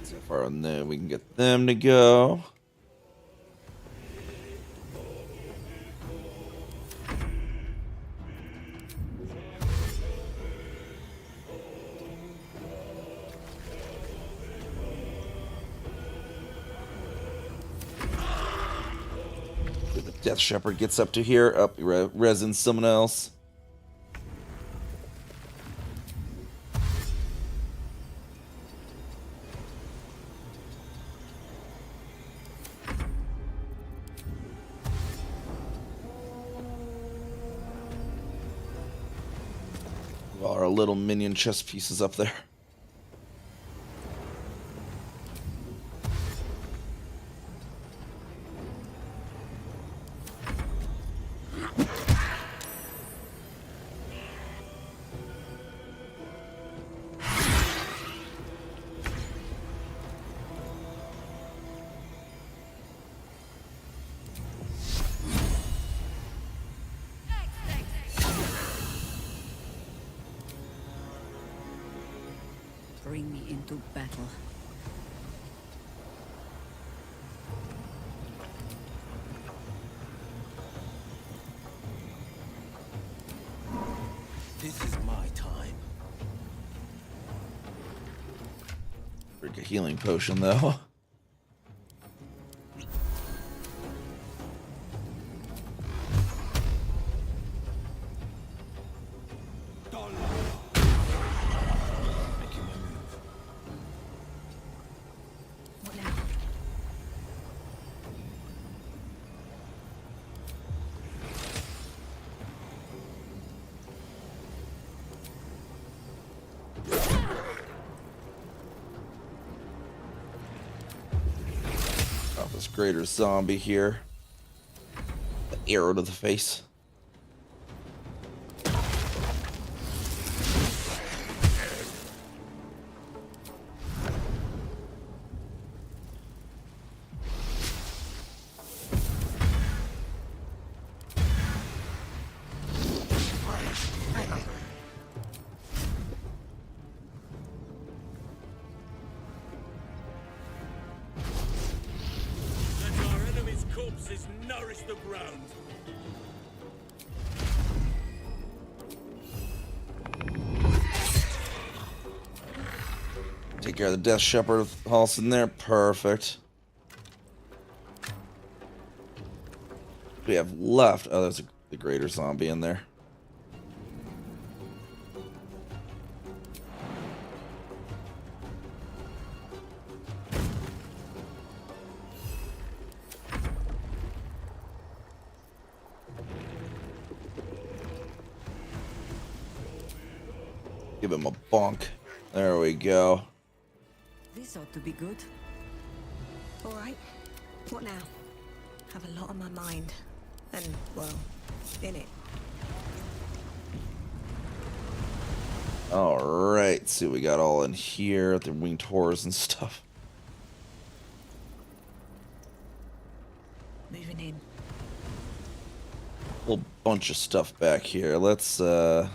So far on there, we can get them to go. The Death Shepherd gets up to here. Up, resin someone else. Our little minion chess pieces up there. Bring me into battle. This is my time. Drink a healing potion, though. This greater zombie here. The arrow to the face. Corpses nourish the ground. Take care of the Death Shepherd with Halston there. Perfect. What do we have left? Oh, there's the greater zombie in there. Give him a bonk. There we go. This ought to be good. All right. What now? Have a lot on my mind. And, well, in it. Alright, see what we got all in here. The winged horrors and stuff. Moving in. Whole bunch of stuff back here. Let's leave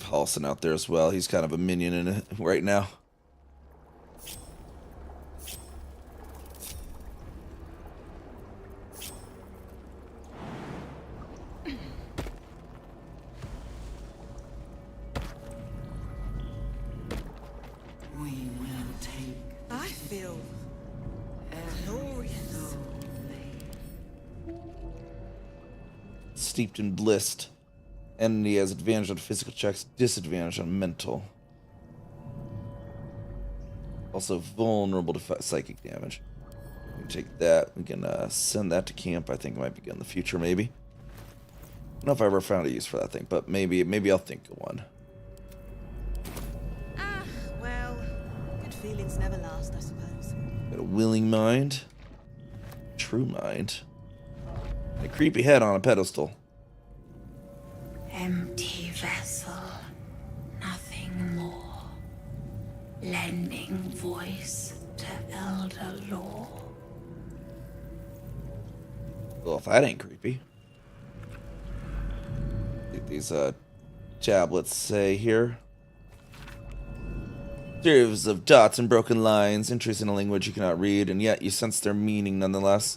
Halson out there as well. He's kind of a minion in it right now. We will take. I feel glorious. Steeped in bliss. Enemy has advantage on physical checks, disadvantage on mental. Also vulnerable to psychic damage. We can take that. We can send that to camp. I think it might be good in the future, maybe. I don't know if I ever found a use for that thing, but maybe I'll think of one. Ah, well, good feelings never last, I suppose. Got a willing mind, true mind, and a creepy head on a pedestal. Empty vessel, nothing more. Lending voice to elder law. Well, if that ain't creepy. What these tablets say here. Series of dots and broken lines, entries in a language you cannot read, and yet you sense their meaning nonetheless.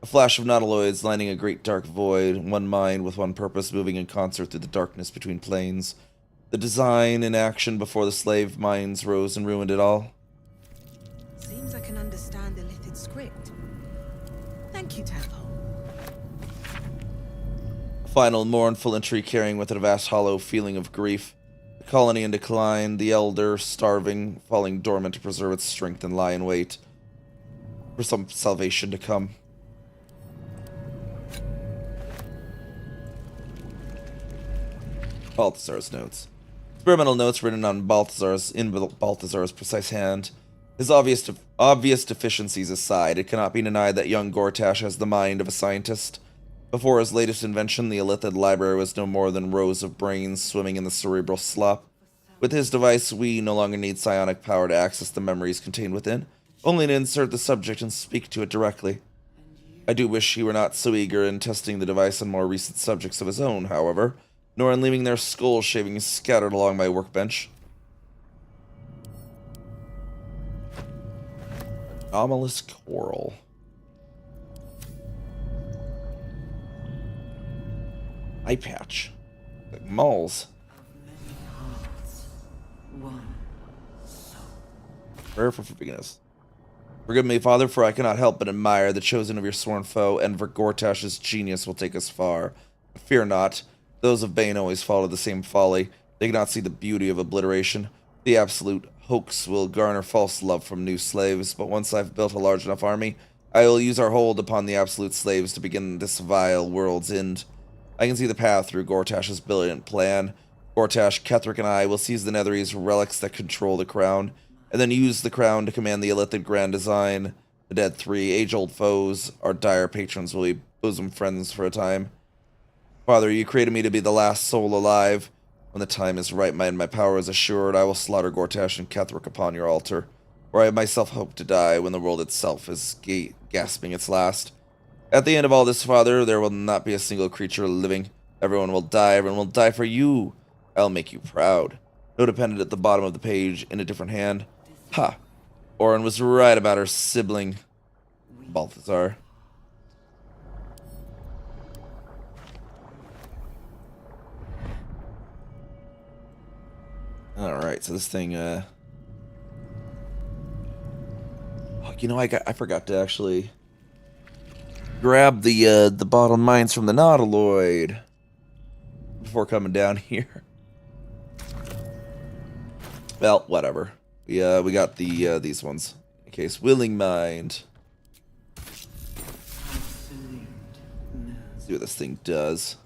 A flash of nautiloids lining a great dark void, one mind with one purpose moving in concert through the darkness between planes. The design in action before the slave minds rose and ruined it all. Seems I can understand the Lithid script. Thank you, Tadpole. A final mournful entry carrying with it a vast hollow feeling of grief. The colony in decline, the elder starving, falling dormant to preserve its strength and lie in wait for some salvation to come. Balthazar's notes. Experimental notes written on Balthazar's precise hand. His obvious deficiencies aside, it cannot be denied that young Gortash has the mind of a scientist. Before his latest invention, the Illithid library was no more than rows of brains swimming in the cerebral slop. With his device, we no longer need psionic power to access the memories contained within, only to insert the subject and speak to it directly. I do wish he were not so eager in testing the device on more recent subjects of his own, however, nor in leaving their skull shavings scattered along my workbench. Anomalous coral. Eye patch. Like malls. Prayer for forgiveness. Forgive me, Father, for I cannot help but admire the chosen of your sworn foe, and for Gortash's genius will take us far. Fear not. Those of Bane always follow the same folly. They cannot see the beauty of obliteration. The absolute hoax will garner false love from new slaves, but once I've built a large enough army, I will use our hold upon the absolute slaves to begin this vile world's end. I can see the path through Gortash's brilliant plan. Gortash, Ketheric, and I will seize the Netherese relics that control the crown, and then use the crown to command the Illithid grand design. The dead three, age-old foes, our dire patrons will be bosom friends for a time. Father, you created me to be the last soul alive. When the time is right and my power is assured, I will slaughter Gortash and Ketheric upon your altar, where I myself hope to die when the world itself is gasping its last. At the end of all this, Father, there will not be a single creature living. Everyone will die for you. I'll make you proud. Note appended at the bottom of the page in a different hand. Ha! Orin was right about her sibling, Balthazar. Alright, so this thing, oh, you know, I forgot to actually grab the bottle mines from the Nautiloid before coming down here. Well, whatever. We got the these ones. In case willing mind. See what this thing does.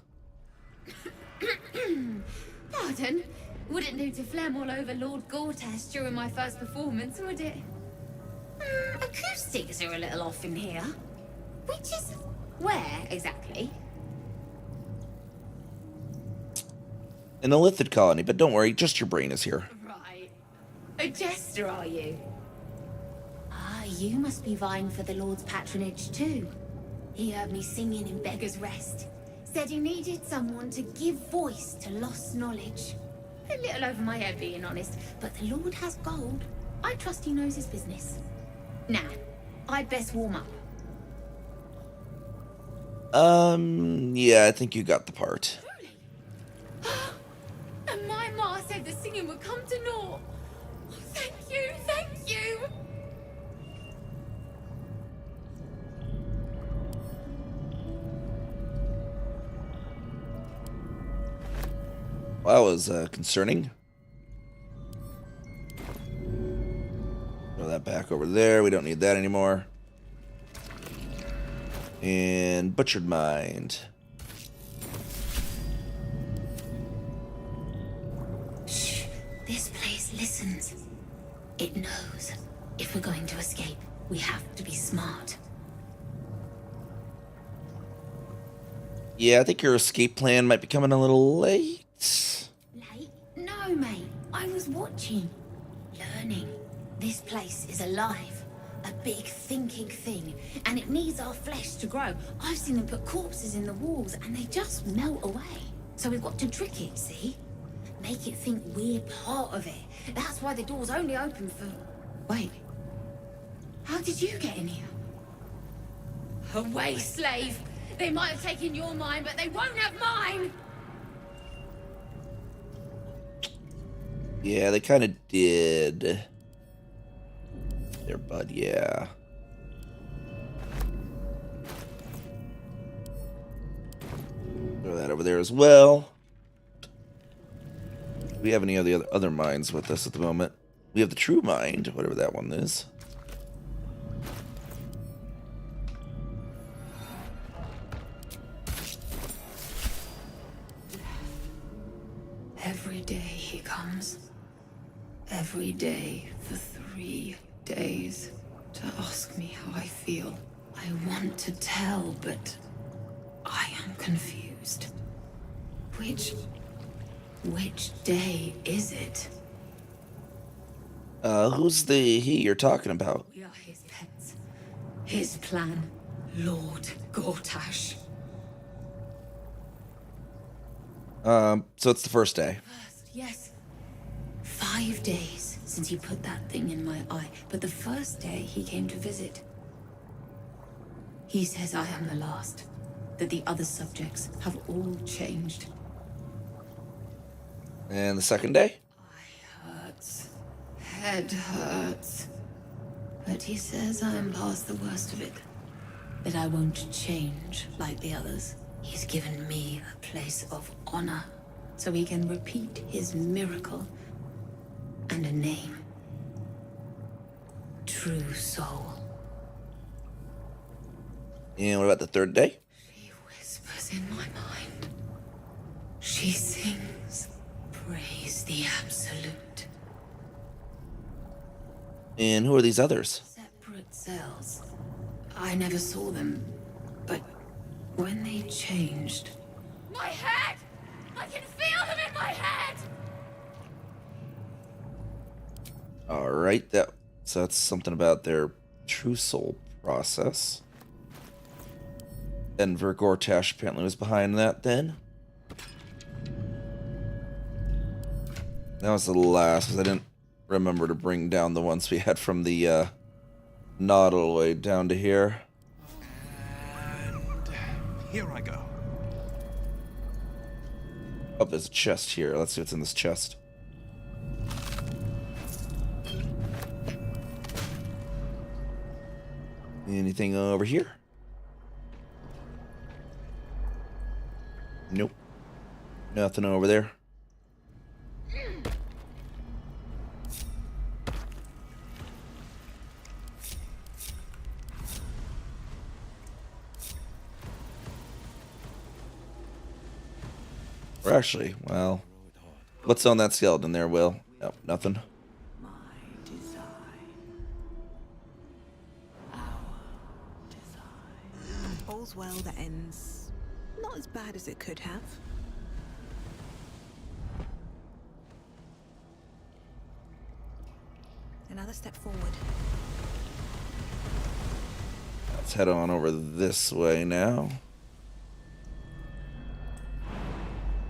Pardon? Wouldn't do to phlegm all over Lord Gortash during my first performance, would it? Acoustics are a little off in here. Which is where, exactly? In the Lithid colony, but don't worry, just your brain is here. Right. A jester, are you? Ah, you must be vying for the Lord's patronage too. He heard me singing in Beggar's Rest. Said he needed someone to give voice to lost knowledge. A little over my head, being honest, but the Lord has gold. I trust he knows his business. Now, I'd best warm up. Yeah, I think you got the part. And my ma said the singing would come to naught. Oh, thank you, thank you. Well, that was concerning. Throw that back over there. We don't need that anymore. And Butchered Mind. Shh. This place listens. It knows. If we're going to escape, we have to be smart. Yeah, I think your escape plan might be coming a little late. Late? No, mate. I was watching. Learning. This place is alive. A big thinking thing. And it needs our flesh to grow. I've seen them put corpses in the walls and they just melt away. So we've got to trick it, see? Make it think we're part of it. That's why the door's only open for... Wait. How did you get in here? Away, slave! They might have taken your mind, but they won't have mine! Yeah, they kind of did. There, bud, yeah. Throw that over there as well. Do we have any other minds with us at the moment? We have the True Mind, whatever that one is. Every day he comes. Every day for 3 days to ask me how I feel. I want to tell, but I am confused. Which day is it? Who's the he you're talking about? We are his pets. His plan, Lord Gortash. So it's the first day. Yes. 5 days since he put that thing in my eye, but the first day he came to visit. He says I am the last, that the other subjects have all changed. And the second day? Hurts. Head hurts. But he says I am past the worst of it. That I won't change like the others. He's given me a place of honor, so he can repeat his miracle. And a name. True Soul. And what about the third day? She whispers in my mind. She sings. Praise the Absolute. And who are these others? Separate cells. I never saw them, but when they changed... My head! I can feel them in my head! Alright, so that's something about their True Soul process. Enver Gortash apparently was behind that then. That was the last, because I didn't remember to bring down the ones we had from the Nod all the way down to here. And here I go. Oh, there's a chest here. Let's see what's in this chest. Anything over here? Nope. Nothing over there. Or actually, well, what's on that skeleton there, Will? Nope, nothing. All's well that ends not as bad as it could have. Another step forward. Let's head on over this way now.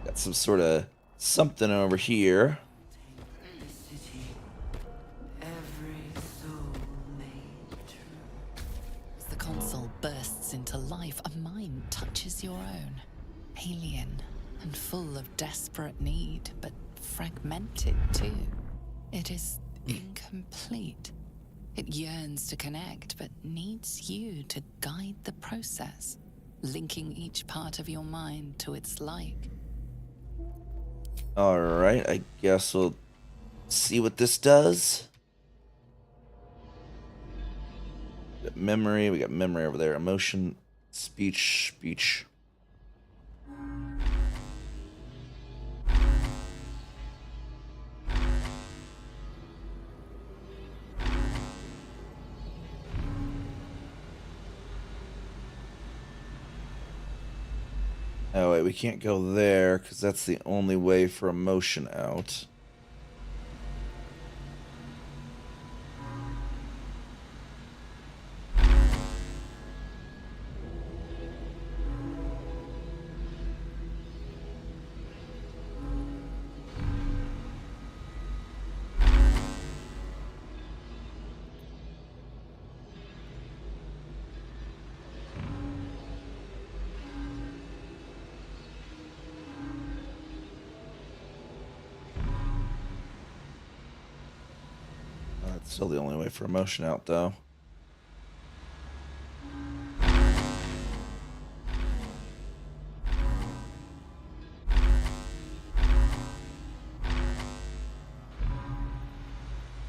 Got some sort of something over here. As the console bursts into life, a mind touches your own. Alien and full of desperate need, but fragmented too. It is incomplete. It yearns to connect, but needs you to guide the process, linking each part of your mind to its like. Alright, I guess we'll see what this does. We got memory over there. Emotion, speech. Oh wait, we can't go there because that's the only way for emotion out. That's still the only way for emotion out, though.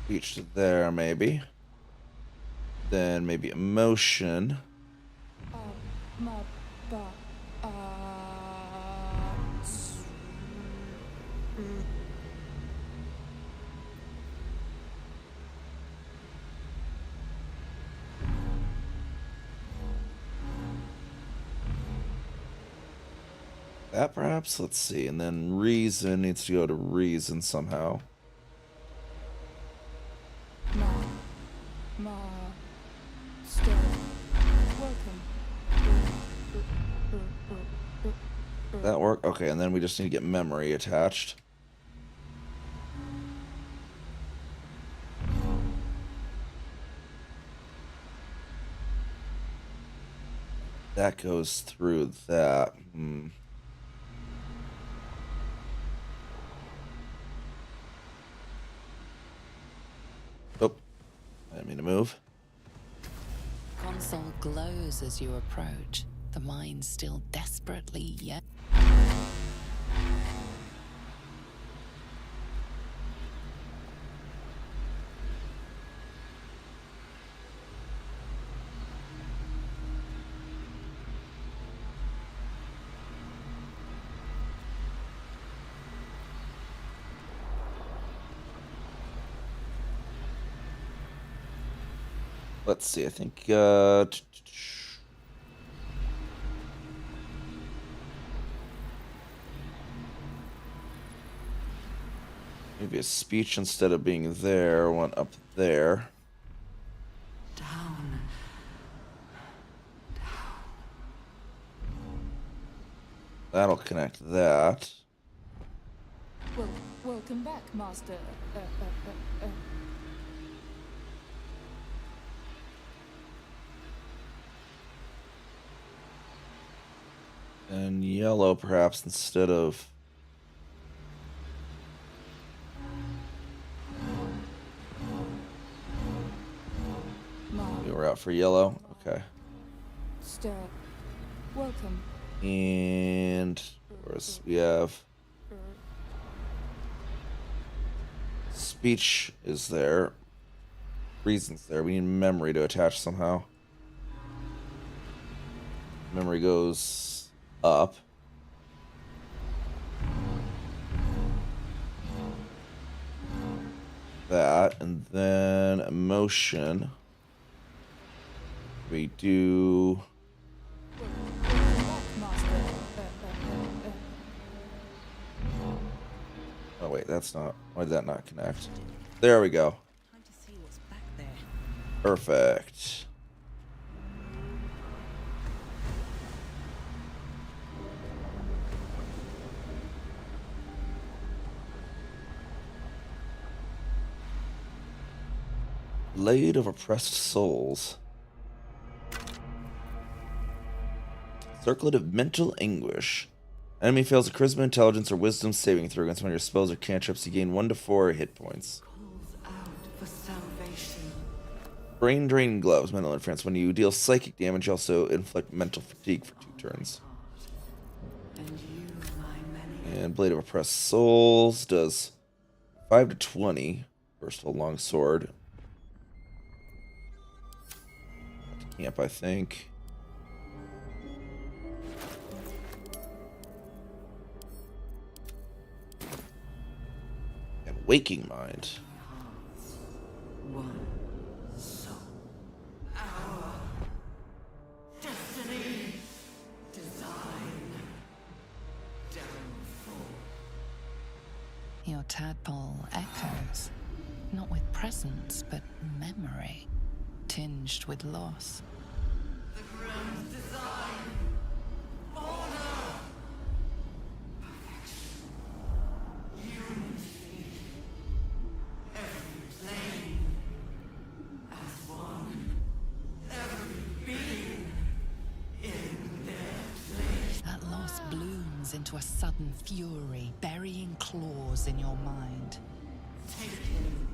Reach to there, maybe. Then maybe emotion. That perhaps? Let's see. And then reason needs to go to reason somehow. That work? Okay, and then we just need to get memory attached. That goes through that. Oh, I didn't mean to move. Console glows as you approach, the mind still desperately yet. Let's see, I think, maybe a speech instead of being there, one up there. Down. That'll connect that. Well, welcome back, Master. And yellow, perhaps, instead of... We were out for yellow. Okay. Welcome. And... Of course, we have... Speech is there. Reason's there. We need memory to attach somehow. Memory goes... up. that, and then emotion. We do. Oh wait, that's not. Why did that not connect? There we go. Time to see what's back there. Perfect. Blade of Oppressed Souls. Circlet of Mental Anguish. Enemy fails a Charisma, Intelligence, or Wisdom saving throw against one of your spells or cantrips. You gain 1 to 4 hit points. For salvation. Brain Drain Gloves. Mental Interference. When you deal psychic damage, you also inflict mental fatigue for 2 turns. And Blade of Oppressed Souls does 5 to 20. Versatile Longsword. Camp, I think. And Waking Mind. One soul. Our destiny. Design. Downfall. Your tadpole echoes, not with presence, but memory, tinged with loss. The grand design. Order. Perfection. Unity. Every plane. As one. Every being. In their place. That loss blooms into a sudden fury, burying claws in your mind. Taken.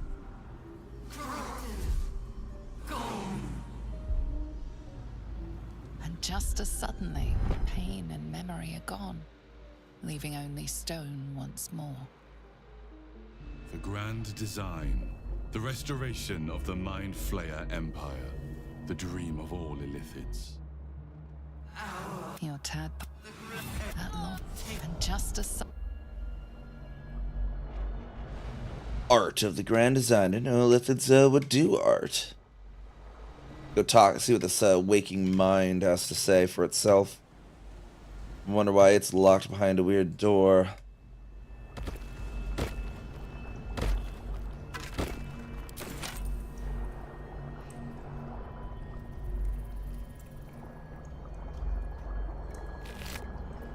Corrupted. Gone. And just as suddenly, pain and memory are gone, leaving only stone once more. The grand design. The restoration of the Mind Flayer Empire. The dream of all Illithids. Your tadpole. That loss. And just as Art of the Grand Design. I didn't know Illithids would do art. Go talk, see what this Waking Mind has to say for itself. I wonder why it's locked behind a weird door.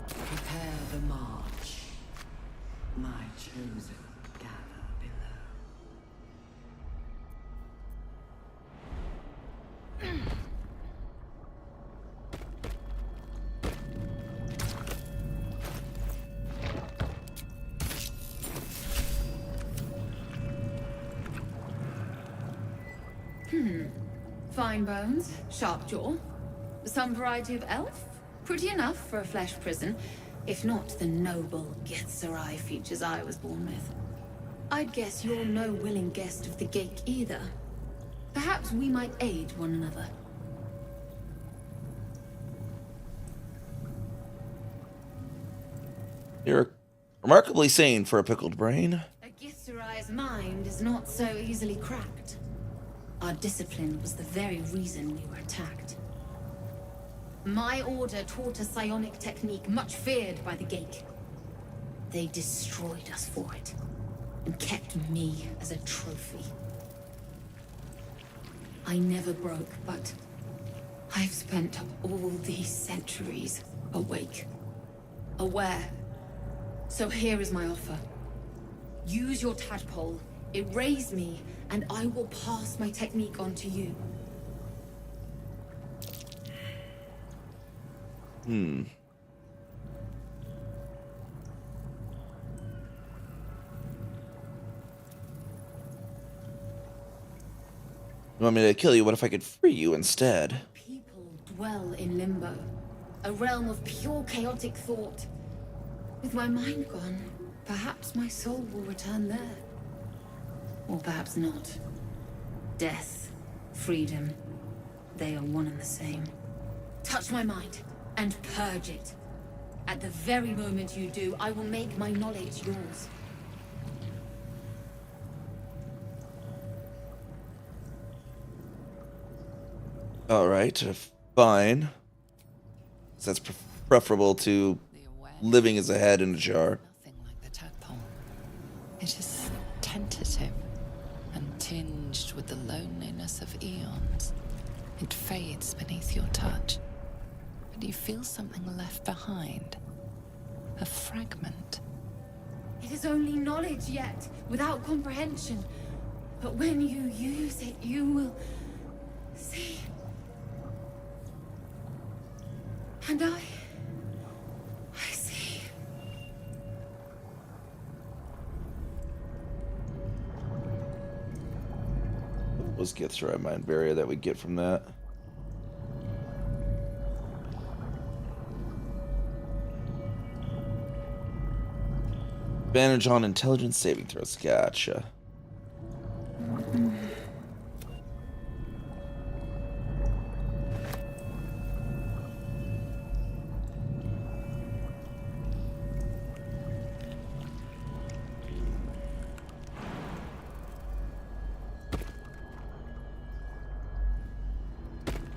Prepare the march. My chosen gather below. Fine bones, sharp jaw. Some variety of elf? Pretty enough for a flesh prison, if not the noble Gethzerai features I was born with. I'd guess you're no willing guest of the Gate either. Perhaps we might aid one another. You're remarkably sane for a pickled brain. A Githzerai's mind is not so easily cracked. Our discipline was the very reason we were attacked. My order taught a psionic technique much feared by the Gate. They destroyed us for it, and kept me as a trophy. I never broke, but I've spent all these centuries awake, aware. So here is my offer. Use your tadpole, erase me, and I will pass my technique on to you. You want me to kill you? What if I could free you instead? People dwell in limbo, a realm of pure chaotic thought. With my mind gone, perhaps my soul will return there. Or perhaps not. Death, freedom, they are one and the same. Touch my mind, and purge it. At the very moment you do, I will make my knowledge yours. Alright, fine. So that's preferable to living as a head in a jar. It is tentative and tinged with the loneliness of eons. It fades beneath your touch, but you feel something left behind. A fragment. It is only knowledge yet, without comprehension. But when you use it, you will see. And I see. What was Githra Mind Barrier that we get from that? Advantage on intelligence saving throws. Gotcha.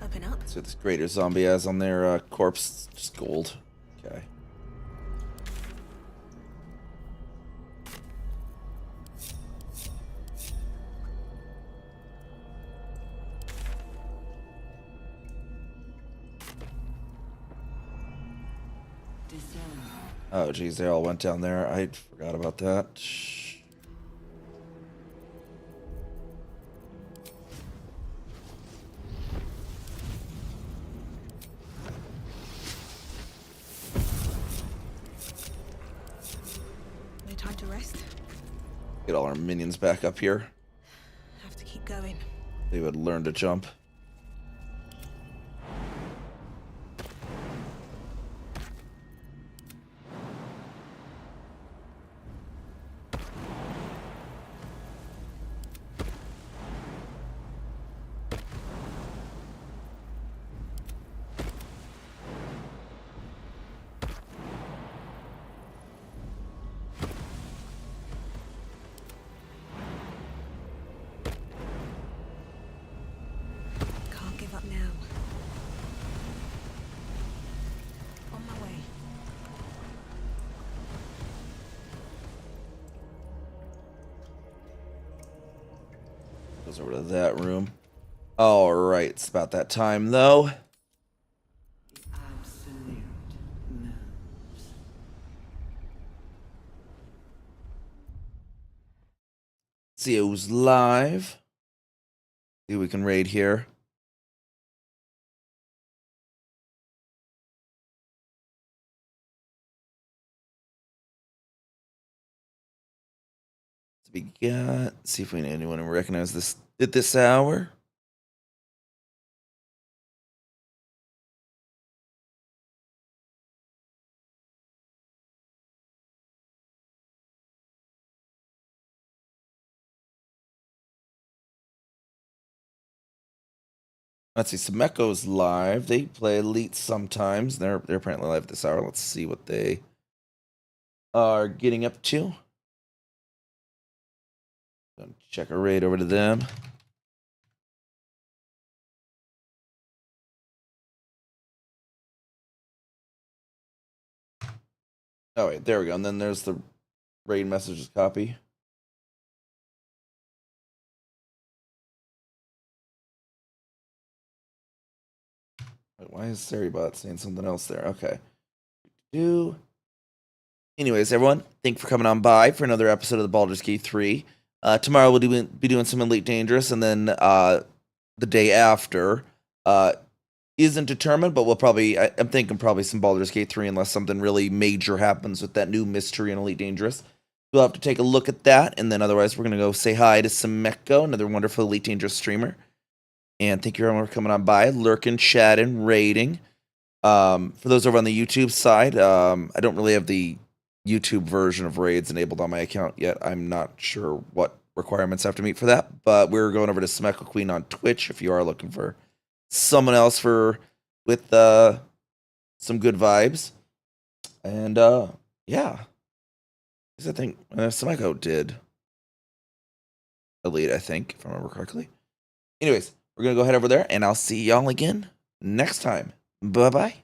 Open up. So this greater zombie has on their corpse, just gold. Okay. Oh, geez, they all went down there. I forgot about that. No time to rest. Get all our minions back up here. Have to keep going. They would learn to jump. Can't give up now. On my way. Goes over to that room. All right, it's about that time though. See who's live. See who we can raid here. We got. See if we anyone who recognize this at this hour. Let's see. Sameko's live. They play Elite sometimes. They're apparently live this hour. Let's see what they are getting up to. Gonna check a raid over to them. Oh wait, there we go. And then there's the raid messages copy. Wait, why is Saribot saying something else there? Okay. Anyways, everyone, thank you for coming on by for another episode of the Baldur's Gate 3. Tomorrow we'll be doing some Elite Dangerous, and then the day after isn't determined, but we'll probably, I'm thinking probably some Baldur's Gate 3 unless something really major happens with that new mystery in Elite Dangerous. We'll have to take a look at that, and then otherwise we're going to go say hi to Sameko, another wonderful Elite Dangerous streamer. And thank you everyone for coming on by, lurking, chatting, raiding. For those over on the YouTube side, I don't really have the YouTube version of raids enabled on my account yet. I'm not sure what requirements I have to meet for that, but we're going over to Sameko Queen on Twitch if you are looking for someone else with some good vibes. And yeah, I think Sameko did Elite, I think, if I remember correctly. Anyways, We're going to go head over there, and I'll see y'all again next time. Bye-bye.